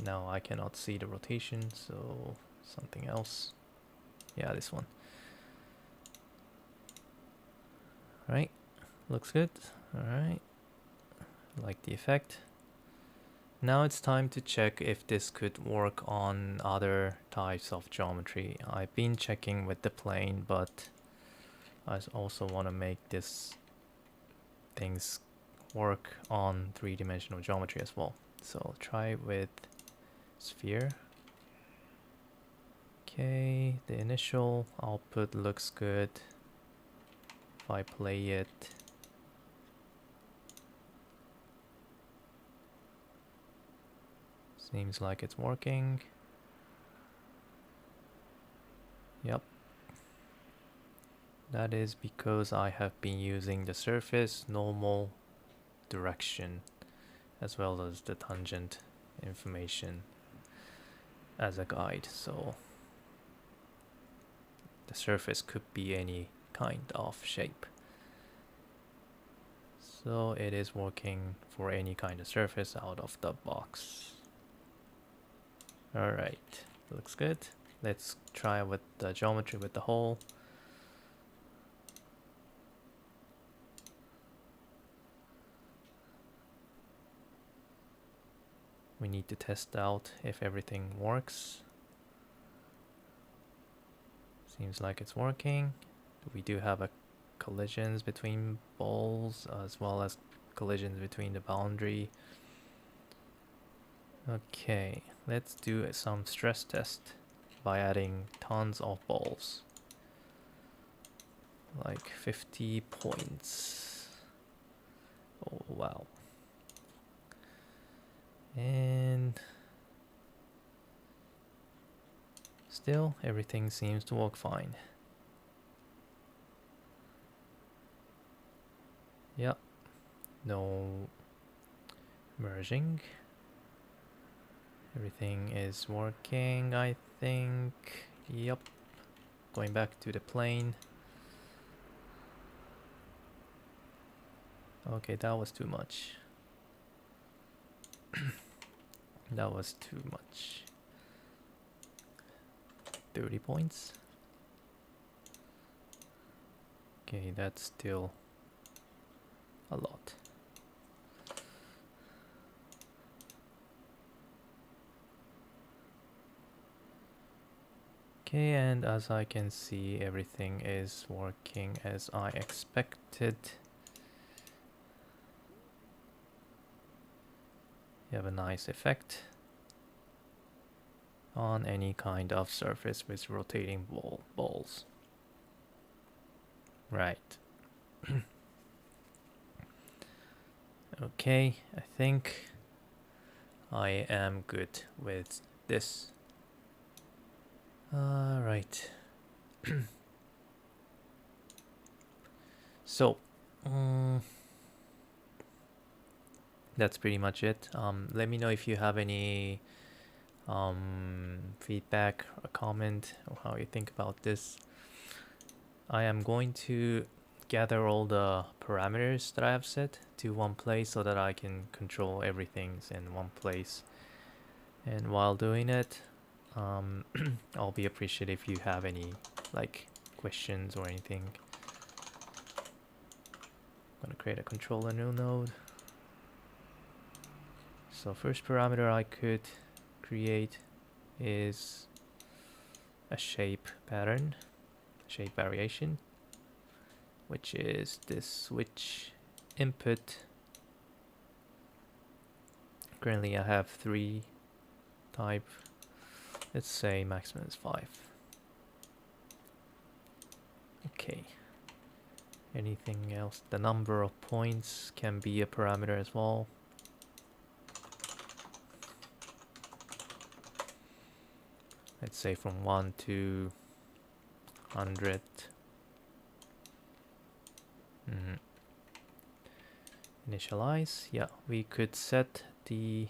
Now I cannot see the rotation, so something else. Yeah, this one. Alright, looks good. Alright, like the effect. Now it's time to check if this could work on other types of geometry. I've been checking with the plane, but I also want to make this things work on 3-dimensional geometry as well. So try with sphere. Okay, the initial output looks good. If I play it, seems like it's working. Yep. That is because I have been using the surface normal direction as well as the tangent information as a guide. So the surface could be any kind of shape. So it is working for any kind of surface out of the box. Alright, looks good. Let's try with the geometry with the hole. We need to test out if everything works. Seems like it's working. We do have a collisions between balls as well as collisions between the boundary. Okay, let's do some stress test by adding tons of balls. Like 50 points. Oh wow. And still everything seems to work fine. Yep, no merging. Everything is working, I think. Yep, going back to the plane. Okay, that was too much. That was too much. 30 points. Okay, that's still a lot. Okay, and as I can see, everything is working as I expected. You have a nice effect on any kind of surface with rotating balls. Right. Okay, I think I am good with this. Right. So, that's pretty much it. Let me know if you have any feedback or comment or how you think about this. I am going to gather all the parameters that I have set to one place so that I can control everything in one place. And while doing it, I'll be appreciative if you have any like questions or anything. I'm gonna create a controller new node. So first parameter I could create is a shape pattern, shape variation, which is this switch input. Currently I have 3 type. Let's say maximum is 5. Okay. Anything else? The number of points can be a parameter as well. Let's say from 1 to 100. Initialize. Yeah, we could set the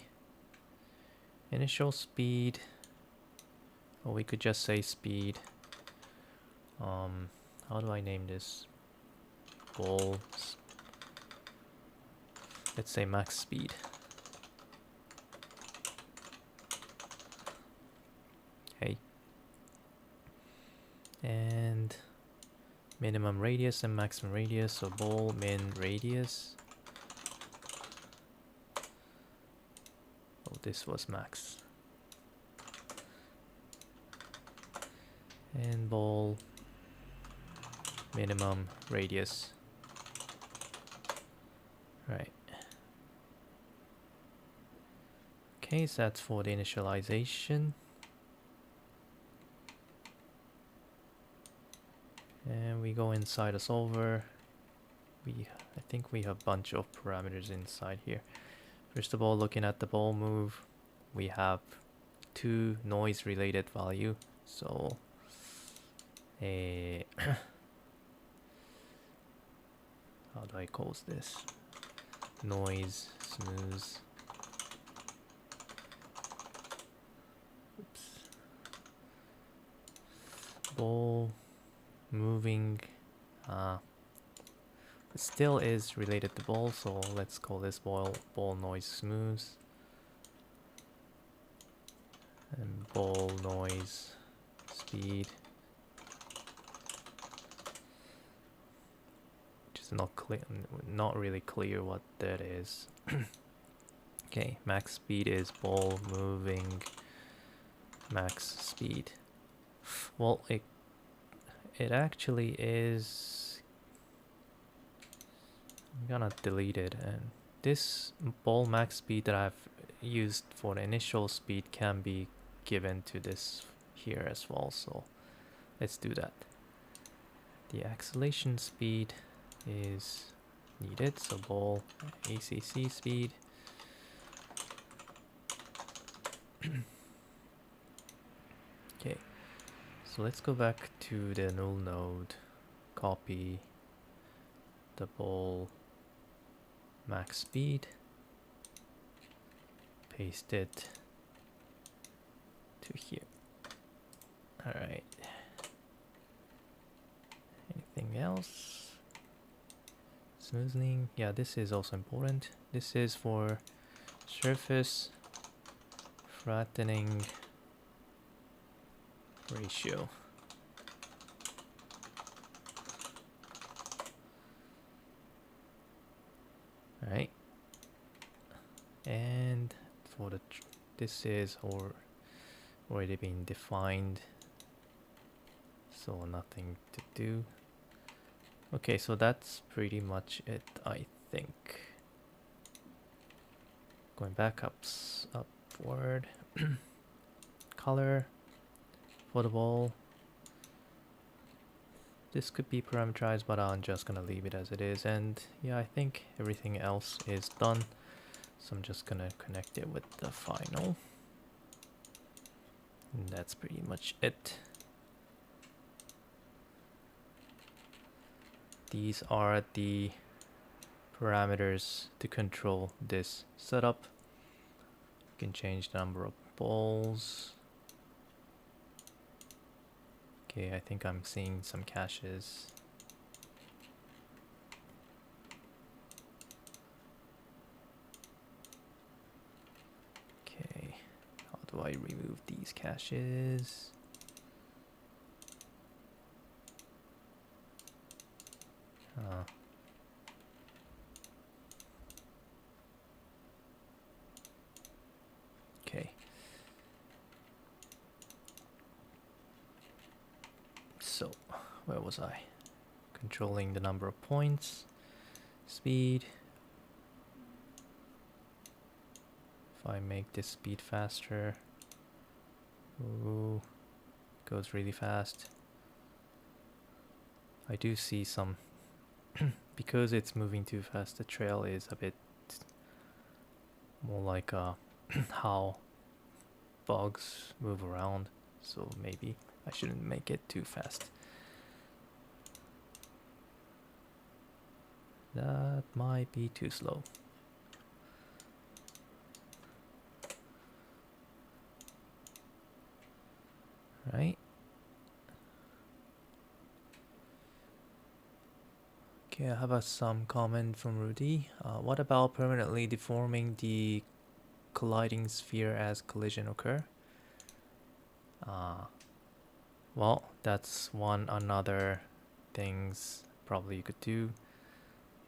initial speed, or we could just say speed. How do I name this? Balls. Let's say max speed. Okay. And minimum radius and maximum radius, so ball min radius. Oh, this was max. And ball minimum radius. Right. Okay, so that's for the initialization. And we go inside a solver. I think we have a bunch of parameters inside here. First of all, looking at the ball move, we have 2 noise related value. So how do I call this? Noise, smooth. Oops. Ball moving. It still is related to ball, so let's call this ball noise smooth. And ball noise speed. Not really clear what that is. Okay, max speed is ball moving max speed. Well, it actually is. I'm gonna delete it, and this ball max speed that I've used for the initial speed can be given to this here as well, so let's do that. The acceleration speed is needed, so ball ACC speed. Okay, so let's go back to the null node, copy the ball max speed, paste it to here. Alright, anything else? Smoothing, yeah, this is also important. This is for surface flattening ratio. Right, and for the this is already been defined, so nothing to do. Okay, so that's pretty much it, I think. Going back upward. Color for the ball. This could be parameterized, but I'm just gonna leave it as it is. And yeah, I think everything else is done. So I'm just gonna connect it with the final. And that's pretty much it. These are the parameters to control this setup. You can change the number of balls. Okay, I think I'm seeing some caches. I remove these caches? Okay. So, where was I? Controlling the number of points, speed. If I make this speed faster, ooh, goes really fast. I do see some, because it's moving too fast, the trail is a bit more like how bugs move around, so maybe I shouldn't make it too fast. That might be too slow. Right? Okay, I have some comment from Rudy. What about permanently deforming the colliding sphere as collision occur? Well, that's another things probably you could do.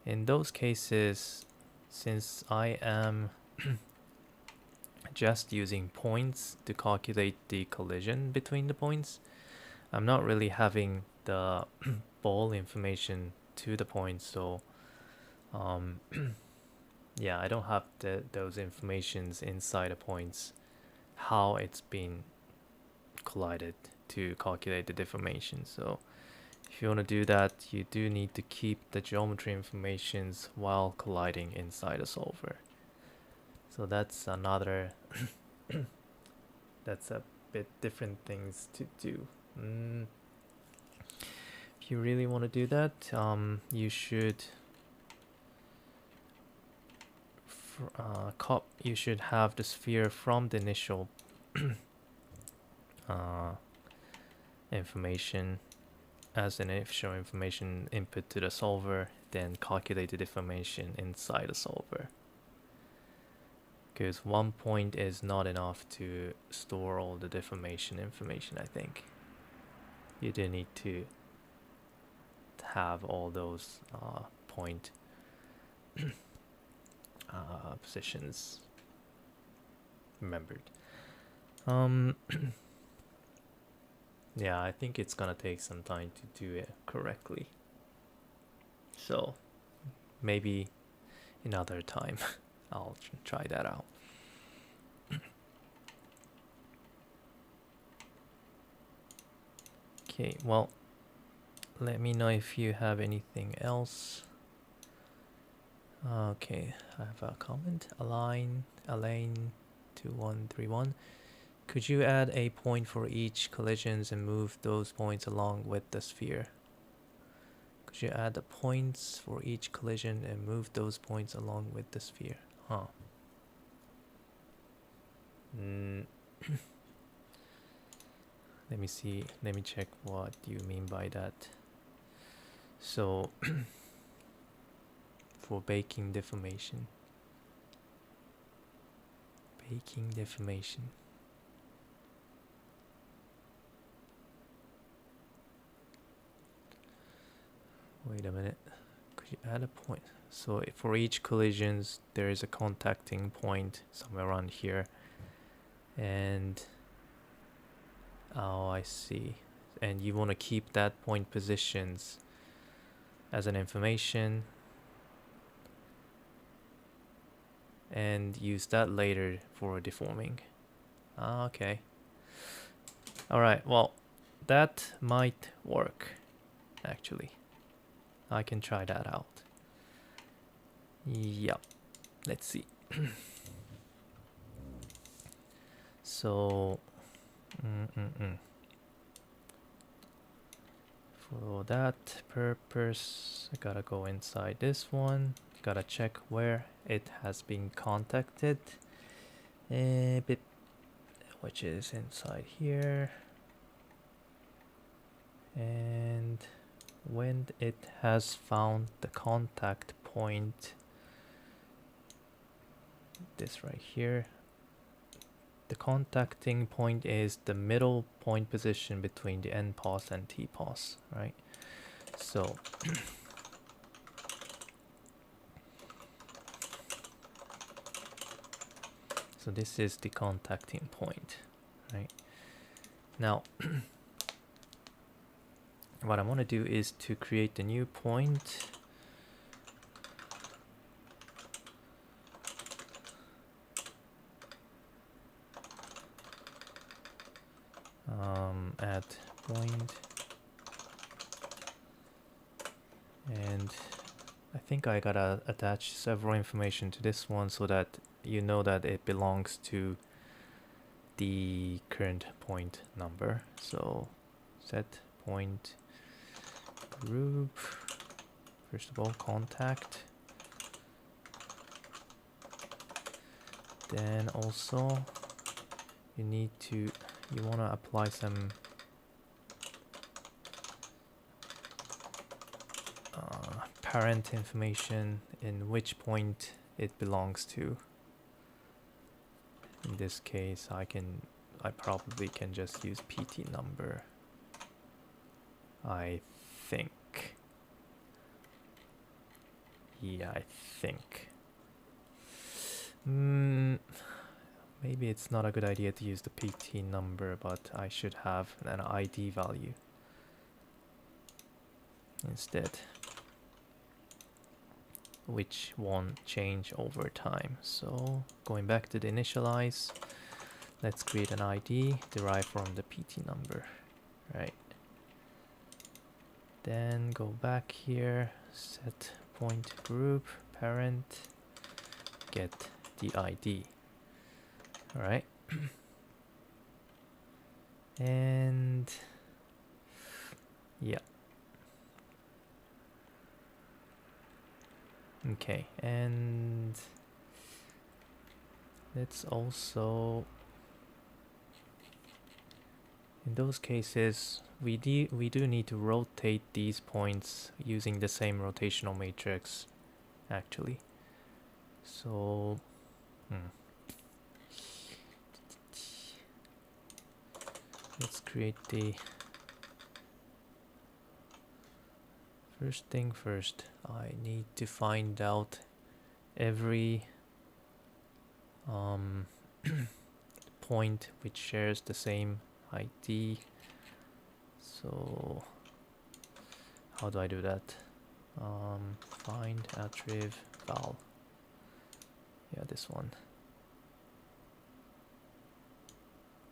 In those cases, since I am just using points to calculate the collision between the points, I'm not really having the ball information to the points, so yeah, I don't have those informations inside the points, how it's been collided to calculate the deformation. So if you want to do that, you do need to keep the geometry informations while colliding inside a solver. So that's another that's a bit different things to do. If you really want to do that, you should you should have the sphere from the initial information as an initial information input to the solver, then calculate the deformation inside the solver. Because 1 point is not enough to store all the deformation information, I think. You do need to have all those point positions remembered. Yeah, I think it's gonna take some time to do it correctly. So maybe another time I'll try that out. Okay, well, let me know if you have anything else. Okay, I have a comment. Elaine 2131. Could you add a point for each collisions and move those points along with the sphere? Could you add the points for each collision and move those points along with the sphere? Huh. Let me see. Let me check what you mean by that. So, for baking deformation. Baking deformation. Wait a minute. Could you add a point? So for each collisions, there is a contacting point somewhere around here. And oh, I see. And you want to keep that point positions as an information and use that later for deforming. Okay. Alright, well, that might work, actually. I can try that out. Yep. Let's see. So, for that purpose, I gotta go inside this one. Gotta check where it has been contacted, which is inside here. And when it has found the contact point, this right here, The contacting point is the middle point position between the end pos and t pos, right? So so this is the contacting point, right? Now what I want to do is to create a new point. Add point, and I think I gotta attach several information to this one so that you know that it belongs to the current point number. So set point group, first of all contact, then also you want to apply some parent information in which point it belongs to. In this case, I probably can just use PT number, I think. Yeah, I think. Maybe it's not a good idea to use the PT number, but I should have an ID value instead, which won't change over time. So going back to the initialize, let's create an ID derived from the PT number, right? Then go back here, set point group, parent, get the ID. All right. And yeah. Okay, and let's also, in those cases, we do need to rotate these points using the same rotational matrix, actually. So, let's create the first thing first. I need to find out every point which shares the same ID. So how do I do that? Find attriv val. Yeah, this one.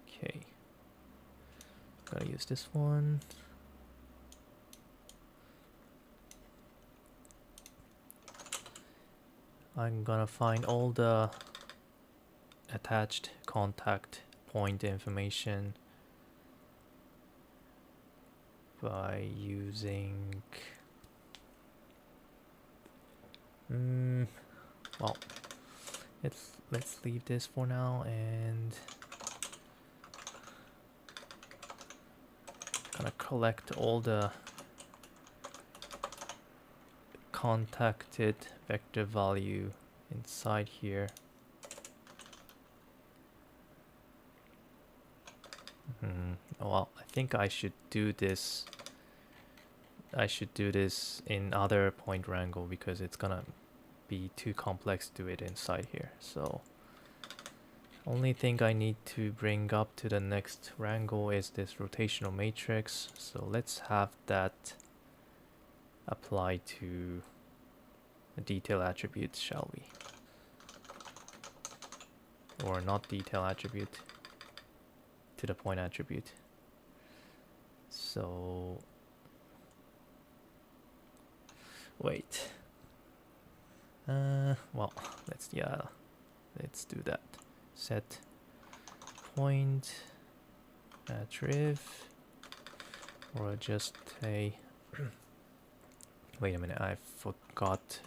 Okay, gotta use this one. I'm gonna find all the attached contact point information by using well, let's leave this for now, and gonna collect all the contacted vector value inside here. Well, I think I should do this. I should do this in other point wrangle because it's gonna be too complex to do it inside here. So only thing I need to bring up to the next wrangle is this rotational matrix. So let's have that apply to a detail attribute, shall we? Or not detail attribute, to the point attribute. So wait. Well, let's do that. Set point attriv, or just a wait a minute, I forgot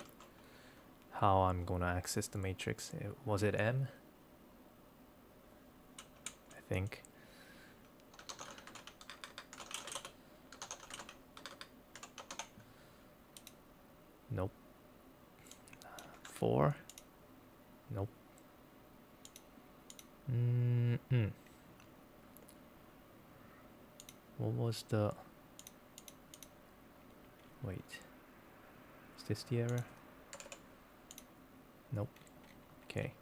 how I'm gonna access the matrix. Was it M? I think. Nope. 4? Nope. What was the... Wait. Is this the error? Nope. Okay.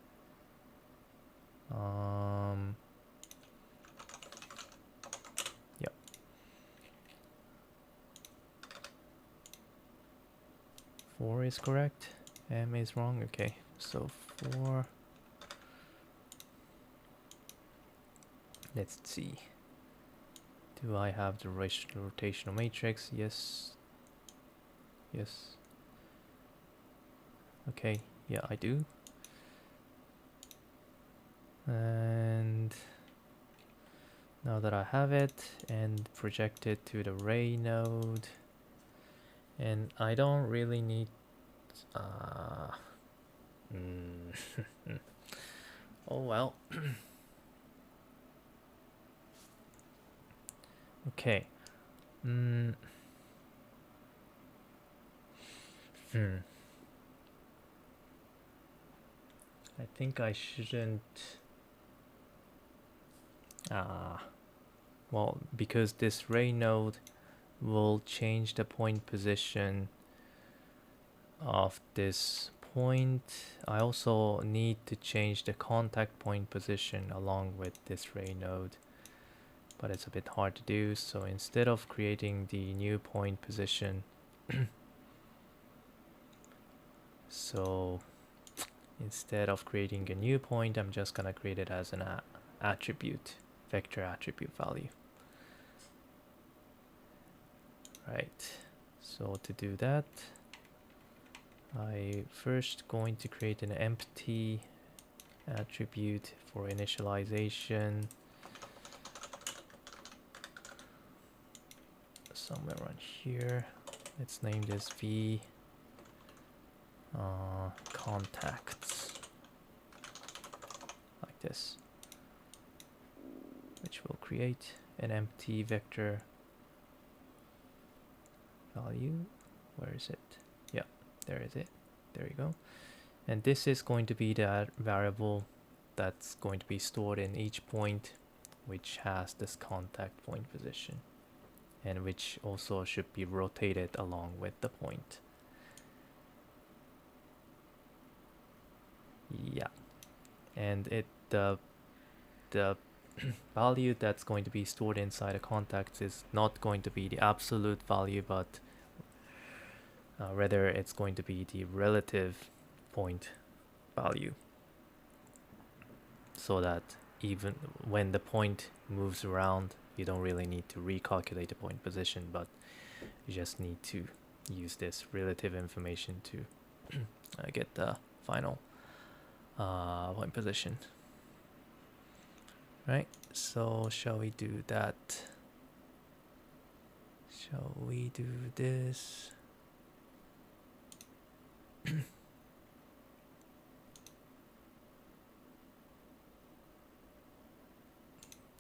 Yep. 4 is correct. M is wrong. Okay. So 4. Let's see. Do I have the rotational matrix? Yes. Yes. Okay. Yeah, I do. And now that I have it and project it to the ray node, and I don't really need oh well. Okay. I think I shouldn't. Well, because this ray node will change the point position of this point, I also need to change the contact point position along with this ray node, but it's a bit hard to do. So instead of creating the new point position, instead of creating a new point, I'm just gonna create it as an attribute, vector attribute value. Right, so to do that, I first going to create an empty attribute for initialization somewhere around here. Let's name this v contacts, like this, which will create an empty vector value. Where is it? Yeah, there is it. There you go. And this is going to be the variable that's going to be stored in each point, which has this contact point position, and which also should be rotated along with the point. Yeah, and the value that's going to be stored inside the contacts is not going to be the absolute value, but rather it's going to be the relative point value, so that even when the point moves around, you don't really need to recalculate the point position, but you just need to use this relative information to get the final point position. Right, so shall we do that? Shall we do this?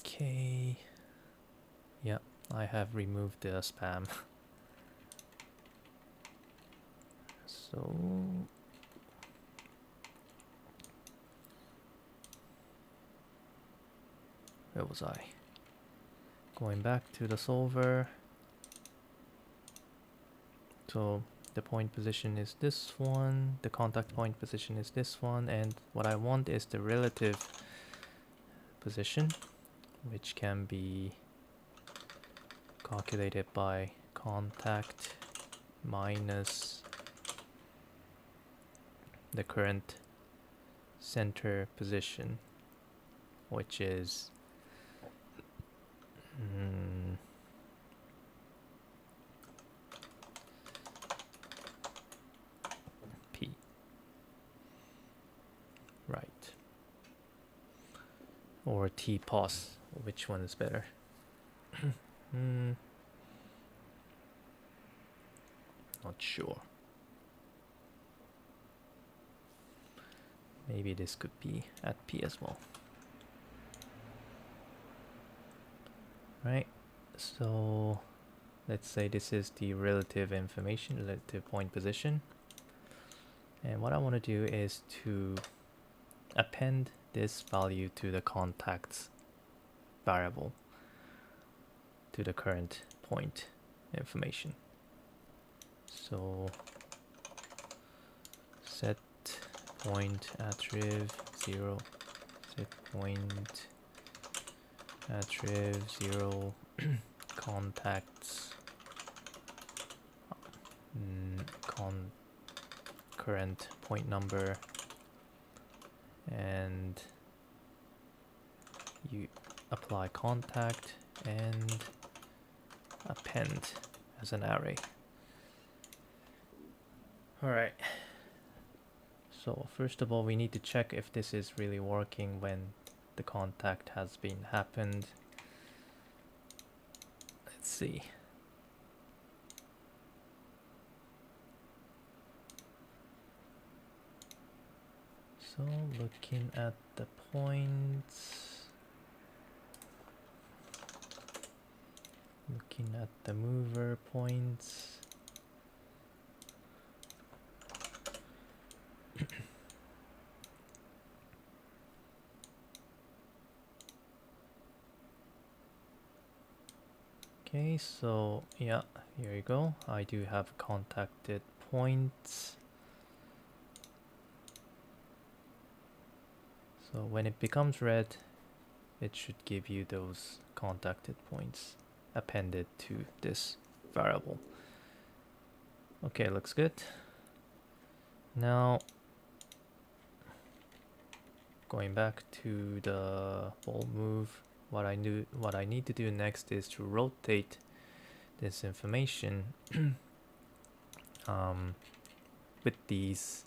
Okay. Yeah, I have removed the spam. So where was I? Going back to the solver. So the point position is this one, the contact point position is this one, and what I want is the relative position, which can be calculated by contact minus the current center position, which is P. Right. Or T pos. Which one is better? Not sure. Maybe this could be at P as well. Right, so let's say this is the relative information, relative point position. And what I want to do is to append this value to the contacts variable, to the current point information. So set point attriv 0, set point attriv 0 contacts current point number, and you apply contact and append as an array. Alright, so first of all we need to check if this is really working when the contact has been happened. Let's see. So looking at the points, looking at the mover points, okay, so yeah, here you go. I do have contacted points. So when it becomes red, it should give you those contacted points appended to this variable. Okay, looks good. Now, going back to the ball move, what I need to do next is to rotate this information with these.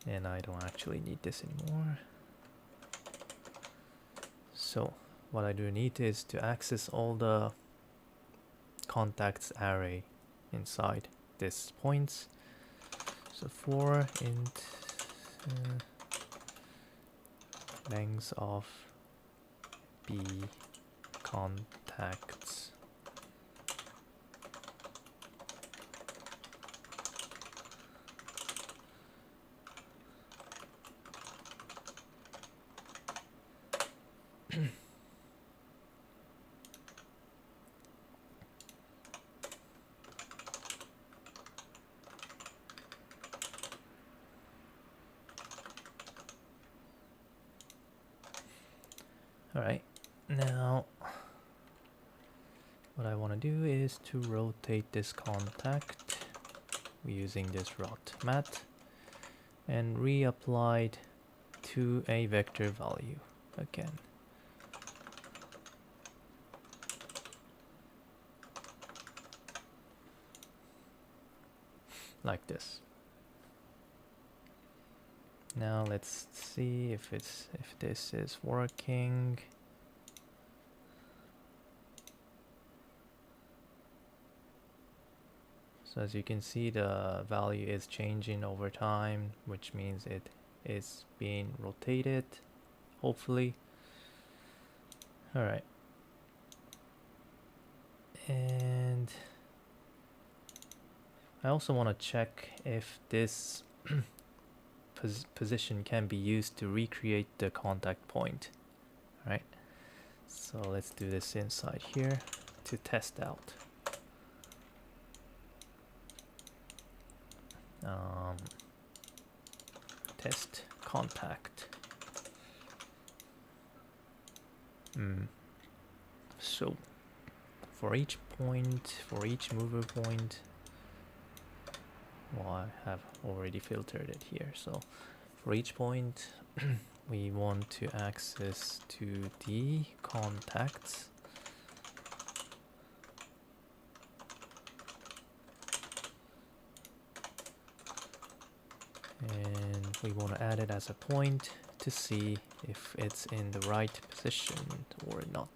And I don't actually need this anymore. So what I do need is to access all the contacts array inside this points. So for int length of b contacts Alright, now what I want to do is to rotate this contact using this rot mat and reapply it to a vector value again. Like this. Now let's see if this is working. So as you can see, the value is changing over time, which means it is being rotated, hopefully. Alright. And I also want to check if this position can be used to recreate the contact point. Alright, so let's do this inside here to test out. Test contact. So for each point, for each mover point, well, I have already filtered it here. So for each point, we want to access to the contacts. And we want to add it as a point to see if it's in the right position or not.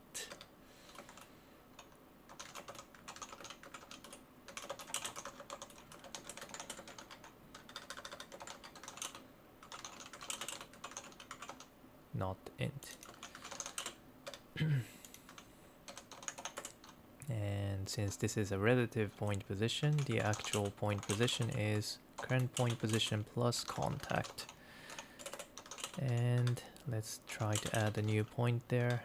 Not int. And since this is a relative point position, the actual point position is current point position plus contact. And let's try to add a new point there.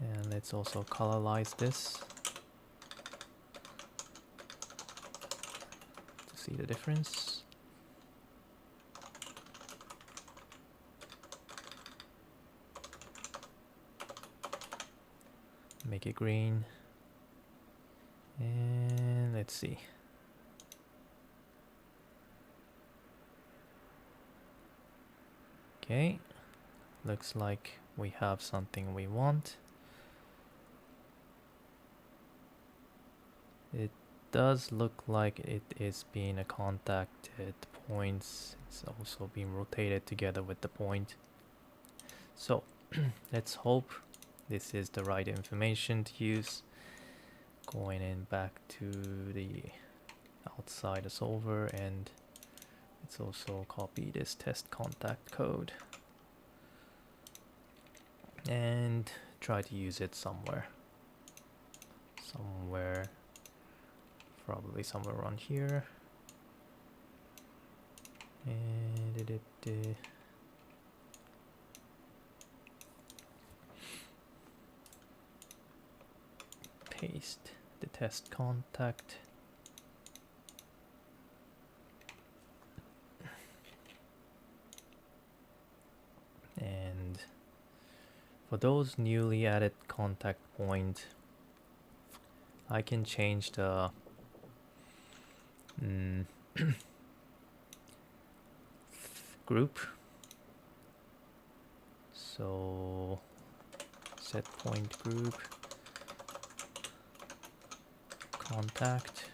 And let's also colorize this to see the difference. Make it green. And let's see. Okay, looks like we have something we want. It does look like it is being a contacted points. It's also being rotated together with the point. So let's hope this is the right information to use. Going in back to the outside the solver, and let's also copy this test contact code and try to use it somewhere. Probably somewhere around here. And paste the test contact. And for those newly added contact point, I can change the group. So set point group contact,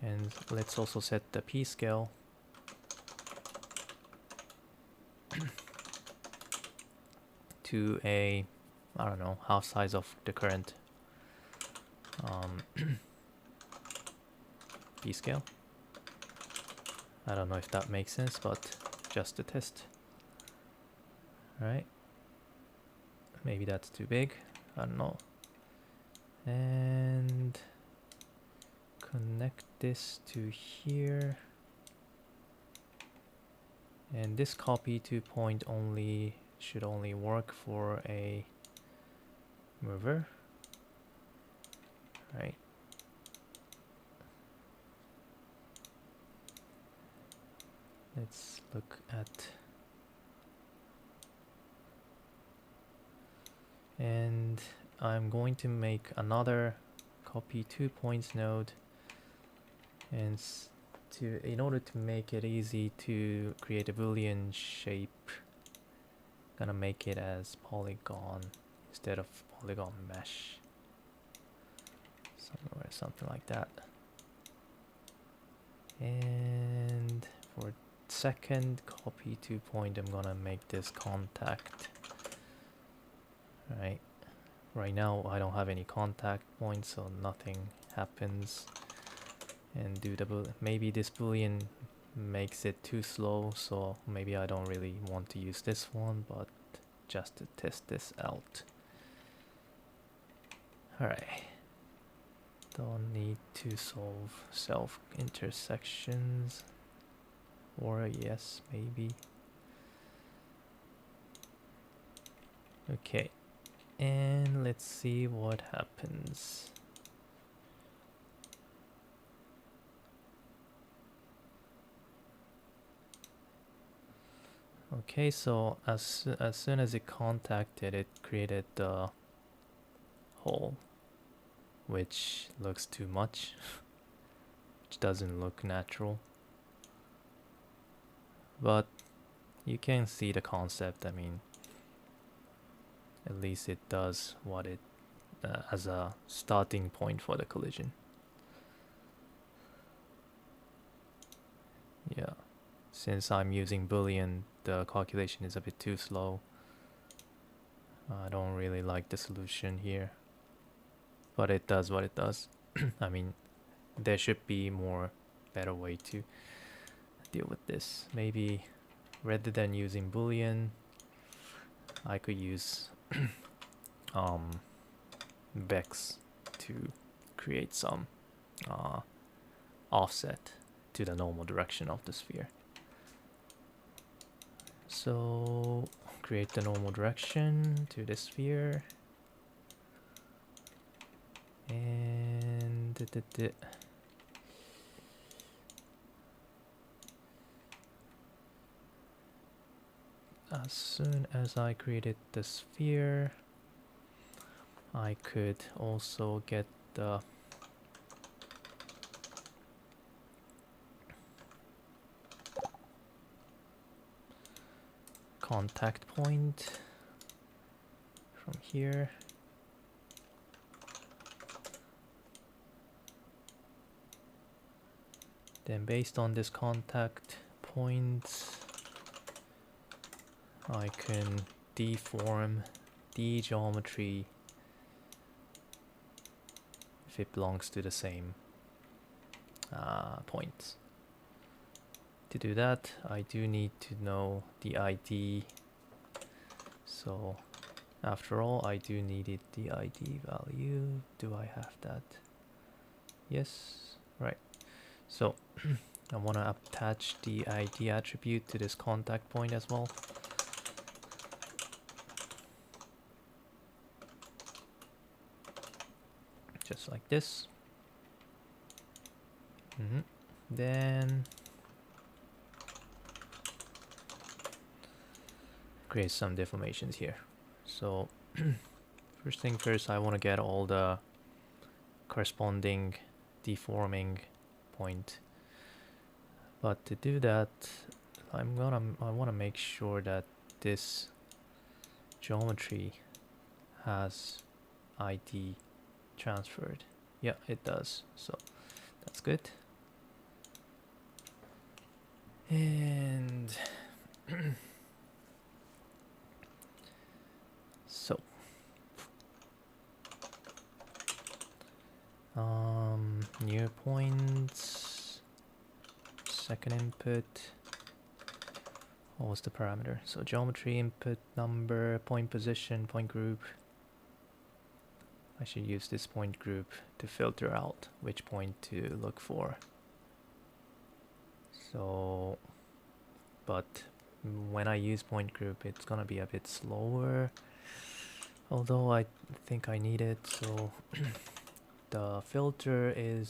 and let's also set the p scale to a, I don't know, half size of the current p scale. I don't know if that makes sense, but just a test. Right? Maybe that's too big. I don't know. And connect this to here. And this copy to point only should only work for a mover. Right? Let's look at, and I'm going to make another copy 2 points node, and in order to make it easy to create a Boolean shape, I'm gonna make it as polygon instead of polygon mesh, something like that. And for second copy 2 point, I'm gonna make this contact. Right now I don't have any contact points, so nothing happens. And maybe this boolean makes it too slow, so maybe I don't really want to use this one, but just to test this out. Alright, don't need to solve self intersections, or yes, maybe. Okay, and let's see what happens. Okay, so as soon as it contacted, it created the hole, which looks too much, which doesn't look natural. But you can see the concept. I mean, at least it does what it as a starting point for the collision. Yeah, since I'm using Boolean, the calculation is a bit too slow. I don't really like the solution here, but it does what it does. I mean, there should be better way to deal with this. Maybe rather than using Boolean, I could use vex to create some offset to the normal direction of the sphere. So create the normal direction to the sphere, and as soon as I created the sphere, I could also get the contact point from here. Then based on this contact point, I can deform the geometry if it belongs to the same points. To do that, I do need to know the ID. So after all, I do need the ID value. Do I have that? Yes, right. So I want to attach the ID attribute to this contact point as well. Just like this. Then create some deformations here. So first thing first, I want to get all the corresponding deforming point. But to do that, I want to make sure that this geometry has ID transferred. Yeah, it does. So that's good. And so near points, second input. What was the parameter? So geometry input number, point position, point group. I should use this point group to filter out which point to look for. So, but when I use point group, it's gonna be a bit slower, although I think I need it. So the filter is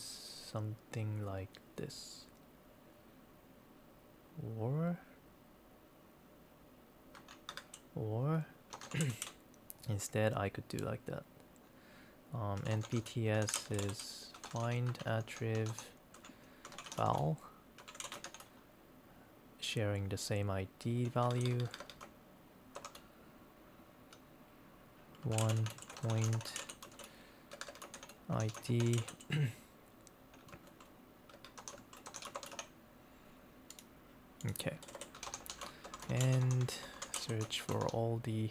something like this, or instead I could do like that. NPTS is find attriv val, sharing the same ID value, 1 point ID. Okay, and search for all the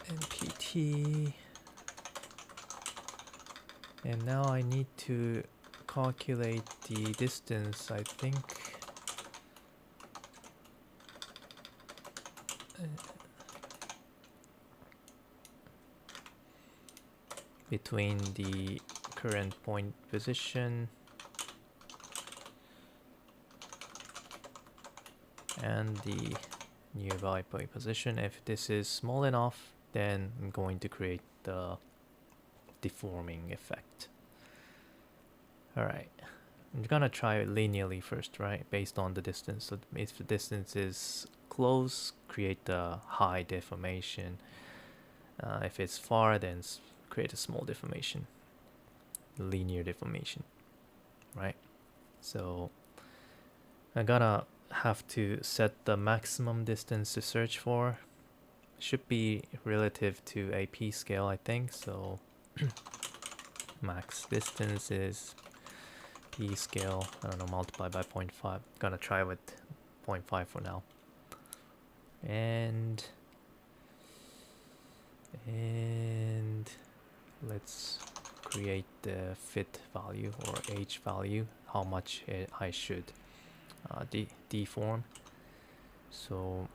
NPT, and now I need to calculate the distance, I think. Between the current point position and the nearby point position. If this is small enough, then I'm going to create the deforming effect. Alright, I'm gonna try it linearly first, right? Based on the distance. So if the distance is close, create the high deformation. If it's far, then create a small deformation. Linear deformation, right? So I'm gonna have to set the maximum distance to search for. Should be relative to a p-scale, I think. So max distance is p-scale, I don't know, multiplied by 0.5. Gonna try with 0.5 for now. And let's create the fit value or h value, how much I should deform. So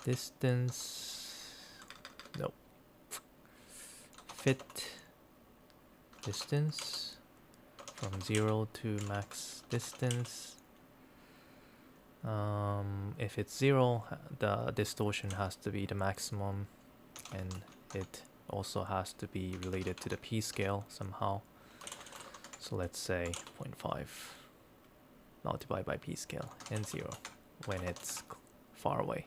Distance. Nope. Fit distance from 0 to max distance. If it's 0, the distortion has to be the maximum, and it also has to be related to the p-scale somehow. So let's say 0.5 multiplied by p-scale and 0 when it's far away.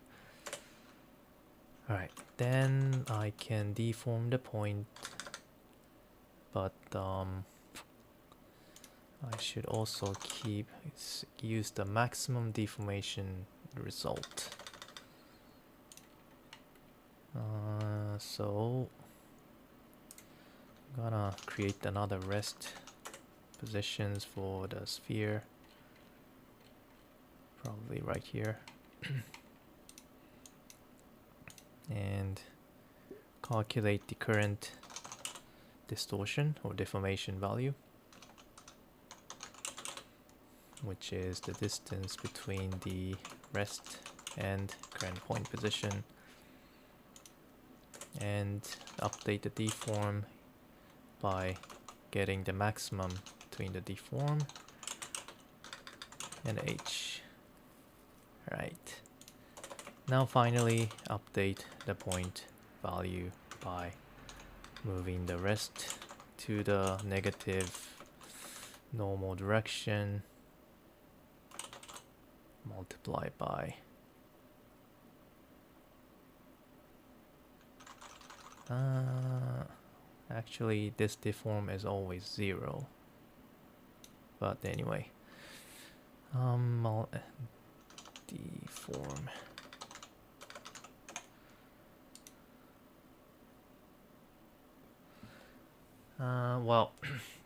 Alright, then I can deform the point, but I should also use the maximum deformation result. So I'm gonna create another rest positions for the sphere, probably right here. And calculate the current distortion or deformation value, which is the distance between the rest and current point position, and update the deform by getting the maximum between the deform and h. Right. Now finally update the point value by moving the rest to the negative normal direction, multiply by actually this deform is always 0, but anyway, deform. Well,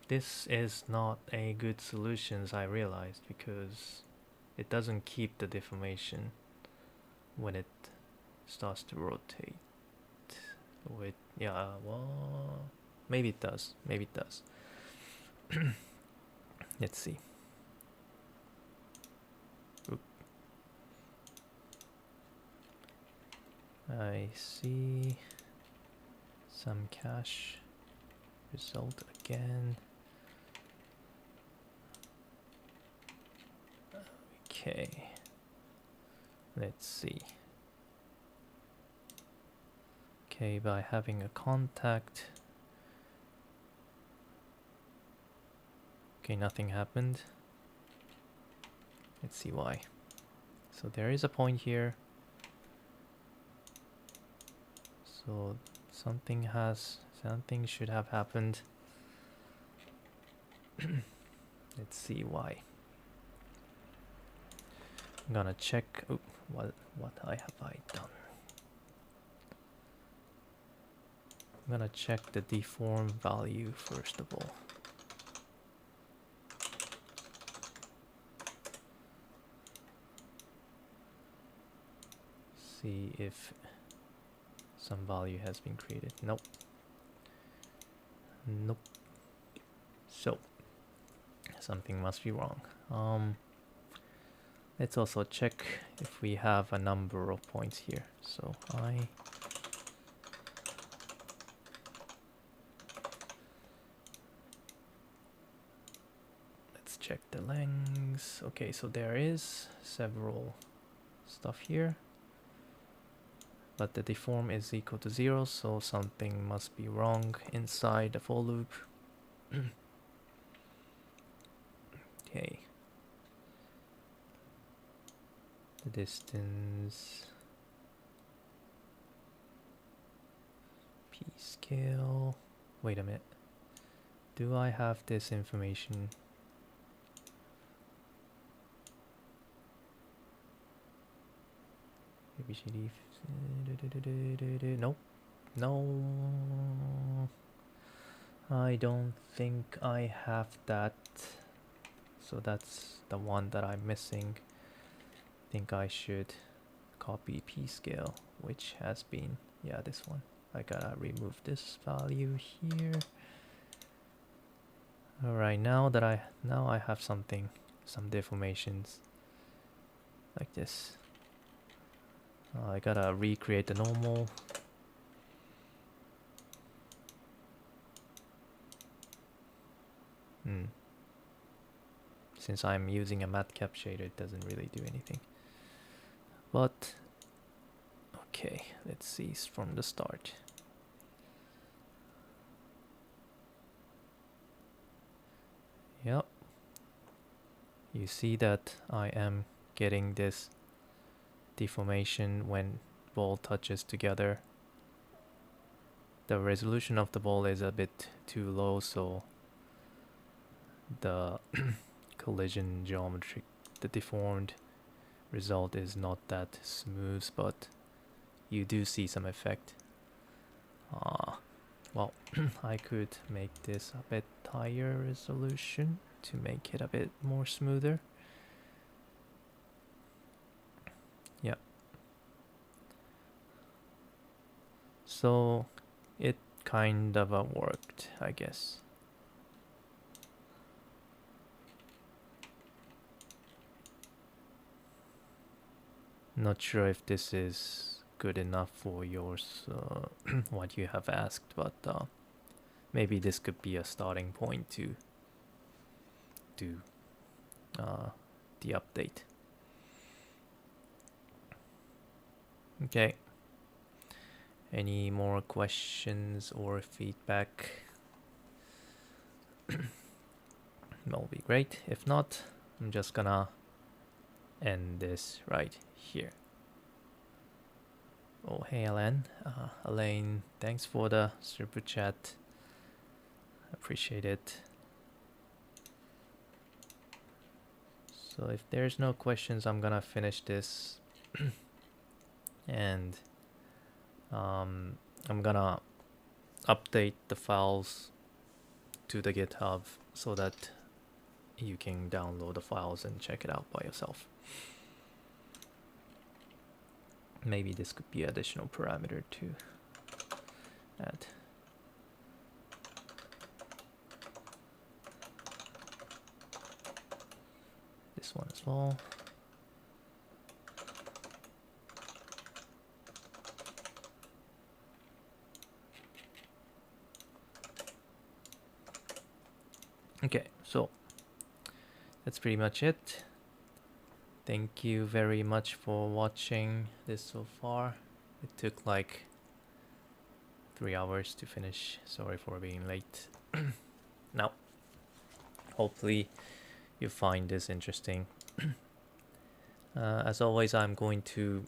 this is not a good solution, I realized, because it doesn't keep the deformation when it starts to rotate. Yeah, well, maybe it does. Maybe it does. Let's see. Oop. I see some cache result again. Okay, let's see. Okay, by having a contact. Okay, nothing happened. Let's see why. So there is a point here. So something should have happened. Let's see why. I'm gonna check. Oh, what have I done? I'm gonna check the deform value first of all. See if some value has been created. Nope. Nope. So something must be wrong. Let's also check if we have a number of points here. So let's check the lengths. Okay, so there is several stuff here, but the deform is equal to 0, so something must be wrong inside the for loop. Okay. The distance, p-scale. Wait a minute. Do I have this information? ABCD. Nope. No. I don't think I have that. So that's the one that I'm missing. I think I should copy p-scale, which has been, yeah, this one. I gotta remove this value here. Alright, now I have something, some deformations like this. I gotta recreate the normal. Since I'm using a matcap shader, it doesn't really do anything. But okay, let's see from the start. Yep. You see that I am getting this deformation when ball touches together. The resolution of the ball is a bit too low, so the collision geometry, the deformed result is not that smooth, but you do see some effect. Well, I could make this a bit higher resolution to make it a bit more smoother. Yeah. So it kind of worked, I guess. Not sure if this is good enough for yours, what you have asked, but maybe this could be a starting point to do the update. Okay. Any more questions or feedback? That'll be great. If not, I'm just gonna end this right here. Oh, hey, Elaine. Elaine, thanks for the super chat. Appreciate it. So if there's no questions, I'm gonna finish this. And I'm gonna update the files to the GitHub so that you can download the files and check it out by yourself. Maybe this could be additional parameter to add. This one as well. Okay, so that's pretty much it. Thank you very much for watching this so far. It took like 3 hours to finish. Sorry for being late. Now, hopefully you find this interesting. As always, I'm going to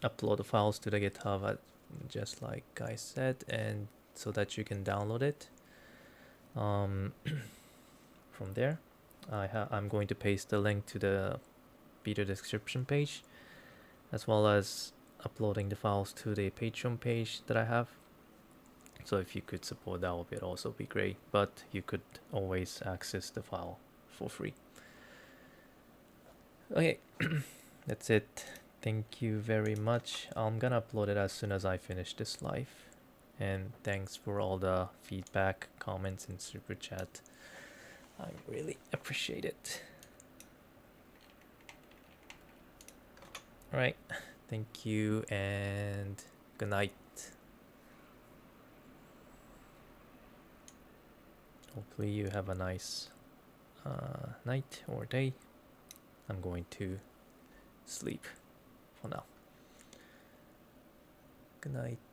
upload the files to the GitHub just like I said, and so that you can download it. From there, I'm going to paste the link to the video description page, as well as uploading the files to the Patreon page that I have. So if you could support that, would also be great, but you could always access the file for free. Okay, that's it. Thank you very much. I'm gonna upload it as soon as I finish this live. And thanks for all the feedback, comments, and super chat. I really appreciate it. Alright, thank you and good night. Hopefully you have a nice night or day. I'm going to sleep for now. Good night.